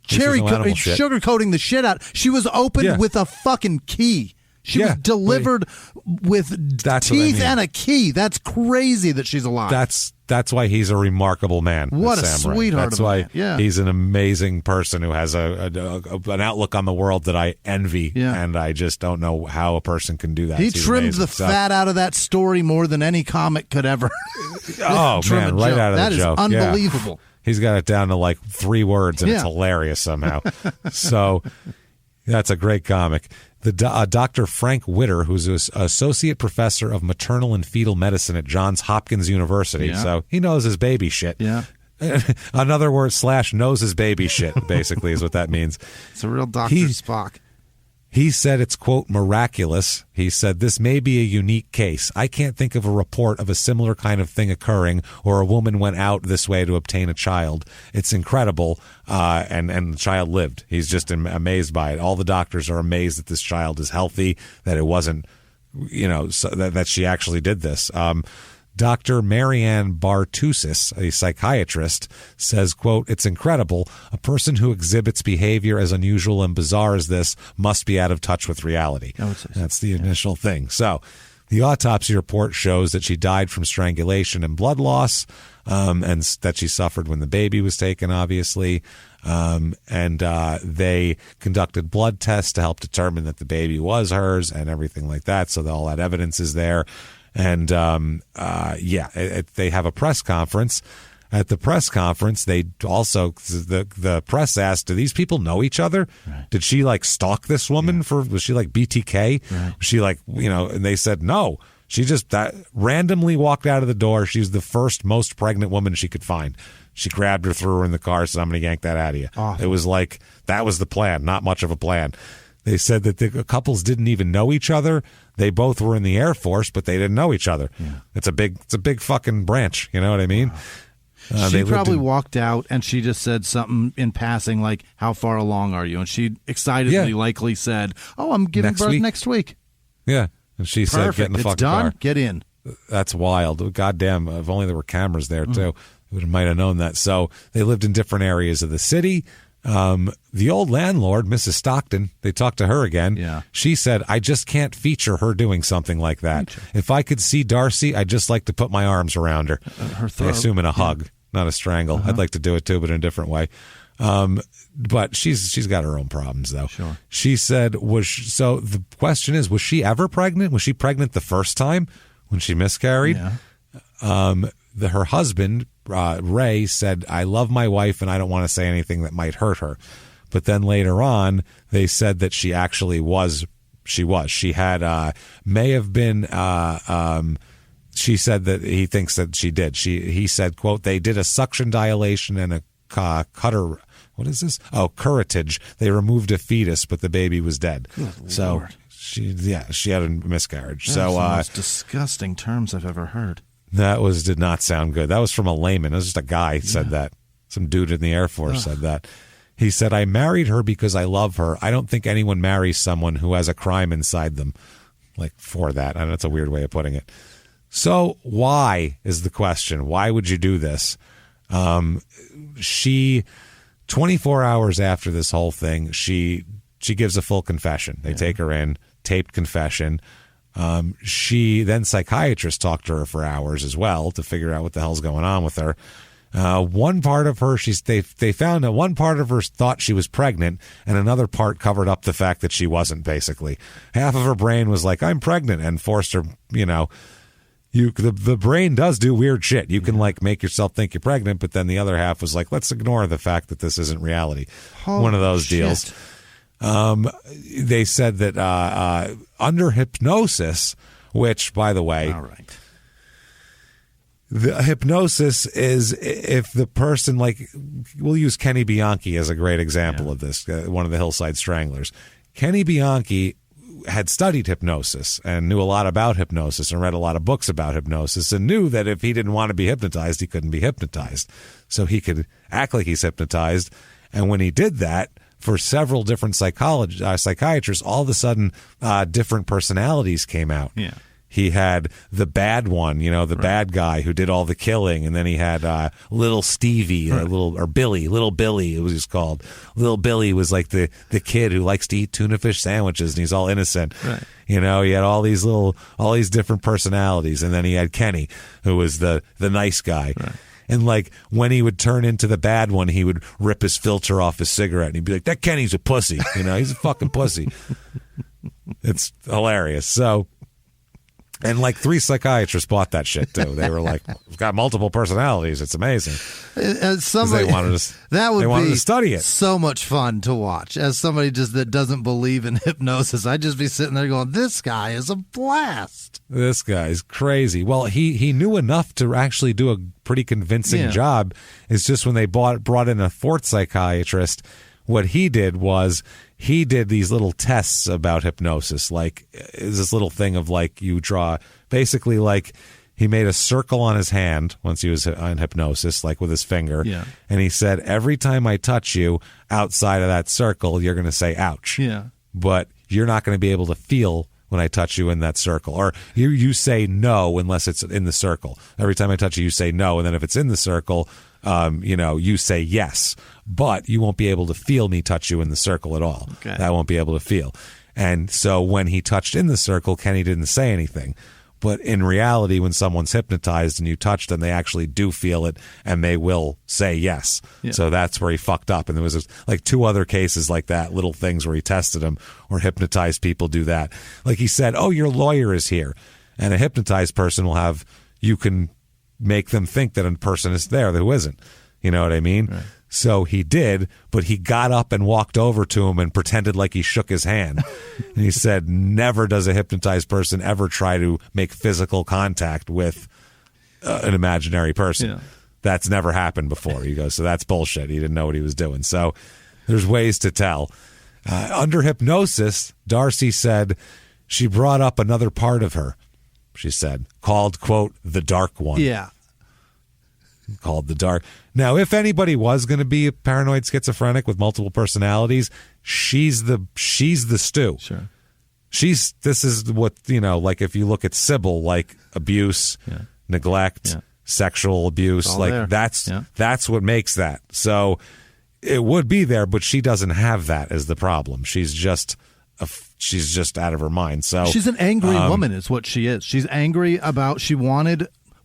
sugarcoating the shit out. She was opened with a fucking key. She was delivered with teeth and a key. That's crazy that she's alive. That's why he's a remarkable man. What a Sam sweetheart! That's why he's an amazing person who has an outlook on the world that I envy, and I just don't know how a person can do that. He trimmed the fat out of that story more than any comic could ever. Oh man, right out of the joke. That is unbelievable. He's got it down to like 3 words, and it's hilarious somehow. So that's a great comic. Dr. Frank Witter, who's an associate professor of maternal and fetal medicine at Johns Hopkins University, so he knows his baby shit. Yeah. In other words, / knows his baby shit, basically, is what that means. It's a real Dr. Spock. He said it's, quote, "miraculous." He said, "This may be a unique case. I can't think of a report of a similar kind of thing occurring, or a woman went out this way to obtain a child. It's incredible." And the child lived. He's just amazed by it. All the doctors are amazed that this child is healthy, that it wasn't, that she actually did this. Dr. Marianne Bartusis, a psychiatrist, says, quote, "It's incredible. A person who exhibits behavior as unusual and bizarre as this must be out of touch with reality." That's the initial thing. So the autopsy report shows that she died from strangulation and blood loss, and that she suffered when the baby was taken, obviously. They conducted blood tests to help determine that the baby was hers and everything like that. So all that evidence is there. And they have a press conference. At the press conference, they also the press asked, "Do these people know each other? Right. Did she like stalk this woman was she like BTK? Right. Was she like And they said no. She just randomly walked out of the door. She was the first most pregnant woman she could find. She grabbed her, threw her in the car, said, "I'm going to yank that out of you." Oh. It was like that was the plan. Not much of a plan. They said that the couples didn't even know each other. They both were in the Air Force, but they didn't know each other. Yeah. It's a big fucking branch. You know what I mean? Wow. She probably walked out and she just said something in passing like, "How far along are you?" And she excitedly likely said, "Oh, I'm giving birth next week." Yeah. And she said, "Get in the fucking car. Get in." That's wild. Goddamn. If only there were cameras there, too. might have known that. So they lived in different areas of the city. The old landlord, Mrs. Stockton, they talked to her again. Yeah. She said, I just can't feature her doing something like that. If I could see Darcy, I'd just like to put my arms around her. Her throat. I assume in a hug, not a strangle. I'd like to do it too, but in a different way. But she's got her own problems, though. Sure. She said, so the question is, was she ever pregnant? Was she pregnant the first time when she miscarried? Yeah. Her husband, Ray, said, I love my wife and I don't want to say anything that might hurt her. But then later on, they said that she actually was. She had, may have been, she said that he thinks that she did. He said, quote, they did a suction dilation and a cutter. What is this? Oh, curettage. They removed a fetus, but the baby was dead. Good so Lord. she had a miscarriage. That's so the most disgusting terms I've ever heard. That did not sound good. That was from a layman. It was just a guy said that. Some dude in the Air Force said that. He said, I married her because I love her. I don't think anyone marries someone who has a crime inside them. Like, for that. I know that's a weird way of putting it. So why is the question? Why would you do this? 24 hours after this whole thing, she gives a full confession. They take her in, taped confession. Psychiatrists talked to her for hours as well to figure out what the hell's going on with her. One part of her, they found that one part of her thought she was pregnant, and another part covered up the fact that she wasn't. Basically, half of her brain was like, "I'm pregnant," and forced her. The brain does do weird shit. You can like make yourself think you're pregnant, but then the other half was like, let's ignore the fact that this isn't reality. One of those deals. They said that under hypnosis, which, by the way, all right. The hypnosis is if the person, like, we'll use Kenny Bianchi as a great example of this, one of the Hillside Stranglers. Kenny Bianchi had studied hypnosis and knew a lot about hypnosis and read a lot of books about hypnosis and knew that if he didn't want to be hypnotized, he couldn't be hypnotized. So he could act like he's hypnotized. And when he did that, for several different psychiatrists, all of a sudden, different personalities came out. Yeah. He had the bad one, the bad guy who did all the killing, and then he had little Stevie, little Billy, it was called. Little Billy was like the kid who likes to eat tuna fish sandwiches, and he's all innocent. Right. He had all these different personalities, and then he had Kenny, who was the nice guy. Right. And like when he would turn into the bad one, he would rip his filter off his cigarette, and he'd be like, "That Kenny's a pussy," he's a fucking pussy. It's hilarious. So. And like 3 psychiatrists bought that shit too. They were like, "We've got multiple personalities. It's amazing." Somebody they wanted to study it. So much fun to watch. As somebody that doesn't believe in hypnosis, I'd just be sitting there going, "This guy is a blast. This guy's crazy." Well, he knew enough to actually do a pretty convincing job. It's just when they brought in a 4th psychiatrist, what he did was he did these little tests about hypnosis. Like, is this little thing of like you draw, basically like he made a circle on his hand once he was on hypnosis, like with his finger. Yeah. And he said, every time I touch you outside of that circle, you're going to say, ouch. Yeah. But you're not going to be able to feel when I touch you in that circle. Or you say no unless it's in the circle. Every time I touch you, you say no. And then if it's in the circle, you say yes, but you won't be able to feel me touch you in the circle at all. Okay. That won't be able to feel. And so when he touched in the circle, Kenny didn't say anything. But in reality, when someone's hypnotized and you touch them, they actually do feel it and they will say yes. Yeah. So that's where he fucked up. And there was like 2 other cases like that, little things where he tested them, or hypnotized people do that. Like he said, "Oh, your lawyer is here." And a hypnotized person you can make them think that a person is there who isn't. You know what I mean? Right. So he did, but he got up and walked over to him and pretended like he shook his hand. And he said, never does a hypnotized person ever try to make physical contact with an imaginary person. Yeah. That's never happened before. He goes, so that's bullshit. He didn't know what he was doing. So there's ways to tell. Under hypnosis, Darcy said she brought up another part of her, she said, called, quote, the dark one. Yeah. Called the dark. Now, if anybody was going to be a paranoid schizophrenic with multiple personalities, she's the stew. Sure. This is what, like if you look at Sybil, like abuse, neglect, sexual abuse. Like that's what makes that. So it would be there, but she doesn't have that as the problem. She's just out of her mind. So she's an angry woman is what she is. She's angry about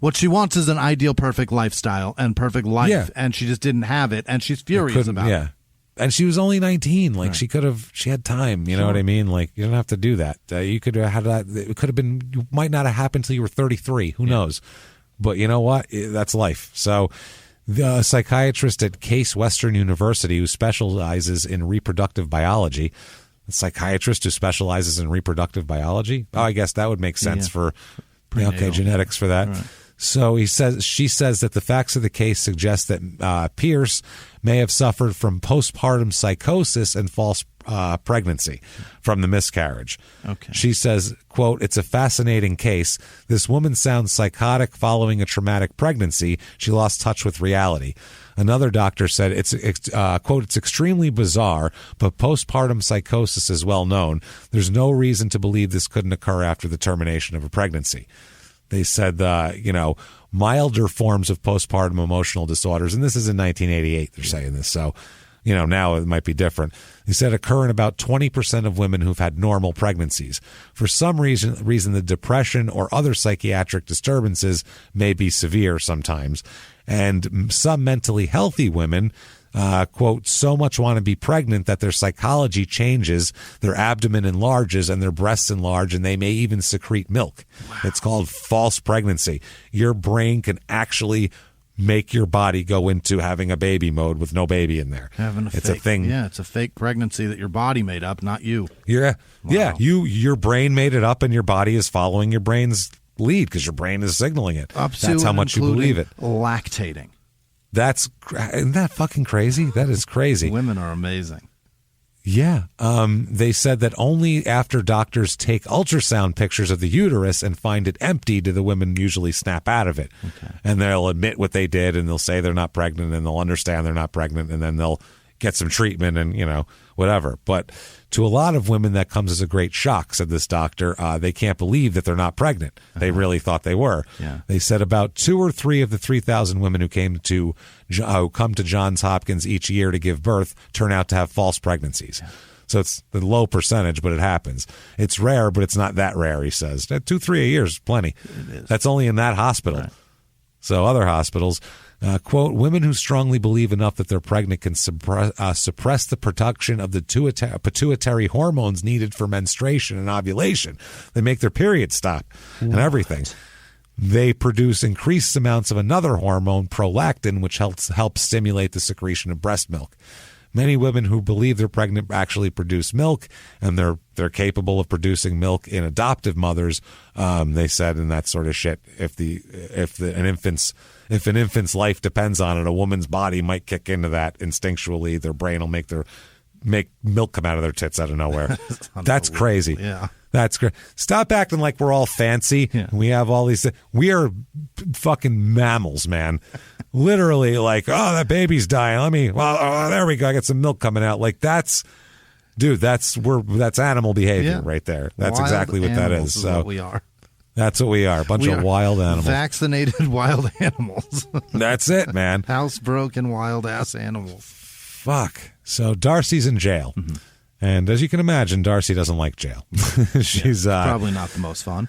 what she wants is an ideal perfect lifestyle and perfect life, and she just didn't have it, and she's furious about it. And she was only 19. Like she had time. You know what I mean? Like you don't have to do that. You could have had that. It could have been. You might not have happened until you were 33. Who knows? But you know what? That's life. So the psychiatrist at Case Western University who specializes in reproductive biology. A psychiatrist who specializes in reproductive biology. Oh, I guess that would make sense for genetics for that. Right. So she says that the facts of the case suggest that Pierce may have suffered from postpartum psychosis and false pregnancy from the miscarriage. Okay. She says, quote, "It's a fascinating case. This woman sounds psychotic following a traumatic pregnancy. She lost touch with reality." Another doctor said, quote, "It's extremely bizarre, but postpartum psychosis is well known. There's no reason to believe this couldn't occur after the termination of a pregnancy." They said, milder forms of postpartum emotional disorders, and this is in 1988, they're saying this, so, now it might be different. They said occur in about 20% of women who've had normal pregnancies. For some reason, the depression or other psychiatric disturbances may be severe sometimes, and some mentally healthy women quote, so much want to be pregnant that their psychology changes, their abdomen enlarges, and their breasts enlarge, and they may even secrete milk. Wow. It's called false pregnancy. Your brain can actually make your body go into having a baby mode with no baby in there. It's a thing. Yeah, it's a fake pregnancy that your body made up, not you. Yeah, wow. Yeah. Your brain made it up, and your body is following your brain's lead because your brain is signaling it. That's how much you believe it. Lactating. Isn't that fucking crazy? That is crazy. Women are amazing. Yeah. They said that only after doctors take ultrasound pictures of the uterus and find it empty do the women usually snap out of it. Okay. And they'll admit what they did, and they'll say they're not pregnant, and they'll understand they're not pregnant, and then they'll get some treatment and, whatever. But to a lot of women, that comes as a great shock, said this doctor. They can't believe that they're not pregnant. They really thought they were. Yeah. They said about 2 or 3 of the 3,000 women who come to Johns Hopkins each year to give birth turn out to have false pregnancies. Yeah. So it's the low percentage, but it happens. It's rare, but it's not that rare, he says. 2-3 a year is plenty. It is. That's only in that hospital. Right. So other hospitals... quote, women who strongly believe enough that they're pregnant can suppress the production of the pituitary hormones needed for menstruation and ovulation. They make their period stop and everything. They produce increased amounts of another hormone, prolactin, which helps stimulate the secretion of breast milk. Many women who believe they're pregnant actually produce milk, and they're capable of producing milk in adoptive mothers. They said, and that sort of shit. If an infant's life depends on it, a woman's body might kick into that instinctually. Their brain will make milk come out of their tits out of nowhere. That's crazy. Yeah. That's great. Stop acting like we're all fancy. Yeah. We have all these. We are fucking mammals, man. Literally, like, oh, that baby's dying. There we go. I got some milk coming out. Like that's animal behavior right there. That's wild exactly what that is. So what we are. That's what we are. A bunch of wild animals. Vaccinated wild animals. That's it, man. Housebroken wild ass animals. Fuck. So Darcy's in jail. Mm-hmm. And as you can imagine, Darcy doesn't like jail. She's probably not the most fun.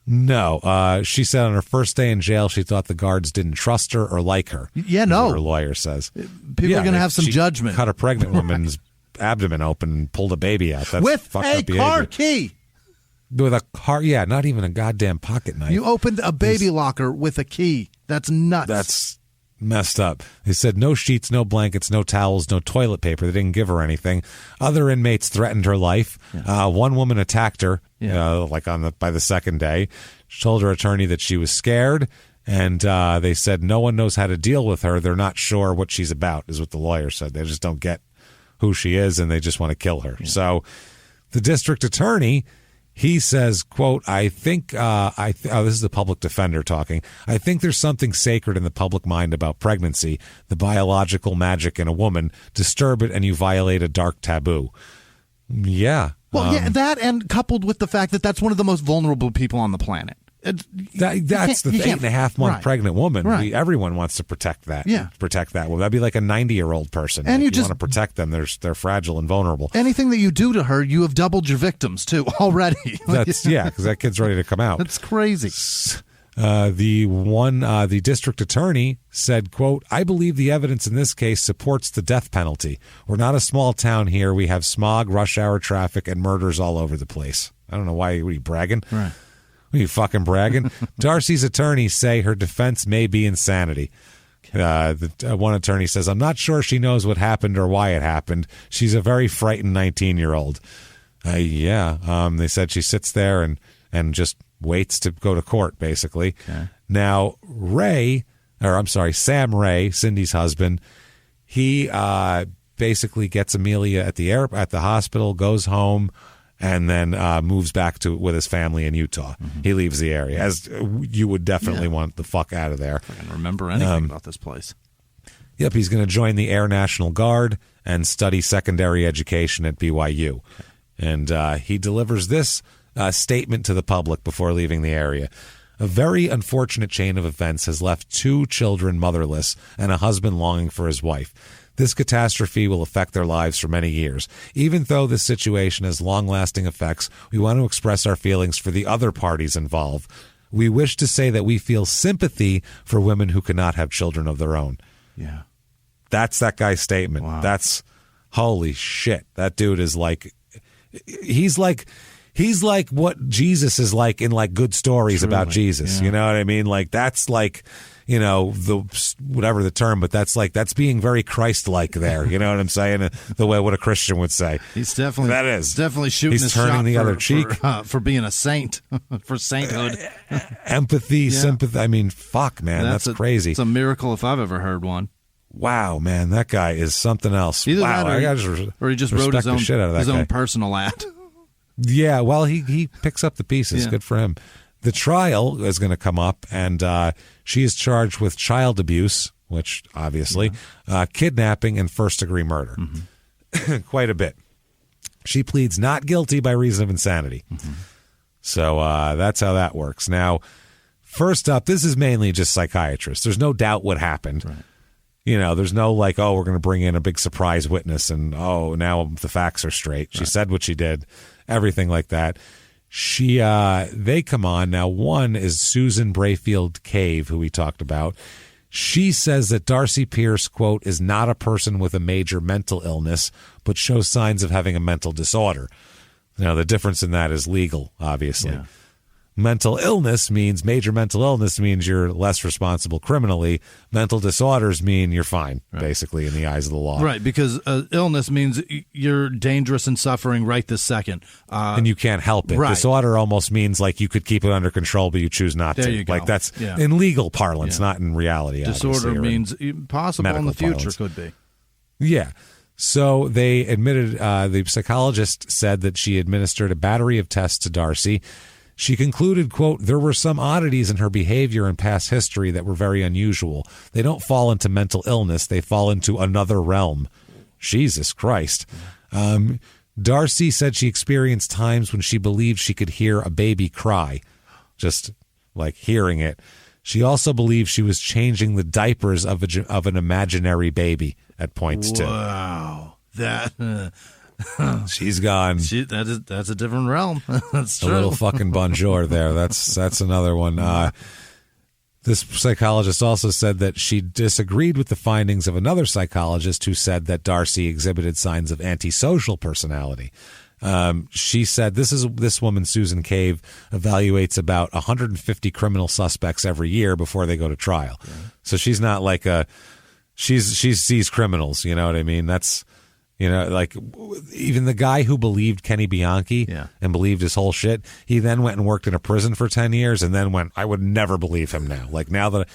No. She said on her first day in jail, she thought the guards didn't trust her or like her. Yeah, no. Her lawyer says. People are going to have some judgment. Cut a pregnant woman's abdomen open and pulled a baby out. That's with fucked a up behavior. car key. With a car, yeah, not even a goddamn pocket knife. You opened a baby locker with a key. That's nuts. That's messed up. They said no sheets, no blankets, no towels, no toilet paper. They didn't give her anything. Other inmates threatened her life. Yeah. One woman attacked her, by the second day. She told her attorney that she was scared, and they said no one knows how to deal with her. They're not sure what she's about, is what the lawyer said. They just don't get who she is, and they just want to kill her. Yeah. So the district attorney... He says, quote, I think, this is the public defender talking. I think there's something sacred in the public mind about pregnancy, the biological magic in a woman. Disturb it and you violate a dark taboo. Yeah. Well, that and coupled with the fact that that's one of the most vulnerable people on the planet. That's the 8.5-month pregnant woman. Right. Everyone wants to protect that. Yeah. Protect that. Well, that'd be like a 90-year-old person. And you want to protect them. They're fragile and vulnerable. Anything that you do to her, you have doubled your victims too already. Because that kid's ready to come out. That's crazy. The district attorney said, quote, "I believe the evidence in this case supports the death penalty. We're not a small town here. We have smog, rush hour traffic, and murders all over the place." I don't know why. Were you bragging? Right. Are you fucking bragging? Darcy's attorneys say her defense may be insanity. One attorney says, "I'm not sure she knows what happened or why it happened. She's a very frightened 19-year-old. They said she sits there and just waits to go to court, basically. Okay. Now, Sam Ray, Cindy's husband, he basically gets Amelia at the hospital, goes home, and then moves back with his family in Utah. Mm-hmm. He leaves the area, as you would definitely want the fuck out of there. I can remember anything about this place. Yep, he's going to join the Air National Guard and study secondary education at BYU. And he delivers this statement to the public before leaving the area. "A very unfortunate chain of events has left 2 children motherless and a husband longing for his wife. This catastrophe will affect their lives for many years. Even though this situation has long-lasting effects, we want to express our feelings for the other parties involved. We wish to say that we feel sympathy for women who cannot have children of their own." Yeah. That's that guy's statement. Wow. That's holy shit. That dude is like, he's like what Jesus is like in like good stories Truly, about Jesus. yeah. You know what I mean? Like that's like, whatever the term, but that's being very Christ-like there. You know what I'm saying? The way what a Christian would say. He's definitely shooting He's his turning shot the other cheek for being a saint, for sainthood. Empathy, sympathy. I mean, fuck, man, that's crazy. It's a miracle if I've ever heard one. Wow, man, that guy is something else. Either wow, that or he just wrote his own personal ad. Yeah, well, he picks up the pieces. Yeah. Good for him. The trial is going to come up, and she is charged with child abuse, which obviously, kidnapping, and first-degree murder. Mm-hmm. Quite a bit. She pleads not guilty by reason of insanity. Mm-hmm. So that's how that works. Now, first up, this is mainly just psychiatrists. There's no doubt what happened. Right. There's no like, oh, we're going to bring in a big surprise witness, and oh, now the facts are straight. She said what she did, everything like that. They come on. Now, one is Susan Brayfield Cave, who we talked about. She says that Darcy Pierce, quote, is not a person with a major mental illness, but shows signs of having a mental disorder. Now, the difference in that is legal, obviously. Yeah. Major mental illness means you're less responsible criminally. Mental disorders mean you're fine, basically, in the eyes of the law. Right, because illness means you're dangerous and suffering right this second. And you can't help it. Right. Disorder almost means like you could keep it under control, but you choose not to. There you go. Like that's in legal parlance, not in reality. Disorder means possible in the future, could be. Yeah. So they admitted, the psychologist said that she administered a battery of tests to Darcy. She concluded, quote, there were some oddities in her behavior and past history that were very unusual. They don't fall into mental illness. They fall into another realm. Jesus Christ. Darcy said she experienced times when she believed she could hear a baby cry, just like hearing it. She also believed she was changing the diapers of an imaginary baby at points, too. Wow. That... She's gone. That's a different realm. That's true. A little fucking bonjour there. That's another one. This psychologist also said that she disagreed with the findings of another psychologist who said that Darcy exhibited signs of antisocial personality. She said this woman, Susan Cave, evaluates about 150 criminal suspects every year before they go to trial. Yeah. So she's not like she sees criminals. You know what I mean? That's. Like even the guy who believed Kenny Bianchi and believed his whole shit, he then went and worked in a prison for 10 years and then went, I would never believe him now. Like now that,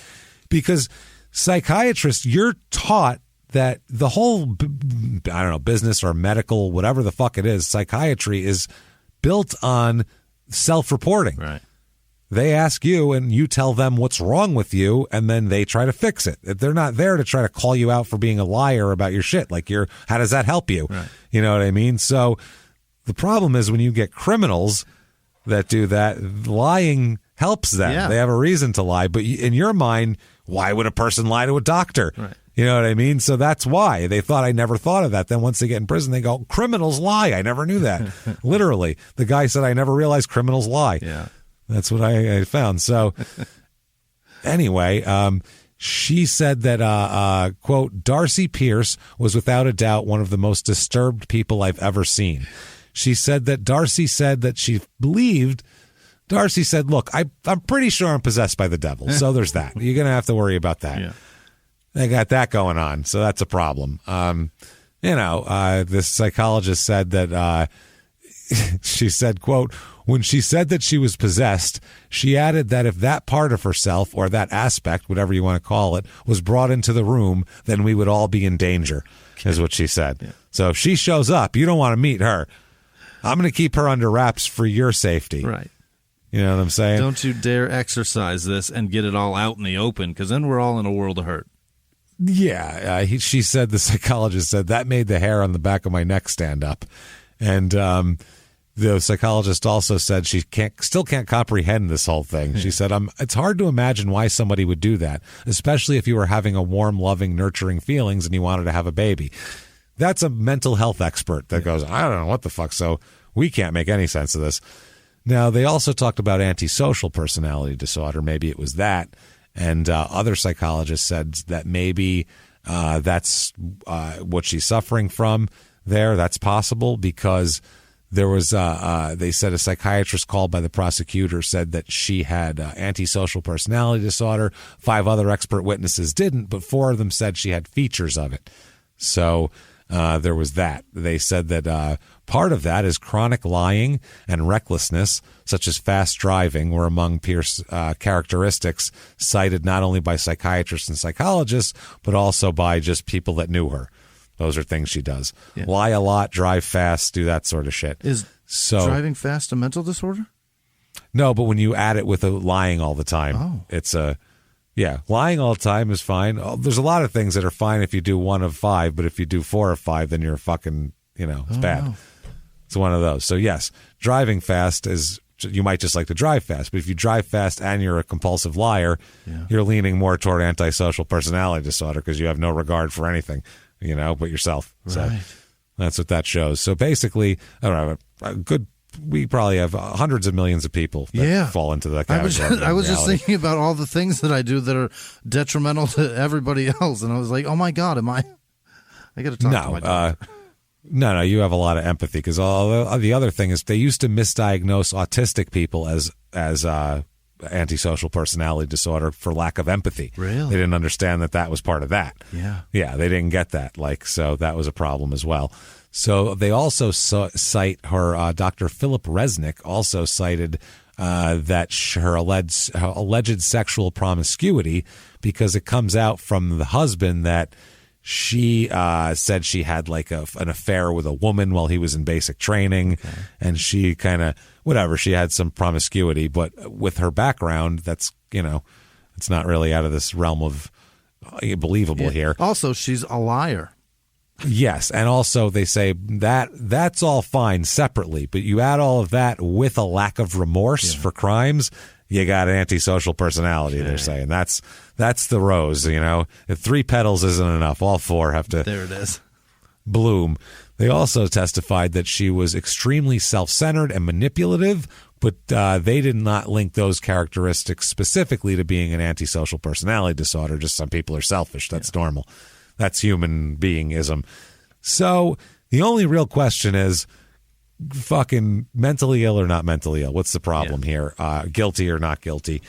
because psychiatrists, you're taught that the whole, business or medical, whatever the fuck it is, psychiatry is built on self-reporting. Right. They ask you and you tell them what's wrong with you, and then they try to fix it. They're not there to try to call you out for being a liar about your shit. Like how does that help you? Right. You know what I mean? So the problem is when you get criminals that do that, lying helps them. Yeah. They have a reason to lie. But in your mind, why would a person lie to a doctor? Right. You know what I mean? So that's why they thought I never thought of that. Then once they get in prison, they go, criminals lie. I never knew that. Literally. The guy said, I never realized criminals lie. Yeah. That's what I found. So anyway, she said that, quote, Darcy Pierce was without a doubt one of the most disturbed people I've ever seen. She said that Darcy said that she believed. Darcy said, look, I'm pretty sure I'm possessed by the devil. So there's that. You're going to have to worry about that. Yeah. They got that going on, so that's a problem. This psychologist said that she said, quote, when she said that she was possessed, she added that if that part of herself or that aspect, whatever you want to call it, was brought into the room, then we would all be in danger, is what she said. Yeah. So if she shows up, you don't want to meet her. I'm going to keep her under wraps for your safety. Right. You know what I'm saying? Don't you dare exercise this and get it all out in the open, because then we're all in a world of hurt. Yeah, she said, the psychologist said, that made the hair on the back of my neck stand up. And the psychologist also said she still can't comprehend this whole thing. She said, it's hard to imagine why somebody would do that, especially if you were having a warm, loving, nurturing feelings and you wanted to have a baby. That's a mental health expert that goes, I don't know what the fuck, so we can't make any sense of this. Now, they also talked about antisocial personality disorder. Maybe it was that. And other psychologists said that maybe that's what she's suffering from there. That's possible because there was, they said a psychiatrist called by the prosecutor said that she had antisocial personality disorder. 5 other expert witnesses didn't, but 4 of them said she had features of it. So there was that. They said that part of that is chronic lying and recklessness, such as fast driving, were among Pierce's characteristics cited not only by psychiatrists and psychologists, but also by just people that knew her. Those are things she does. Yeah. Lie a lot, drive fast, do that sort of shit. Is driving fast a mental disorder? No, but when you add it with lying all the time, it's a... Yeah, lying all the time is fine. There's a lot of things that are fine if you do 1 of 5, but if you do 4 of 5, then you're fucking, it's bad. No. It's one of those. So yes, driving fast is, you might just like to drive fast, but if you drive fast and you're a compulsive liar, you're leaning more toward antisocial personality disorder because you have no regard for anything, but yourself. Right. So that's what that shows. So basically, I don't know, we probably have hundreds of millions of people that fall into that category. I was just thinking about all the things that I do that are detrimental to everybody else, and I was like, oh my God, I got to talk to my doctor. No, you have a lot of empathy because the other thing is they used to misdiagnose autistic people as antisocial personality disorder for lack of empathy. Really? They didn't understand that was part of that. Yeah. Yeah, they didn't get that. So that was a problem as well. So they also cite her, Dr. Philip Resnick also cited that her alleged sexual promiscuity because it comes out from the husband that she said she had an affair with a woman while he was in basic training, and she kind of, she had some promiscuity, but with her background, that's, it's not really out of this realm of believable here. Also, she's a liar. Yes, and also they say that's all fine separately, but you add all of that with a lack of remorse for crimes, you got antisocial personality. They're saying that's the rose. If 3 petals isn't enough, all 4 have to. There it is. Bloom. They also testified that she was extremely self-centered and manipulative, but they did not link those characteristics specifically to being an antisocial personality disorder. Just some people are selfish. That's normal. That's human beingism. So the only real question is fucking mentally ill or not mentally ill. What's the problem here? Guilty or not guilty?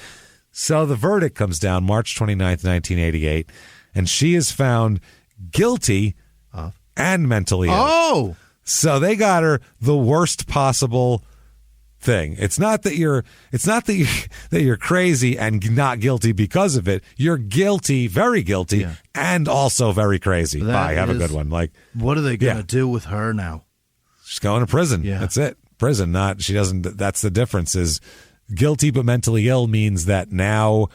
So the verdict comes down March 29th, 1988, and she is found guilty and mentally ill. Oh! So they got her the worst possible thing. It's not that you're crazy and not guilty because of it. You're guilty, very guilty, and also very crazy. Bye. Have a good one. What are they going to do with her now? She's going to prison. Yeah. That's it. Prison. She doesn't. That's the difference. Is guilty but mentally ill means that now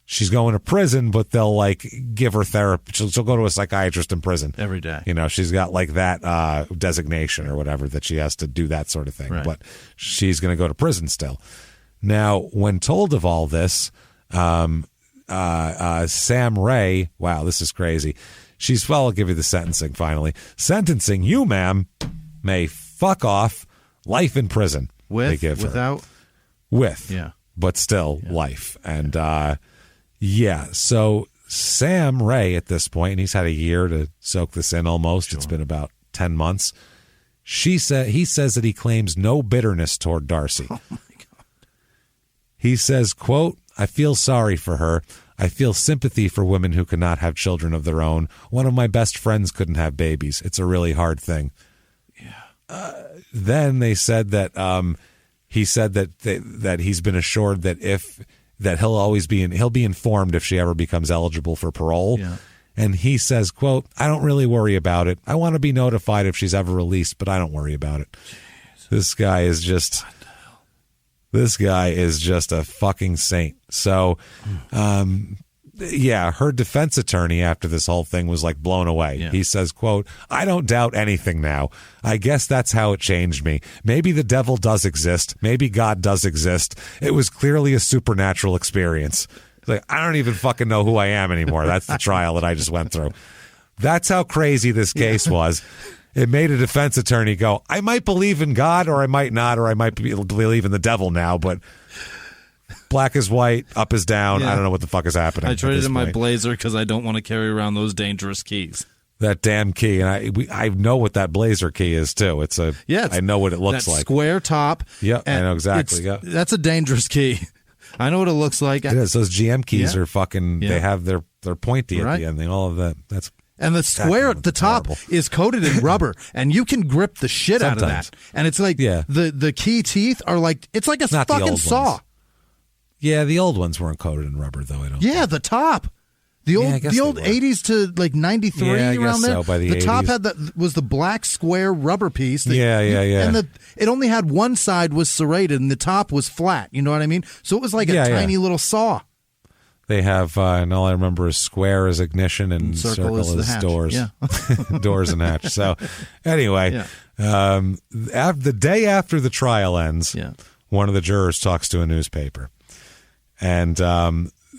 she's going to prison, but they'll give her therapy. She'll go to a psychiatrist in prison every day. She's got that designation or whatever that she has to do that sort of thing. Right. But she's going to go to prison still. Now, when told of all this, Sam Ray, wow, this is crazy. I'll give you the sentencing finally. Sentencing you, ma'am, may fuck off, life in prison. With, without? With. Yeah. But still life. And, so Sam Ray at this point, and he's had a year to soak this in almost. Sure. It's been about 10 months. He says that he claims no bitterness toward Darcy. Oh, my God. He says, quote, I feel sorry for her. I feel sympathy for women who cannot have children of their own. One of my best friends couldn't have babies. It's a really hard thing. Yeah. Then they said that he said that he's been assured that he'll be informed if she ever becomes eligible for parole. Yeah. And he says, quote, I don't really worry about it. I want to be notified if she's ever released, but I don't worry about it. Jeez. This guy is just a fucking saint. So, her defense attorney after this whole thing was like blown away. Yeah. He says, quote, I don't doubt anything now. I guess that's how it changed me. Maybe the devil does exist. Maybe God does exist. It was clearly a supernatural experience. Like, I don't even fucking know who I am anymore. That's the trial that I just went through. That's how crazy this case was. It made a defense attorney go, I might believe in God, or I might not, or I might believe in the devil now, but black is white, up is down. Yeah. I don't know what the fuck is happening. I traded in my Blazer because I don't want to carry around those dangerous keys. That damn key, and I know what that Blazer key is too. I know what it looks like. Square top. Yeah, I know exactly. Yeah. That's a dangerous key. I know what it looks like. It is. Those GM keys are fucking. Yeah. They have they're pointy at the end. All of that. And the square at the top is coated in rubber, and you can grip the shit out of that. And it's like the key teeth are like it's like a fucking saw. Ones. Yeah, the old ones weren't coated in rubber though. I don't. Yeah, the top. The old 80s to like 93 around there. So, by the 80s. Top was the black square rubber piece. Yeah. And it only had one side was serrated and the top was flat. You know what I mean? So it was like a tiny little saw. They have, and all I remember is square as ignition and circle as doors. Yeah. Doors and hatch. So anyway, the day after the trial ends, one of the jurors talks to a newspaper. And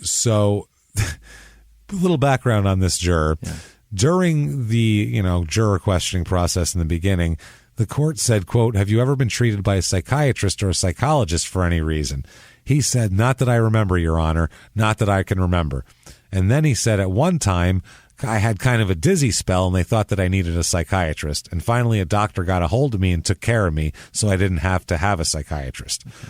so... A little background on this juror. Yeah. During the, juror questioning process in the beginning, the court said, quote, have you ever been treated by a psychiatrist or a psychologist for any reason? He said, not that I remember, Your Honor, not that I can remember. And then he said, at one time, I had kind of a dizzy spell and they thought that I needed a psychiatrist. And finally, a doctor got a hold of me and took care of me, so I didn't have to have a psychiatrist. Okay.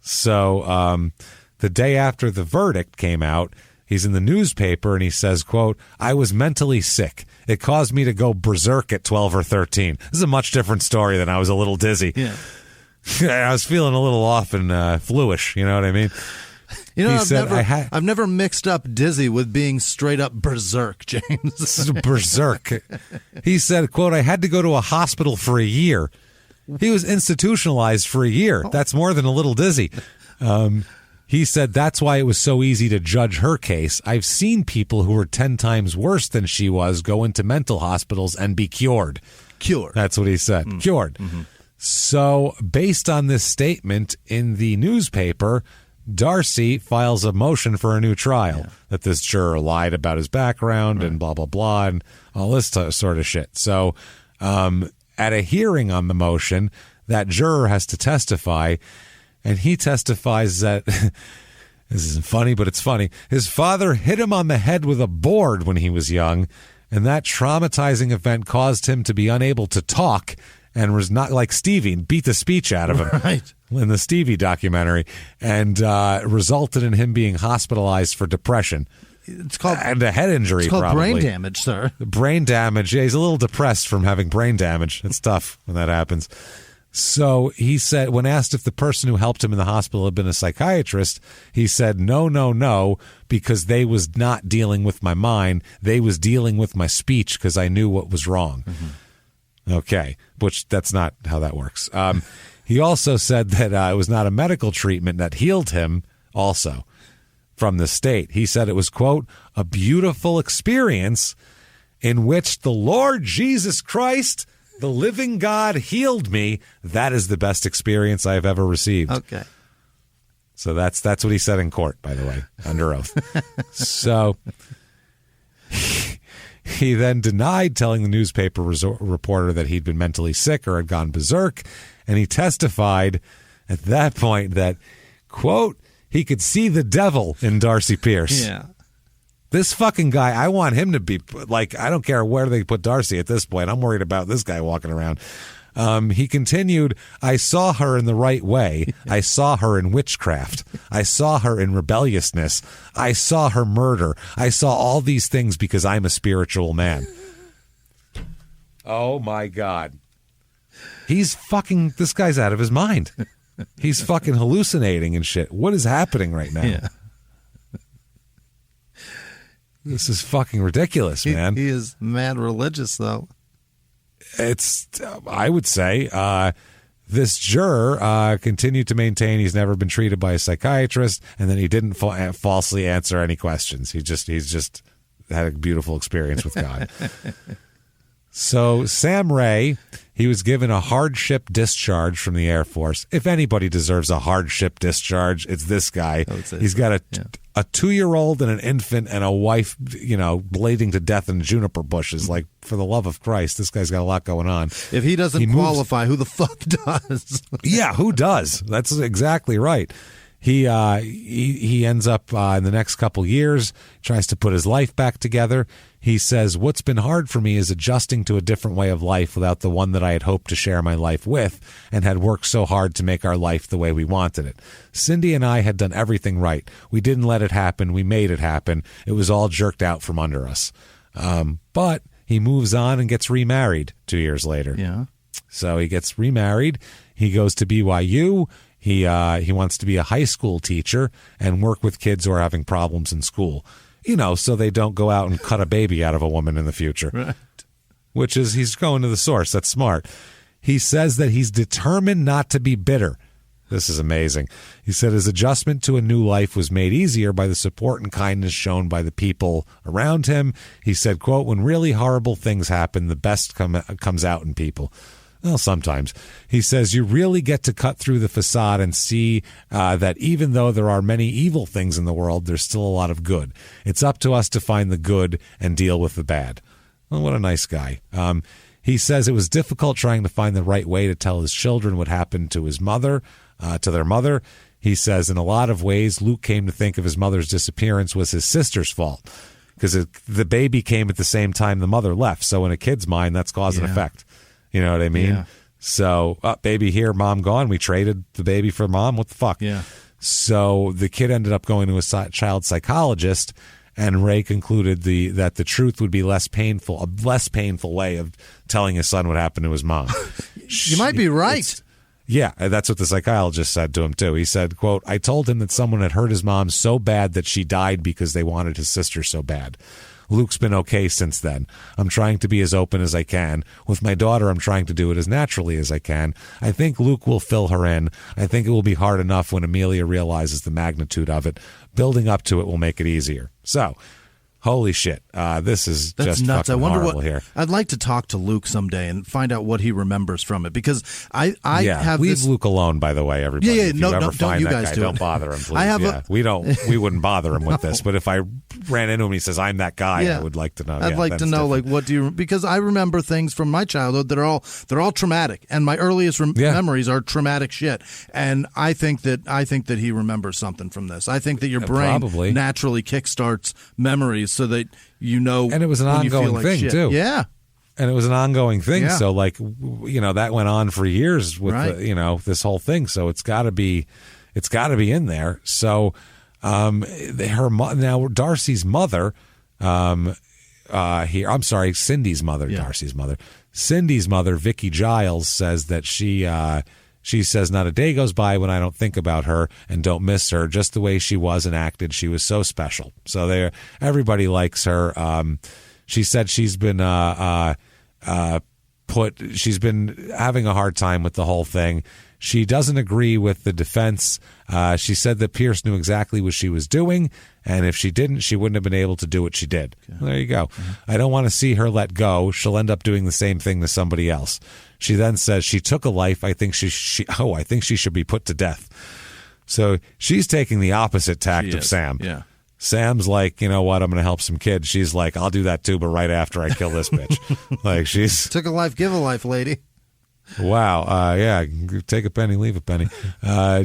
So the day after the verdict came out, he's in the newspaper and he says, quote, I was mentally sick. It caused me to go berserk at 12 or 13. This is a much different story than I was a little dizzy. Yeah. I was feeling a little off and fluish. You know what I mean? I've never mixed up dizzy with being straight up berserk, James. Berserk. He said, quote, I had to go to a hospital for a year. He was institutionalized for a year. That's more than a little dizzy. He said that's why it was so easy to judge her case. I've seen people who were 10 times worse than she was go into mental hospitals and be cured. Cured. That's what he said. Cured. Mm-hmm. So based on this statement in the newspaper, Darcy files a motion for a new trial that this juror lied about his background and blah, blah, blah, and all this sort of shit. So at a hearing on the motion, that juror has to testify. And he testifies that, this isn't funny, but it's funny, his father hit him on the head with a board when he was young, and that traumatizing event caused him to be unable to talk and was not like Stevie, beat the speech out of him in the Stevie documentary, and resulted in him being hospitalized for depression. It's called and a head injury. It's called probably. Brain damage, sir. Brain damage. Yeah, he's a little depressed from having brain damage. It's tough when that happens. So he said, when asked if the person who helped him in the hospital had been a psychiatrist, he said, no, because they was not dealing with my mind. They was dealing with my speech because I knew what was wrong. Mm-hmm. Okay, which that's not how that works. He also said that it was not a medical treatment that healed him also from the state. He said it was, quote, a beautiful experience in which the Lord Jesus Christ, the living God, healed me. That is the best experience I have ever received. Okay. So that's what he said in court, by the way, under oath. So he then denied telling the newspaper reporter that he'd been mentally sick or had gone berserk, and he testified at that point that, quote, he could see the devil in Darcy Pierce. Yeah. This fucking guy, I want him to be, like, I don't care where they put Darcy at this point. I'm worried about this guy walking around. He continued, I saw her in the right way. I saw her in witchcraft. I saw her in rebelliousness. I saw her murder. I saw all these things because I'm a spiritual man. Oh, my God. This guy's out of his mind. He's fucking hallucinating and shit. What is happening right now? Yeah. This is fucking ridiculous, man. He is mad religious, though. I would say, this juror continued to maintain he's never been treated by a psychiatrist, and then he didn't falsely answer any questions. He's just had a beautiful experience with God. So Sam Ray, he was given a hardship discharge from the Air Force. If anybody deserves a hardship discharge, it's this guy. He's got a 2-year-old and an infant and a wife, bleeding to death in juniper bushes. Like, for the love of Christ, this guy's got a lot going on. If he doesn't qualify, who the fuck does? Yeah, who does? That's exactly right. He ends up in the next couple years, tries to put his life back together. He says, what's been hard for me is adjusting to a different way of life without the one that I had hoped to share my life with and had worked so hard to make our life the way we wanted it. Cindy and I had done everything right. We didn't let it happen. We made it happen. It was all jerked out from under us. But he moves on and gets remarried 2 years later. Yeah. So he gets remarried. He goes to BYU. He wants to be a high school teacher and work with kids who are having problems in school, so they don't go out and cut a baby out of a woman in the future. Right. Which is, he's going to the source. That's smart. He says that he's determined not to be bitter. This is amazing. He said his adjustment to a new life was made easier by the support and kindness shown by the people around him. He said, quote, when really horrible things happen, the best comes out in people. Well, sometimes. He says you really get to cut through the facade and see that even though there are many evil things in the world, there's still a lot of good. It's up to us to find the good and deal with the bad. Well, what a nice guy. He says it was difficult trying to find the right way to tell his children what happened to his mother, to their mother. He says in a lot of ways, Luke came to think of his mother's disappearance was his sister's fault because the baby came at the same time the mother left. So in a kid's mind, that's cause and effect. You know what I mean? Yeah. So, baby here, mom gone. We traded the baby for mom. What the fuck? Yeah. So the kid ended up going to a child psychologist, and Ray concluded that the truth would be a less painful way of telling his son what happened to his mom. You might be right. Yeah, that's what the psychologist said to him, too. He said, quote, I told him that someone had hurt his mom so bad that she died because they wanted his sister so bad. Luke's been okay since then. I'm trying to be as open as I can. With my daughter, I'm trying to do it as naturally as I can. I think Luke will fill her in. I think it will be hard enough when Amelia realizes the magnitude of it. Building up to it will make it easier. So, holy shit. That's just nuts. fucking I wonder horrible here. I'd like to talk to Luke someday and find out what he remembers from it because I have leave this... Luke alone, by the way, everybody. Yeah, if you ever find you that guys guy, do don't it. bother him, please. We wouldn't bother him with this, but if I ran into him and he says, I'm that guy, I would like to know. I'd like to know, different. what do you... Because I remember things from my childhood that are all traumatic, and my earliest memories are traumatic shit. And I think that he remembers something from this. I think that your brain naturally kickstarts memories so that and it was an ongoing thing shit. too. Yeah, and it was an ongoing thing. Yeah. So that went on for years with this whole thing. So it's got to be in there. So now Darcy's mother, Cindy's mother, Darcy's mother, Cindy's mother, Vicky Giles says that she says, not a day goes by when I don't think about her and don't miss her. Just the way she was and acted, she was so special. So everybody likes her. She said she's been she's been having a hard time with the whole thing. She doesn't agree with the defense. She said that Pierce knew exactly what she was doing, and if she didn't, she wouldn't have been able to do what she did. Okay. Well, there you go. Mm-hmm. I don't want to see her let go. She'll end up doing the same thing to somebody else. She then says she took a life. I think she should be put to death. So she's taking the opposite tact of Sam. Yeah. Sam's like, you know what, I'm going to help some kids. She's like, I'll do that too, but right after I kill this bitch. Like, she's... Took a life, give a life, lady. Wow. Yeah, take a penny, leave a penny.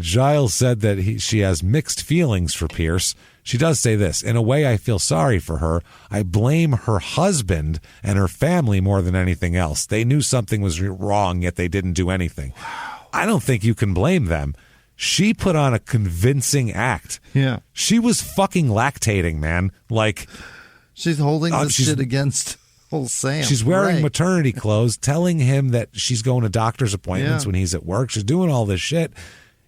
Giles said that she has mixed feelings for Pierce. She does say this: in a way, I feel sorry for her. I blame her husband and her family more than anything else. They knew something was wrong, yet they didn't do anything. Wow. I don't think you can blame them. She put on a convincing act. Yeah. She was fucking lactating, man. Like, she's holding this shit against old Sam. She's wearing maternity clothes, telling him that she's going to doctor's appointments when he's at work. She's doing all this shit.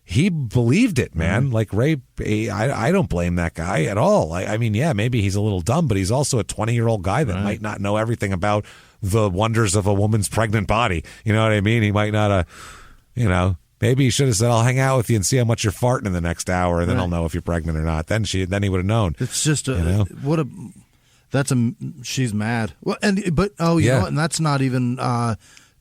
He believed it, man. Like, Ray, I don't blame that guy at all. I mean, yeah, maybe he's a little dumb, but he's also a 20-year-old guy that might not know everything about the wonders of a woman's pregnant body. You know what I mean? He might not, maybe he should have said, I'll hang out with you and see how much you're farting in the next hour, and then I'll know if you're pregnant or not. Then he would have known. It's just she's mad. Well, you know what? And that's not even,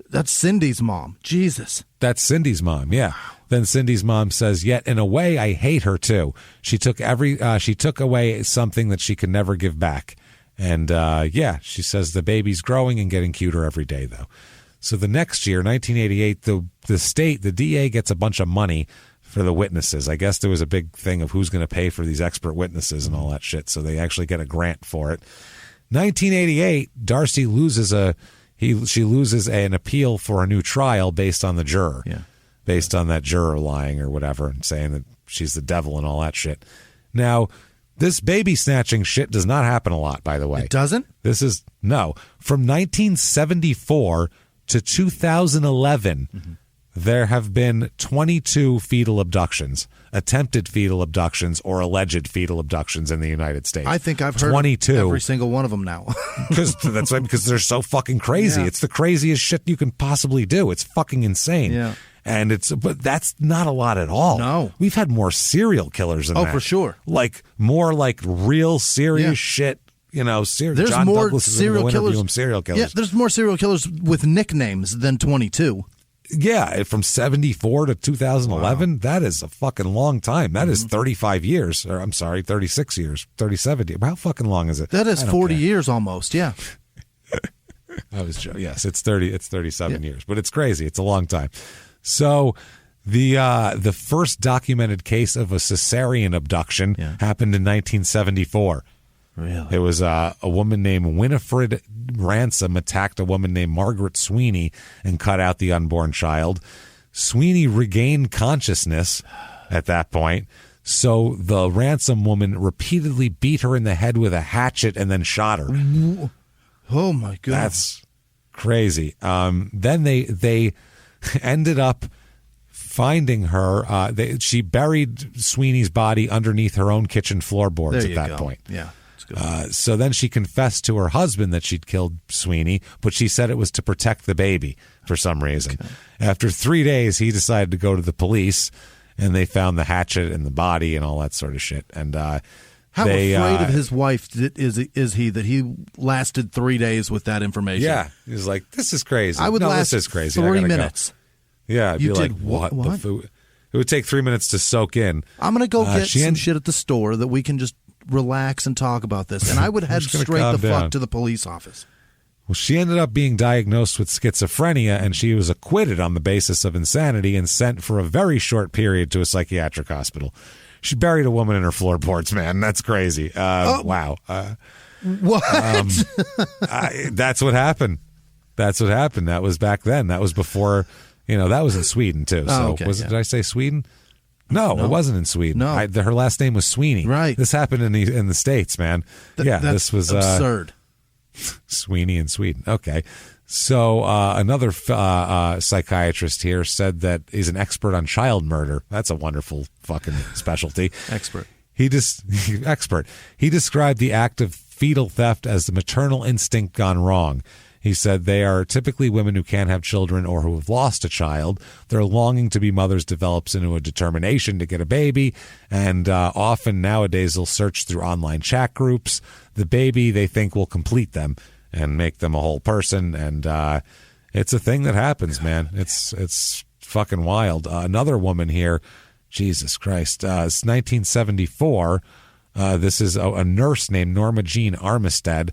that's Cindy's mom. Jesus. That's Cindy's mom. Yeah. Then Cindy's mom says, yet in a way, I hate her too. She took away something that she could never give back. And she says the baby's growing and getting cuter every day, though. So the next year, 1988, the DA gets a bunch of money for the witnesses. I guess there was a big thing of who's going to pay for these expert witnesses and all that shit. So they actually get a grant for it. 1988, Darcy loses an appeal for a new trial based on the juror. Yeah. Based on that juror lying or whatever and saying that she's the devil and all that shit. Now, this baby snatching shit does not happen a lot, by the way. It doesn't? From 1974 to 2011, there have been 22 fetal abductions, attempted fetal abductions, or alleged fetal abductions in the United States. I think I've heard 22. Every single one of them now. Because they're so fucking crazy. Yeah. It's the craziest shit you can possibly do. It's fucking insane. Yeah. But that's not a lot at all. No. We've had more serial killers than that. Oh, for sure. Like, more like real serious shit. There's John more Douglas serial killers. Serial killers. Yeah, there's more serial killers with nicknames than 22. Yeah, from 74 to 2011, wow. That is a fucking long time. That is 35 years. Or I'm sorry, 36 years, 37 years. How fucking long is it? That is 40 years almost, yeah. I was joking. Yes, it's 37 years, but it's crazy. It's a long time. So the first documented case of a cesarean abduction happened in 1974. Really? It was a woman named Winifred Ransom attacked a woman named Margaret Sweeney and cut out the unborn child. Sweeney regained consciousness at that point, so the Ransom woman repeatedly beat her in the head with a hatchet and then shot her. Oh, my God. That's crazy. Then they ended up finding her. She buried Sweeney's body underneath her own kitchen floorboards at that point. Yeah. So then she confessed to her husband that she'd killed Sweeney, but she said it was to protect the baby for some reason. Okay. After 3 days, he decided to go to the police, and they found the hatchet and the body and all that sort of shit. And how afraid of his wife is he that he lasted 3 days with that information? Yeah, he was like, "This is crazy. I would last this is crazy. 3 minutes." Go. Yeah, I'd you be did like, "What the food?" It would take 3 minutes to soak in. I'm gonna go get some shit at the store that we can just relax and talk about this, and I would head straight the fuck to the police office. Well, she ended up being diagnosed with schizophrenia, and she was acquitted on the basis of insanity and sent for a very short period to a psychiatric hospital. She buried a woman in her floorboards, man. That's crazy. Wow. What? That's what happened. That's what happened. That was back then. That was before, that was in Sweden, too. So okay, did I say Sweden? No, it wasn't in Sweden. No. Her last name was Sweeney. Right. This happened in the States, man. This was absurd. Sweeney in Sweden. Okay. So another psychiatrist here said that he's an expert on child murder. That's a wonderful fucking specialty. Expert. He described the act of fetal theft as the maternal instinct gone wrong. He said they are typically women who can't have children or who have lost a child. Their longing to be mothers develops into a determination to get a baby, and often nowadays they'll search through online chat groups. The baby they think will complete them and make them a whole person, and it's a thing that happens, man. It's fucking wild. Another woman here, Jesus Christ. It's 1974. This is a nurse named Norma Jean Armistead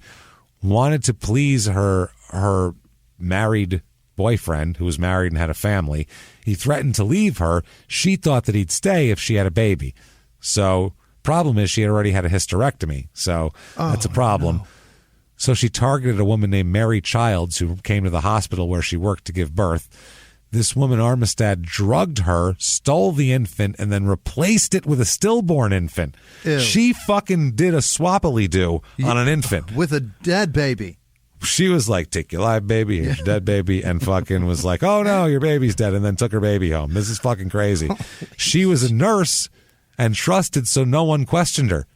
wanted to please her married boyfriend, who was married and had a family. He threatened to leave her. She thought that he'd stay if she had a baby. So problem is she had already had a hysterectomy. So that's a problem. No. So she targeted a woman named Mary Childs, who came to the hospital where she worked to give birth. This woman, Armistead, drugged her, stole the infant, and then replaced it with a stillborn infant. Ew. She fucking did a swappily-do on an infant. With a dead baby. She was like, take your live baby, here's your dead baby, and fucking was like, oh no, your baby's dead, and then took her baby home. This is fucking crazy. She was a nurse and trusted, so no one questioned her.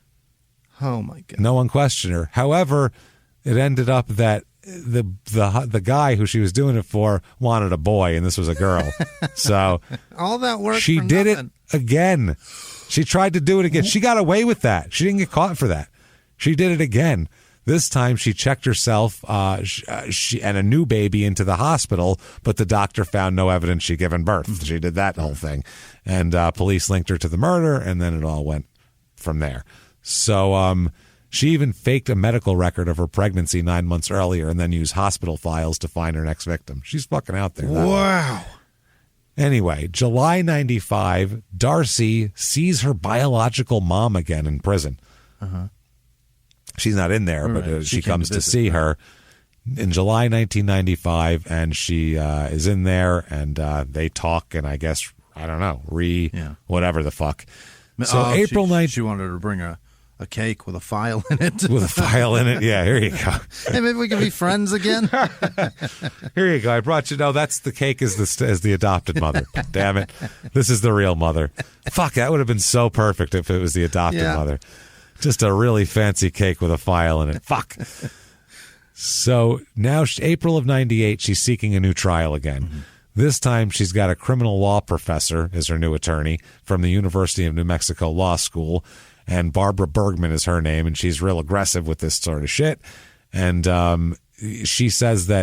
Oh my God. No one questioned her. However, it ended up that the guy who she was doing it for wanted a boy, and this was a girl. So all that work. She for did nothing. it again. She tried to do it again. She got away with that. She didn't get caught for that. She did it again. This time she checked herself she and a new baby into the hospital, but the doctor found no evidence she'd given birth. She did that whole thing. And police linked her to the murder, and then it all went from there. So she even faked a medical record of her pregnancy 9 months earlier and then used hospital files to find her next victim. She's fucking out there. Wow. Anyway, July 95, Darcy sees her biological mom again in prison. Uh-huh. She's not in there, but she comes to see her in July 1995, and she is in there, and they talk, and I guess, I don't know, whatever the fuck. So April 9th... She wanted to bring a cake with a file in it. With a file in it? Yeah, here you go. Hey, maybe we can be friends again? Here you go. I brought you... No, that's the cake is the adopted mother. Damn it. This is the real mother. Fuck, that would have been so perfect if it was the adopted mother. Just a really fancy cake with a file in it. Fuck. So now, April of 98, she's seeking a new trial again. Mm-hmm. This time, she's got a criminal law professor as her new attorney from the University of New Mexico Law School. And Barbara Bergman is her name, and she's real aggressive with this sort of shit. And she said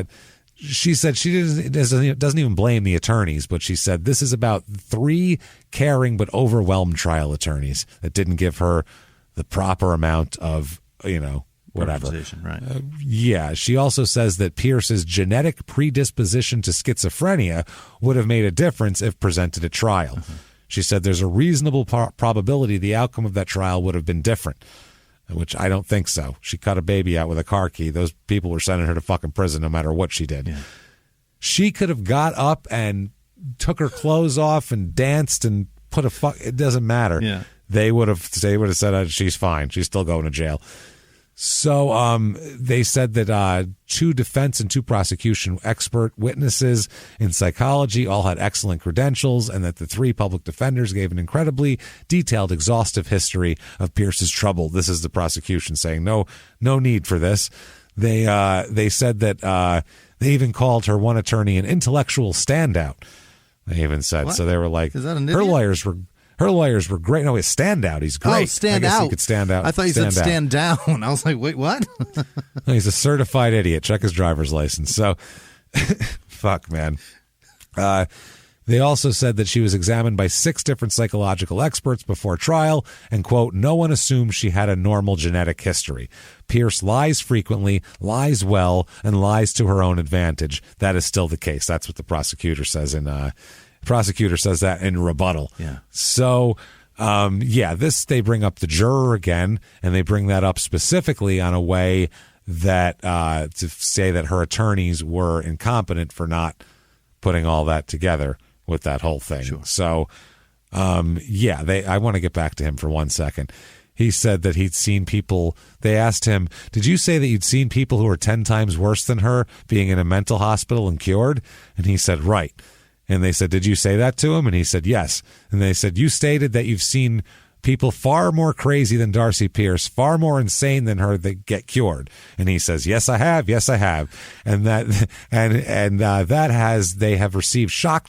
she doesn't even blame the attorneys, but she said this is about 3 caring but overwhelmed trial attorneys that didn't give her the proper amount of, whatever. Right. Yeah. She also says that Pierce's genetic predisposition to schizophrenia would have made a difference if presented at trial. Uh-huh. She said there's a reasonable probability the outcome of that trial would have been different, which I don't think so. She cut a baby out with a car key. Those people were sending her to fucking prison no matter what she did. Yeah. She could have got up and took her clothes off and danced and put it doesn't matter. Yeah. They would have said she's fine. She's still going to jail. So they said that 2 defense and 2 prosecution expert witnesses in psychology all had excellent credentials, and that the 3 public defenders gave an incredibly detailed, exhaustive history of Pierce's trouble. This is the prosecution saying no need for this. They said that they even called her one attorney an intellectual standout. They even said what? So. They were like, is that an her idiot? Her lawyers were great. No, he's standout. He's great. Oh, stand I guess out. He could stand out. I thought you said stand down. I was like, wait, what? No, he's a certified idiot. Check his driver's license. So, fuck, man. They also said that she was examined by 6 different psychological experts before trial, and, quote, no one assumed she had a normal genetic history. Pierce lies frequently, lies well, and lies to her own advantage. That is still the case. That's what the prosecutor says that in rebuttal. Yeah. So, they bring up the juror again, and they bring that up specifically on a way that to say that her attorneys were incompetent for not putting all that together with that whole thing. Sure. So, I want to get back to him for 1 second. He said that he'd seen people. They asked him, did you say that you'd seen people who were 10 times worse than her being in a mental hospital and cured? And he said, right. And they said, did you say that to him? And he said, yes. And they said, you stated that you've seen people far more crazy than Darcy Pierce, far more insane than her that get cured. And he says, yes, I have. Yes, I have. And they have received shock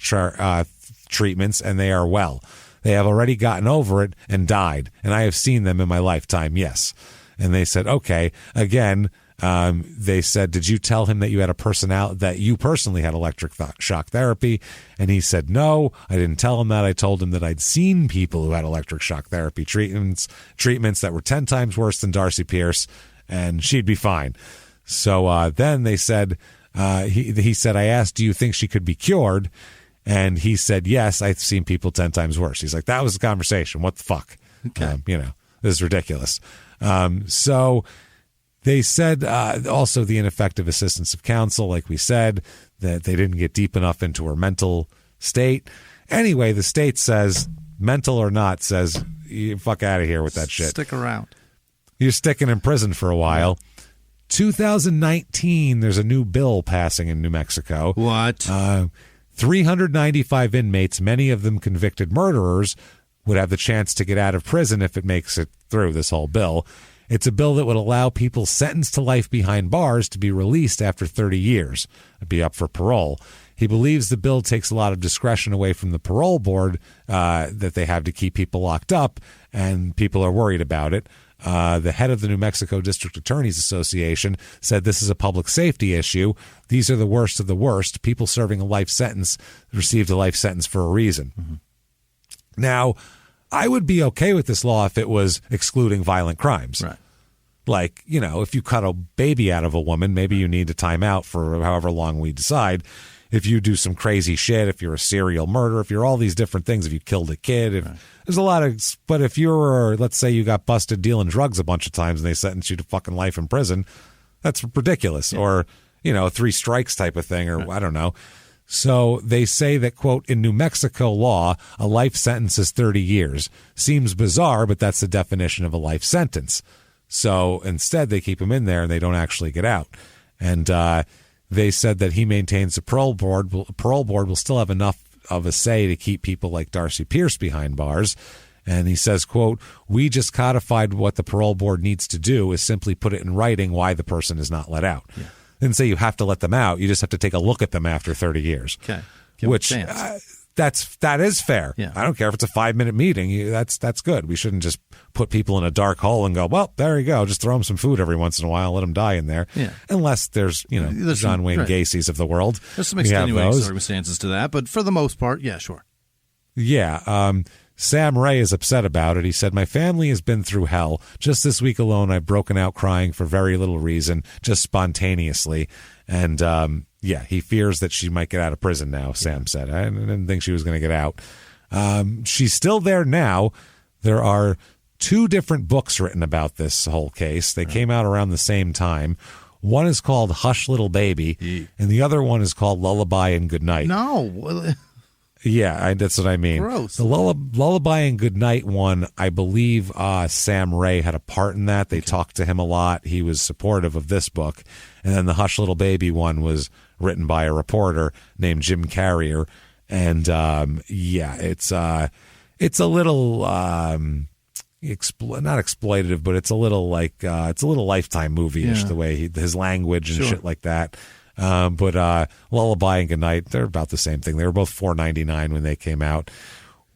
treatments, and they are well. They have already gotten over it and died. And I have seen them in my lifetime. Yes. And they said, okay, again, They said, did you tell him that you had that you personally had electric shock therapy? And he said, no, I didn't tell him that. I told him that I'd seen people who had electric shock therapy treatments that were 10 times worse than Darcy Pierce, and she'd be fine. So then they said, he said, I asked, do you think she could be cured? And he said, yes, I've seen people 10 times worse. He's like, that was the conversation. What the fuck? Okay. This is ridiculous. So they said also the ineffective assistance of counsel, like we said, that they didn't get deep enough into her mental state. Anyway, the state says, mental or not, says, you fuck out of here with that shit. Stick around. You're sticking in prison for a while. 2019, there's a new bill passing in New Mexico. What? 395 inmates, many of them convicted murderers, would have the chance to get out of prison if it makes it through, this whole bill. It's a bill that would allow people sentenced to life behind bars to be released after 30 years, be up for parole. He believes the bill takes a lot of discretion away from the parole board that they have to keep people locked up, and people are worried about it. The head of the New Mexico District Attorneys Association said this is a public safety issue. These are the worst of the worst. People serving a life sentence received a life sentence for a reason. Mm-hmm. Now, I would be okay with this law if it was excluding violent crimes. Right. Like, if you cut a baby out of a woman, maybe you need a timeout for however long we decide. If you do some crazy shit, if you're a serial murderer, if you're all these different things, if you killed a kid, there's a lot of, but if you're, let's say you got busted dealing drugs a bunch of times and they sentence you to fucking life in prison, that's ridiculous. Yeah. Or, 3 strikes type of thing, or I don't know. So they say that, quote, in New Mexico law, a life sentence is 30 years. Seems bizarre, but that's the definition of a life sentence. So instead they keep him in there and they don't actually get out. And, they said that he maintains the parole board will still have enough of a say to keep people like Darcy Pierce behind bars. And he says, quote, we just codified what the parole board needs to do is simply put it in writing why the person is not let out. Yeah. Didn't say you have to let them out. You just have to take a look at them after 30 years. Okay. Which that is fair. Yeah. I don't care if it's a 5-minute meeting. That's good. We shouldn't just put people in a dark hole and go, well, there you go. Just throw them some food every once in a while, let them die in there. Yeah. Unless there's John Wayne Gacy's of the world. There's some extenuating circumstances to that, but for the most part, yeah, sure. Yeah. Sam Ray is upset about it. He said, my family has been through hell. Just this week alone, I've broken out crying for very little reason, just spontaneously. And, he fears that she might get out of prison now, Sam said. I didn't think she was going to get out. She's still there now. There are 2 different books written about this whole case. They came out around the same time. One is called Hush Little Baby, and the other one is called Lullaby and Goodnight. No. Yeah, that's what I mean. Gross. The Lullaby and Goodnight one, I believe Sam Ray had a part in that. They talked to him a lot. He was supportive of this book. And then the Hush Little Baby one was written by a reporter named Jim Carrier. And, it's a little, not exploitative, but it's a little like, it's a little Lifetime movie-ish, the way his language and shit like that. But Lullaby and Goodnight, they're about the same thing. They were both $4.99 when they came out.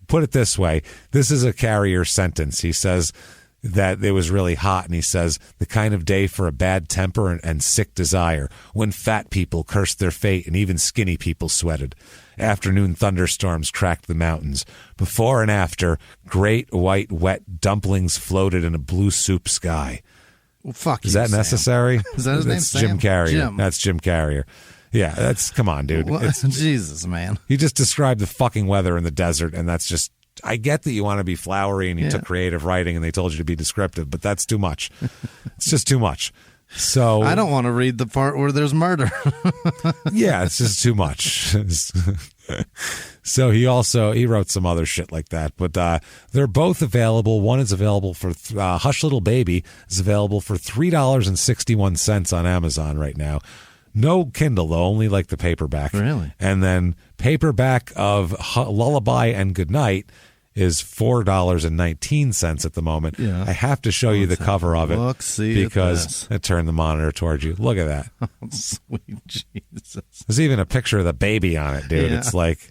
Put it this way, this is a Carrier sentence. He says that it was really hot, and he says, the kind of day for a bad temper and sick desire, when fat people cursed their fate and even skinny people sweated. Afternoon thunderstorms cracked the mountains. Before and after, great white wet dumplings floated in a blue soup sky. Well, fuck is that necessary? Is that his name? Jim Carrier. Jim. That's Jim Carrier. Yeah, come on, dude. Jesus, man. You just described the fucking weather in the desert, and that's just, I get that you want to be flowery and you took creative writing and they told you to be descriptive, but that's too much. It's just too much. So I don't want to read the part where there's murder. Yeah, it's just too much. So he wrote some other shit like that, but they're both available. One is available for Hush Little Baby is available for $3.61 on Amazon right now. No Kindle though, only like the paperback. Really? And then paperback of Lullaby and Goodnight is $4.19 at the moment. Yeah. I have to show you the cover of it because I turned the monitor towards you. Look at that. Oh, sweet Jesus. There's even a picture of the baby on it, dude. Yeah. It's like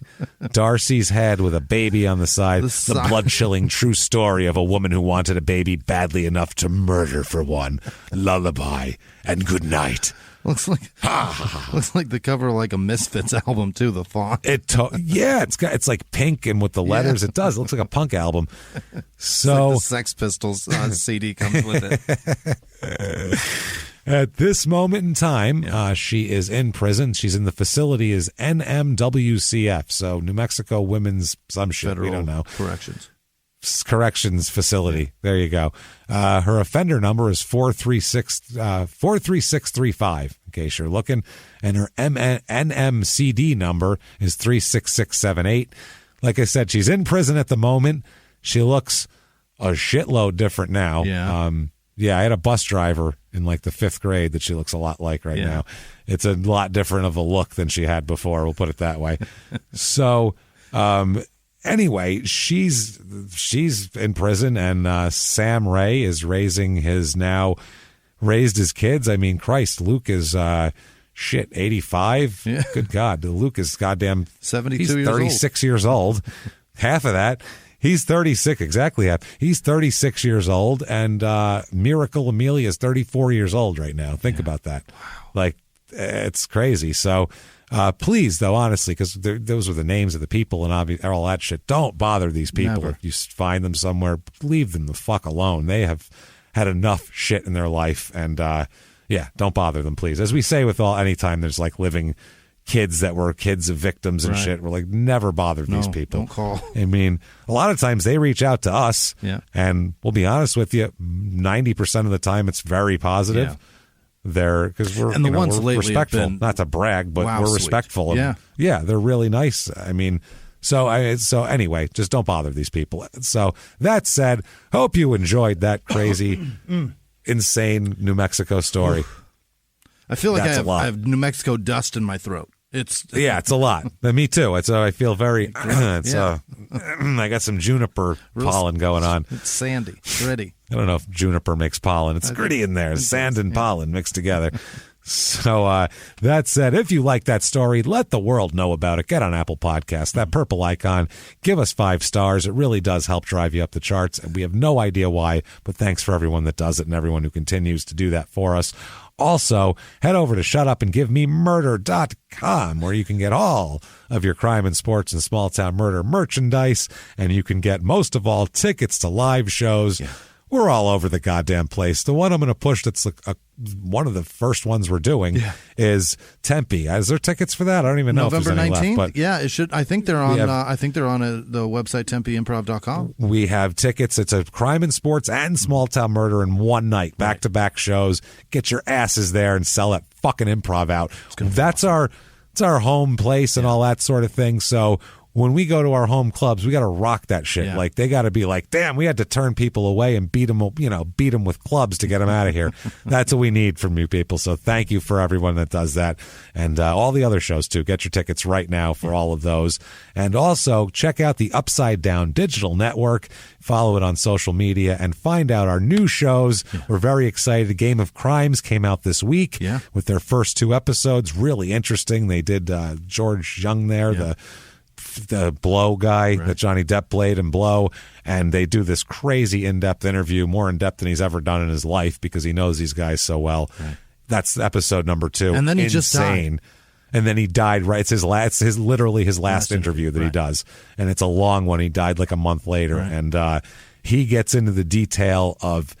Darcy's head with a baby on the side. The blood-chilling true story of a woman who wanted a baby badly enough to murder for one. Lullaby and good night. Looks like the cover of like a Misfits album too. The font. It's like pink and with the letters. It does. It looks like a punk album. So like the Sex Pistols CD comes with it. At this moment in time, she is in prison. She's in the facility is NMWCF, so New Mexico Women's some shit. Federal we don't know. Corrections Facility. There you go. Her offender number is 43635, in case you're looking. And her NMCD number is 36678. Like I said, she's in prison at the moment. She looks a shitload different now. Yeah. I had a bus driver in like the 5th grade that she looks a lot like right now. It's a lot different of a look than she had before. We'll put it that way. So, anyway, she's in prison, and Sam Ray is raised his kids. I mean, Christ, Luke is 85. Yeah. Good God, Luke is goddamn 72. He's 36 years old. Half of that. He's 36, exactly half. He's 36 years old, and Miracle Amelia is 34 years old right now. Think about that. Wow. Like, it's crazy. So, please, though, honestly, because those were the names of the people and all that shit, don't bother these people. Never. If you find them somewhere, leave them the fuck alone. They have had enough shit in their life, and don't bother them, please. As we say with anytime there's like living kids that were kids of victims and shit, we're like, never bother these people. Don't call. I mean, a lot of times they reach out to us, and we'll be honest with you, 90% of the time it's very positive. Because we're, we're respectful, not to brag, but we're respectful. And, they're really nice. I mean, so anyway, just don't bother these people. So that said, hope you enjoyed that crazy, insane New Mexico story. I feel like I have New Mexico dust in my throat. It's a lot. Me too. I feel very. I got some juniper pollen going on. It's sandy, gritty. I don't know if juniper makes pollen. It's gritty in there. Sand and pollen mixed together. So that said, if you like that story, let the world know about it. Get on Apple Podcasts, that purple icon. Give us 5 stars. It really does help drive you up the charts. And we have no idea why, but thanks for everyone that does it and everyone who continues to do that for us. Also, head over to shutupandgivememurder.com, where you can get all of your crime and sports and small town murder merchandise, and you can get, most of all, tickets to live shows. We're all over the goddamn place. The one I'm going to push that's one of the first ones we're doing is Tempe. Is there tickets for that? I don't even know November if there's any 19th? left. But it should. I think they're on. The website TempeImprov.com. We have tickets. It's a crime and sports and small town murder in one night, back-to-back shows. Get your asses there and sell that fucking improv out. That's our home place and all that sort of thing. So when we go to our home clubs, we got to rock that shit. Yeah. Like, they got to be like, damn, we had to turn people away and beat them with clubs to get them out of here. That's what we need from you people. So thank you for everyone that does that. And all the other shows, too. Get your tickets right now for all of those. And also, check out the Upside Down Digital Network. Follow it on social media and find out our new shows. We're very excited. Game of Crimes came out this week with their first 2 episodes. Really interesting. They did George Young there, the Blow guy that Johnny Depp played in Blow, and they do this crazy in-depth interview, more in-depth than he's ever done in his life because he knows these guys so well. That's episode number 2. And then he just died. And then he died. Right, it's literally his last interview that he does, and it's a long one. He died like a month later, and he gets into the detail of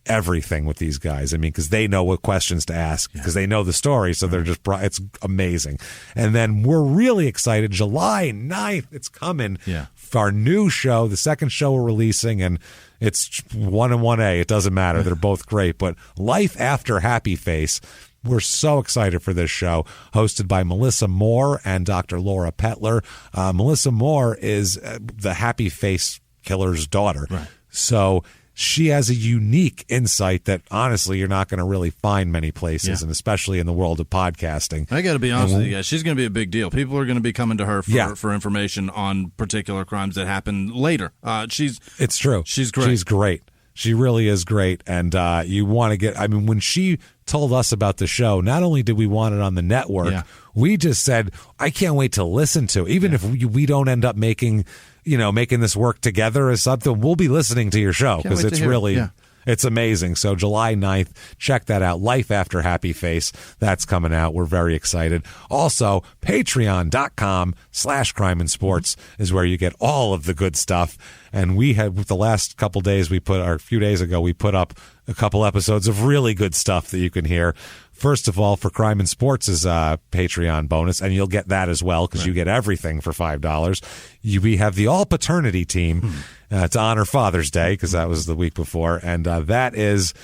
everything with these guys. I mean, because they know what questions to ask, because they know the story, so they're just it's amazing. And then we're really excited. July 9th, it's coming for our new show, the second show we're releasing, and it's 1 and 1A. It doesn't matter. They're both great. But Life After Happy Face, we're so excited for this show, hosted by Melissa Moore and Dr. Laura Petler. Melissa Moore is the Happy Face killer's daughter. So she has a unique insight that honestly you're not going to really find many places, and especially in the world of podcasting. I got to be honest with you guys, she's going to be a big deal. People are going to be coming to her for information on particular crimes that happen later. It's true. She's great. She's great. She really is great, and you want to get. I mean, when she told us about the show, not only did we want it on the network, we just said, "I can't wait to listen to it." Even if we don't end up making this work together as something, we'll be listening to your show because it's really. It's amazing. So July 9th, check that out. Life After Happy Face. That's coming out. We're very excited. Also, patreon.com/crime and sports is where you get all of the good stuff. And we had, the last couple days a few days ago, we put up a couple episodes of really good stuff that you can hear. First of all, for Crime and Sports is a Patreon bonus, and you'll get that as well because you get everything for $5. We have the All Paternity Team to honor Father's Day because that was the week before, and that is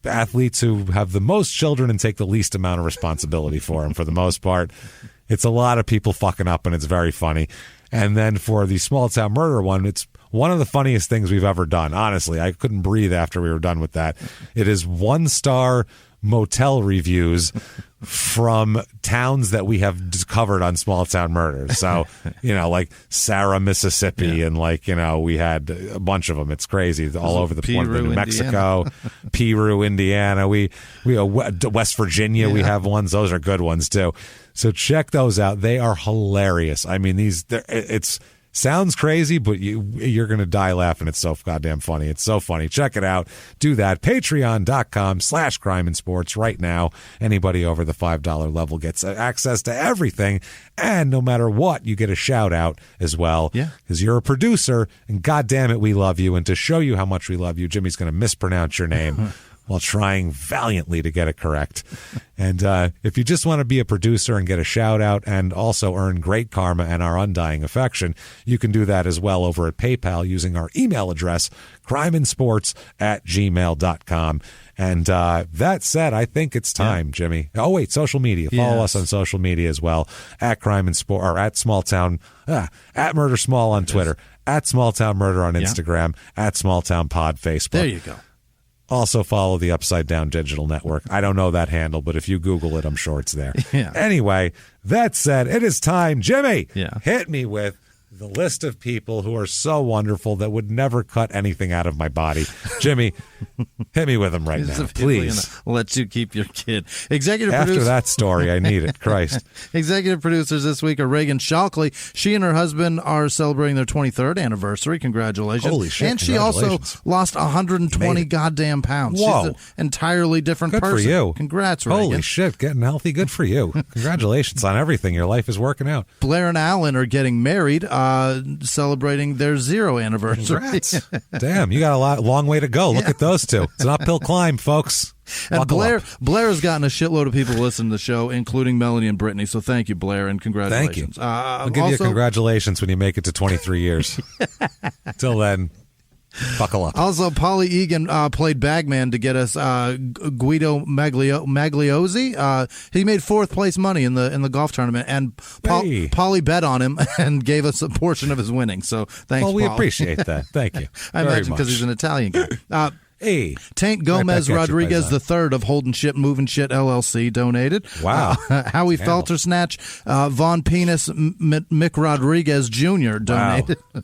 athletes who have the most children and take the least amount of responsibility for them for the most part. It's a lot of people fucking up, and it's very funny. And then for the Small Town Murder one, it's one of the funniest things we've ever done. Honestly, I couldn't breathe after we were done with that. It is 1-star motel reviews from towns that we have covered on Small Town Murder. So, like Sarah, Mississippi, and we had a bunch of them. It's crazy. All over the place. New Mexico, Piru, Indiana. We West Virginia, we have ones. Those are good ones too. So check those out. They are hilarious. I mean, it's sounds crazy, but you're going to die laughing. It's so goddamn funny. It's so funny. Check it out. Do that. Patreon.com/crime and sports right now. Anybody over the $5 level gets access to everything. And no matter what, you get a shout out as well. Yeah. Because you're a producer, and goddamn it, we love you. And to show you how much we love you, Jimmy's going to mispronounce your name while trying valiantly to get it correct. And if you just want to be a producer and get a shout out and also earn great karma and our undying affection, you can do that as well over at PayPal using our email address, crimeandsports@gmail.com. And that said, I think it's time, Jimmy. Oh, wait, social media. Follow us on social media as well, at Crime and Sport, or at Small Town, at Murder Small on Twitter, at Small Town Murder on Instagram, at Small Town Pod Facebook. There you go. Also follow the Upside Down Digital Network. I don't know that handle, but if you Google it, I'm sure it's there. Anyway, that said, it is time. Jimmy, hit me with the list of people who are so wonderful that would never cut anything out of my body. Jimmy, hit me with them right now, please. Let you keep your kid. After that story, I need it. Christ. Executive producers this week are Reagan Shockley. She and her husband are celebrating their 23rd anniversary. Congratulations. Holy shit. And she also lost 120 goddamn pounds. Whoa. She's an entirely different person. Good for you. Congrats, Reagan. Holy shit, getting healthy. Good for you. Congratulations on everything. Your life is working out. Blair and Alan are getting married, celebrating their 0 anniversary. Congrats. Damn, you got a long way to go. Look at those two. It's an uphill climb, folks. And Blair has gotten a shitload of people to listen to the show, including Melanie and Brittany. So thank you, Blair, and congratulations. Thank you. I'll give you congratulations when you make it to 23 years. Till then, buckle up. Also, Polly Egan played bagman to get us Guido Magliozzi. He made 4th place money in the golf tournament, and Polly bet on him and gave us a portion of his winnings. So thanks, Well, we Polly. appreciate that. Thank you. I imagine because he's an Italian guy. Tank Gomez Rodriguez III of Holding Shit Moving Shit LLC donated. Wow. Howie Felter Snatch, Von Penis Mick Rodriguez Jr. donated. Wow.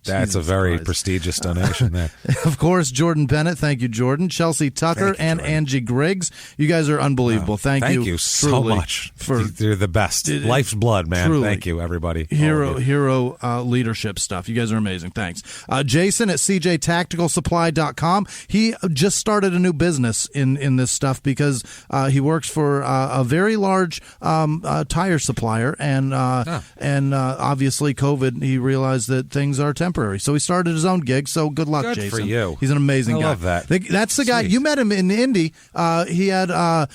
That's a very prestigious donation there. Of course, Jordan Bennett. Thank you, Jordan. Chelsea Tucker and Jordan. Angie Griggs. You guys are unbelievable. Thank you so much. You're the best. Life's blood, man. Truly. Thank you, everybody. Hero leadership stuff. You guys are amazing. Thanks. Jason at cjtacticalsupply.com. He just started a new business in this stuff because he works for a very large tire supplier, and obviously COVID, he realized that things are temporary. So he started his own gig. So good luck, Jason. Good for you. He's an amazing guy. I love that. That's the guy. You met him in Indy. He had a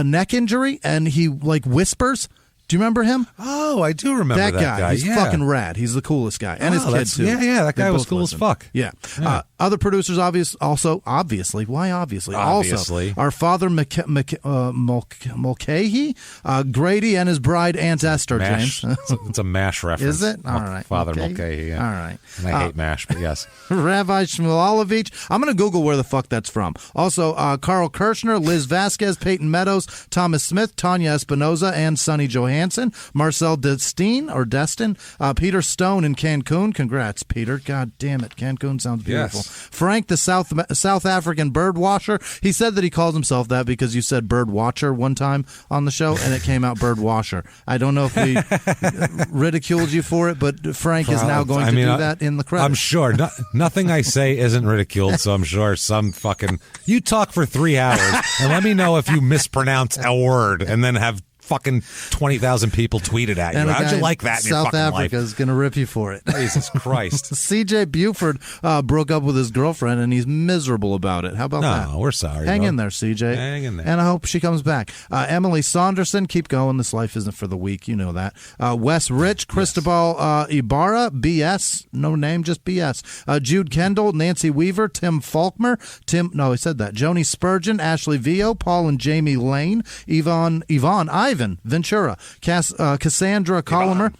neck injury, and he whispers. Do you remember him? Oh, I do remember that guy. He's fucking rad. He's the coolest guy. And his kid, too. Yeah, that guy was cool as fuck. Yeah. Other producers, obviously. Why obviously? Also, our father, Mulcahy, Grady, and his bride, Aunt Esther, MASH. James. It's a MASH reference. Is it? All right. Father Mulcahy, yeah. All right. And I hate MASH, but yes. Rabbi Shmulovich. I'm going to Google where the fuck that's from. Also, Carl Kirshner, Liz Vasquez, Peyton Meadows, Thomas Smith, Tanya Espinoza, and Sonny Johansson, Marcel Destin, Peter Stone in Cancun. Congrats, Peter. God damn it. Cancun sounds beautiful. Yes. Frank, the South African bird watcher. He said that he calls himself that because you said bird watcher one time on the show, and it came out bird washer. I don't know if we ridiculed you for it, but Frank is now going to do that in the credits. I'm sure. Nothing I say isn't ridiculed, so I'm sure some fucking... You talk for 3 hours, and let me know if you mispronounce a word, and then have fucking 20,000 people tweeted at you. How'd you like that in your fucking life? South Africa's going to rip you for it. Jesus Christ. CJ Buford broke up with his girlfriend, and he's miserable about it. How about that? No, we're sorry. Hang in there, CJ. Hang in there. And I hope she comes back. Emily Saunderson, keep going. This life isn't for the weak. You know that. Wes Rich, Cristobal Ibarra, BS. No name, just BS. Jude Kendall, Nancy Weaver, Tim Faulkner, he said that. Joni Spurgeon, Ashley Vio, Paul and Jamie Lane, Ivan Ventura, Cassandra Colomer,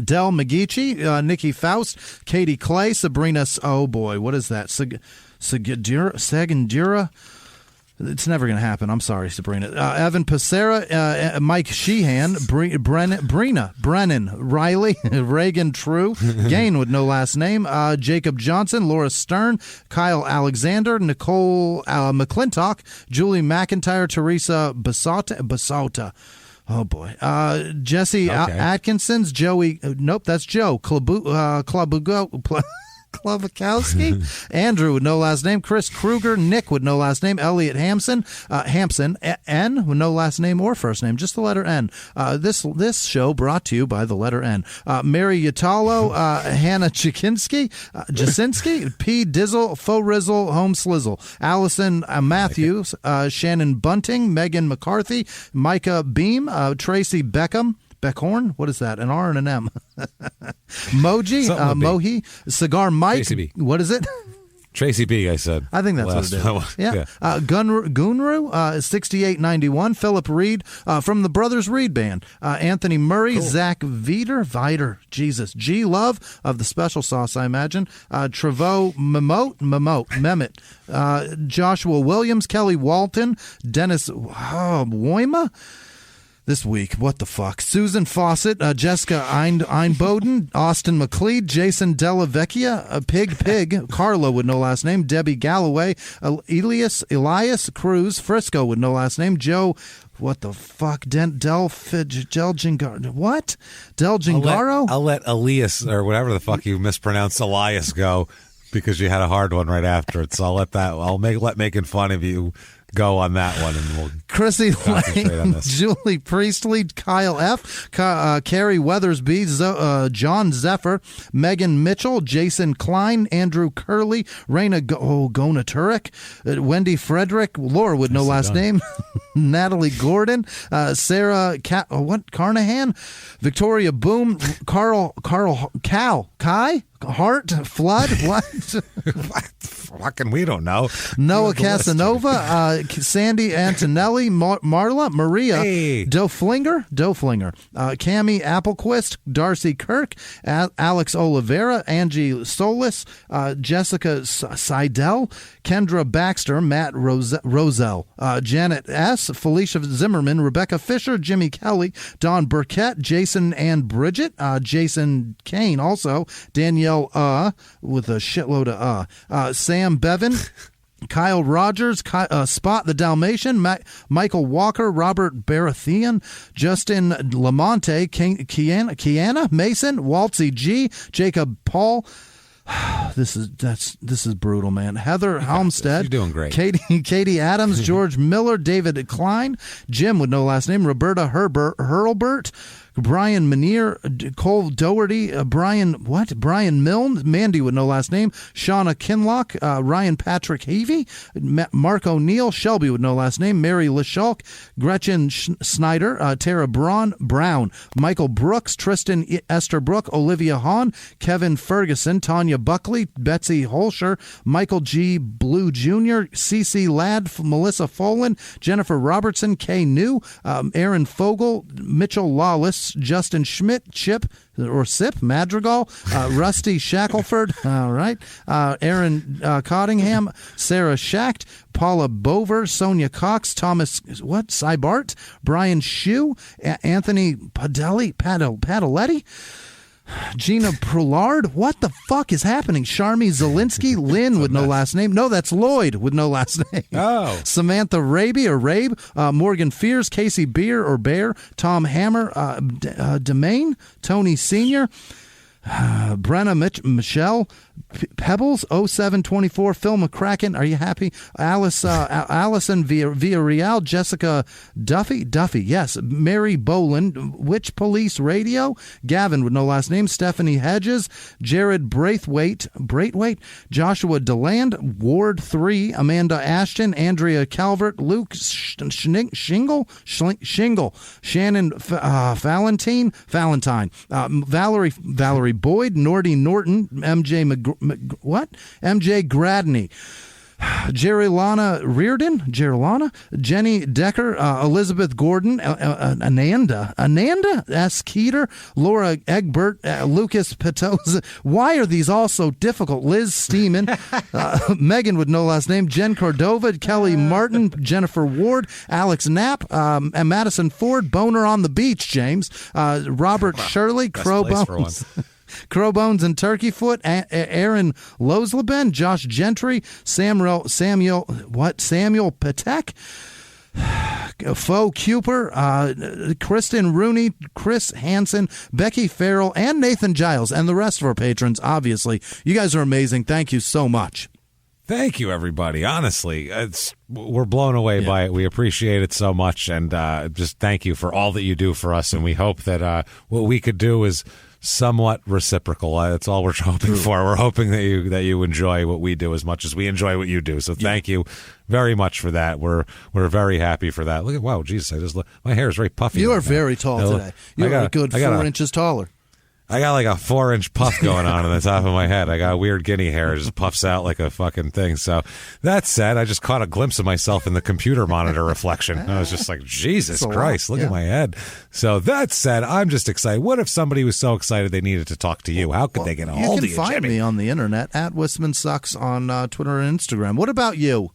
Del McGeechee, Nikki Faust, Katie Clay, Sabrina. Oh boy, what is that? Sagandura. It's never going to happen. I'm sorry, Sabrina. Evan Pacera, Mike Sheehan, Brennan, Riley, Reagan True, Gain with no last name, Jacob Johnson, Laura Stern, Kyle Alexander, Nicole McClintock, Julie McIntyre, Teresa Basota. Oh, boy. Jesse Atkinson's, Joey. Nope, that's Joe. Klavakowski, Andrew with no last name, Chris Kruger, Nick with no last name, Elliot Hampson, N with no last name or first name, just the letter N. This show brought to you by the letter N. Mary Yatalo, Hannah Jasinski, P. Dizzle, Faux Rizzle, Home Slizzle, Allison Matthews, Shannon Bunting, Megan McCarthy, Micah Beam, Tracy Beckhorn? What is that? An R and an M. Moji, Mohi, Cigar Mike. What is it? Tracy B, I said. I think that's what it is. Yeah. Gunru, 6891. Philip Reed from the Brothers Reed Band. Anthony Murray, cool. Zach Vider, Jesus. G Love of the Special Sauce, I imagine. Trevo Mehmet. Joshua Williams, Kelly Walton, Dennis Woima. This week, what the fuck? Susan Fawcett, Jessica Einboden, Austin McLeod, Jason Delavecchia, Pig, Carlo with no last name, Debbie Galloway, Elias Cruz, Frisco with no last name, Joe, what the fuck? Del Gingaro. What? Del Gingaro? I'll let Elias, or whatever the fuck you mispronounced Elias, go, because you had a hard one right after it. So I'll let making fun of you go on that one, and we'll Chrissy Lane, Julie Priestley, Kyle F., Carrie Weathersby, John Zephyr, Megan Mitchell, Jason Klein, Andrew Curley, Raina Gonaturik, Wendy Frederick, Laura with no last name, Natalie Gordon, Sarah Carnahan, Victoria Boom, Carl Kai Hart, Flood, what? Fucking, we don't know. Noah Casanova, Sandy Antonelli, Marla, Maria, hey. Doflinger, Cami Applequist, Darcy Kirk, Alex Oliveira, Angie Solis, Jessica Seidel, Kendra Baxter, Matt Roselle, Janet S., Felicia Zimmerman, Rebecca Fisher, Jimmy Kelly, Don Burkett, Jason and Bridget, Jason Kane also, Danielle with a shitload of Sam Bevan, Kyle Rogers, Spot the Dalmatian, Michael Walker, Robert Baratheon, Justin Lamonte, Kiana Mason, Waltzy G, Jacob Paul. This is brutal, man. Heather Halmstead, you're doing great. Katie Adams, George Miller, David Klein, Jim with no last name, Roberta Hurlbert, Brian Manier, Cole Doherty, Brian Milne, Mandy with no last name, Shauna Kinlock, Ryan Patrick Havey, Mark O'Neill, Shelby with no last name, Mary LeShulk, Gretchen Snyder, Tara Brown, Michael Brooks, Tristan Esterbrook, Olivia Hahn, Kevin Ferguson, Tanya Buckley, Betsy Holscher, Michael G. Blue Jr., Cece Ladd, Melissa Folan, Jennifer Robertson, Kay New, Aaron Fogel, Mitchell Lawless, Justin Schmidt, Sip Madrigal, Rusty Shackelford, all right, Aaron Cottingham, Sarah Schacht, Paula Bover, Sonia Cox, Thomas Seibart, Brian Shue, Anthony Padaletti, Gina Prulard. What the fuck is happening? Sharmi Zielinski, Lynn with no last name. No, that's Lloyd with no last name. Oh. Samantha Raby or Rabe, Morgan Fears, Casey Beer or Bear, Tom Hammer, Demain, Tony Sr., Brenna Michelle, Pebbles 0724, Phil McCracken, are you happy? Allison Villarreal, Jessica Duffy, yes, Mary Boland, Witch Police Radio, Gavin with no last name, Stephanie Hedges, Jared Braithwaite, Joshua Deland, Ward 3, Amanda Ashton, Andrea Calvert, Luke Shingle, Shannon Valentine, Valerie Boyd, Nordy Norton, MJ Gradney, Jerilana Reardon, Jenny Decker, Elizabeth Gordon, Ananda S. Keeter, Laura Egbert, Lucas Petoza. Why are these all so difficult? Liz Steeman, Megan with no last name, Jen Cordova, Kelly Martin, Jennifer Ward, Alex Knapp, and Madison Ford, Boner on the Beach, James, Robert Shirley, Crowbones. Crowbones and Turkey Foot, Aaron Losleben, Josh Gentry, Samuel Patek, Faux Cooper, Kristen Rooney, Chris Hansen, Becky Farrell, and Nathan Giles, and the rest of our patrons, obviously. You guys are amazing. Thank you so much. Thank you, everybody. Honestly, we're blown away by it. We appreciate it so much, and just thank you for all that you do for us, and we hope that what we could do is somewhat reciprocal. That's all we're hoping for. We're hoping that you enjoy what we do as much as we enjoy what you do. So thank you very much for that. We're very happy for that. Look at Jesus! My hair is very puffy. You are very tall today. You're a good 4 inches taller. I got like a 4-inch puff going on the top of my head. I got weird guinea hair. It just puffs out like a fucking thing. So that said, I just caught a glimpse of myself in the computer monitor reflection. I was just like, Jesus Christ, look at my head. So that said, I'm just excited. What if somebody was so excited they needed to talk to you? How could they get a hold of you, You can find Jimmy? me on the internet at Whisman Sucks on Twitter and Instagram. What about you?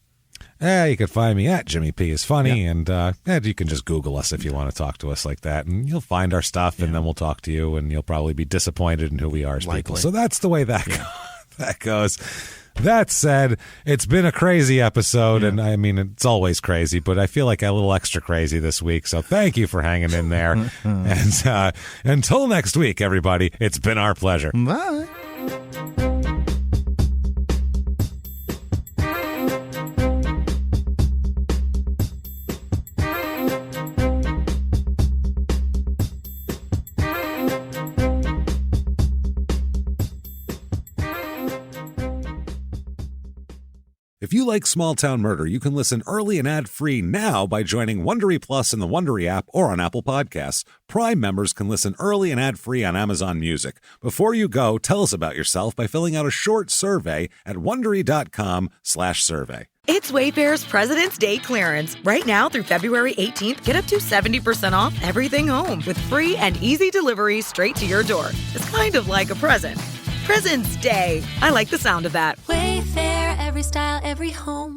You can find me at Jimmy P is Funny, and you can just Google us if you want to talk to us like that, and you'll find our stuff, and then we'll talk to you, and you'll probably be disappointed in who we are as people. So that's the way that goes. That said, it's been a crazy episode, and I mean, it's always crazy, but I feel like a little extra crazy this week, so thank you for hanging in there. And until next week, everybody, it's been our pleasure. Bye. If you like Small Town Murder, you can listen early and ad-free now by joining Wondery Plus in the Wondery app or on Apple Podcasts. Prime members can listen early and ad-free on Amazon Music. Before you go, tell us about yourself by filling out a short survey at Wondery.com/survey. It's Wayfair's President's Day clearance. Right now through February 18th, get up to 70% off everything home with free and easy delivery straight to your door. It's kind of like a present. President's Day. I like the sound of that. Wayfair, every style, every home.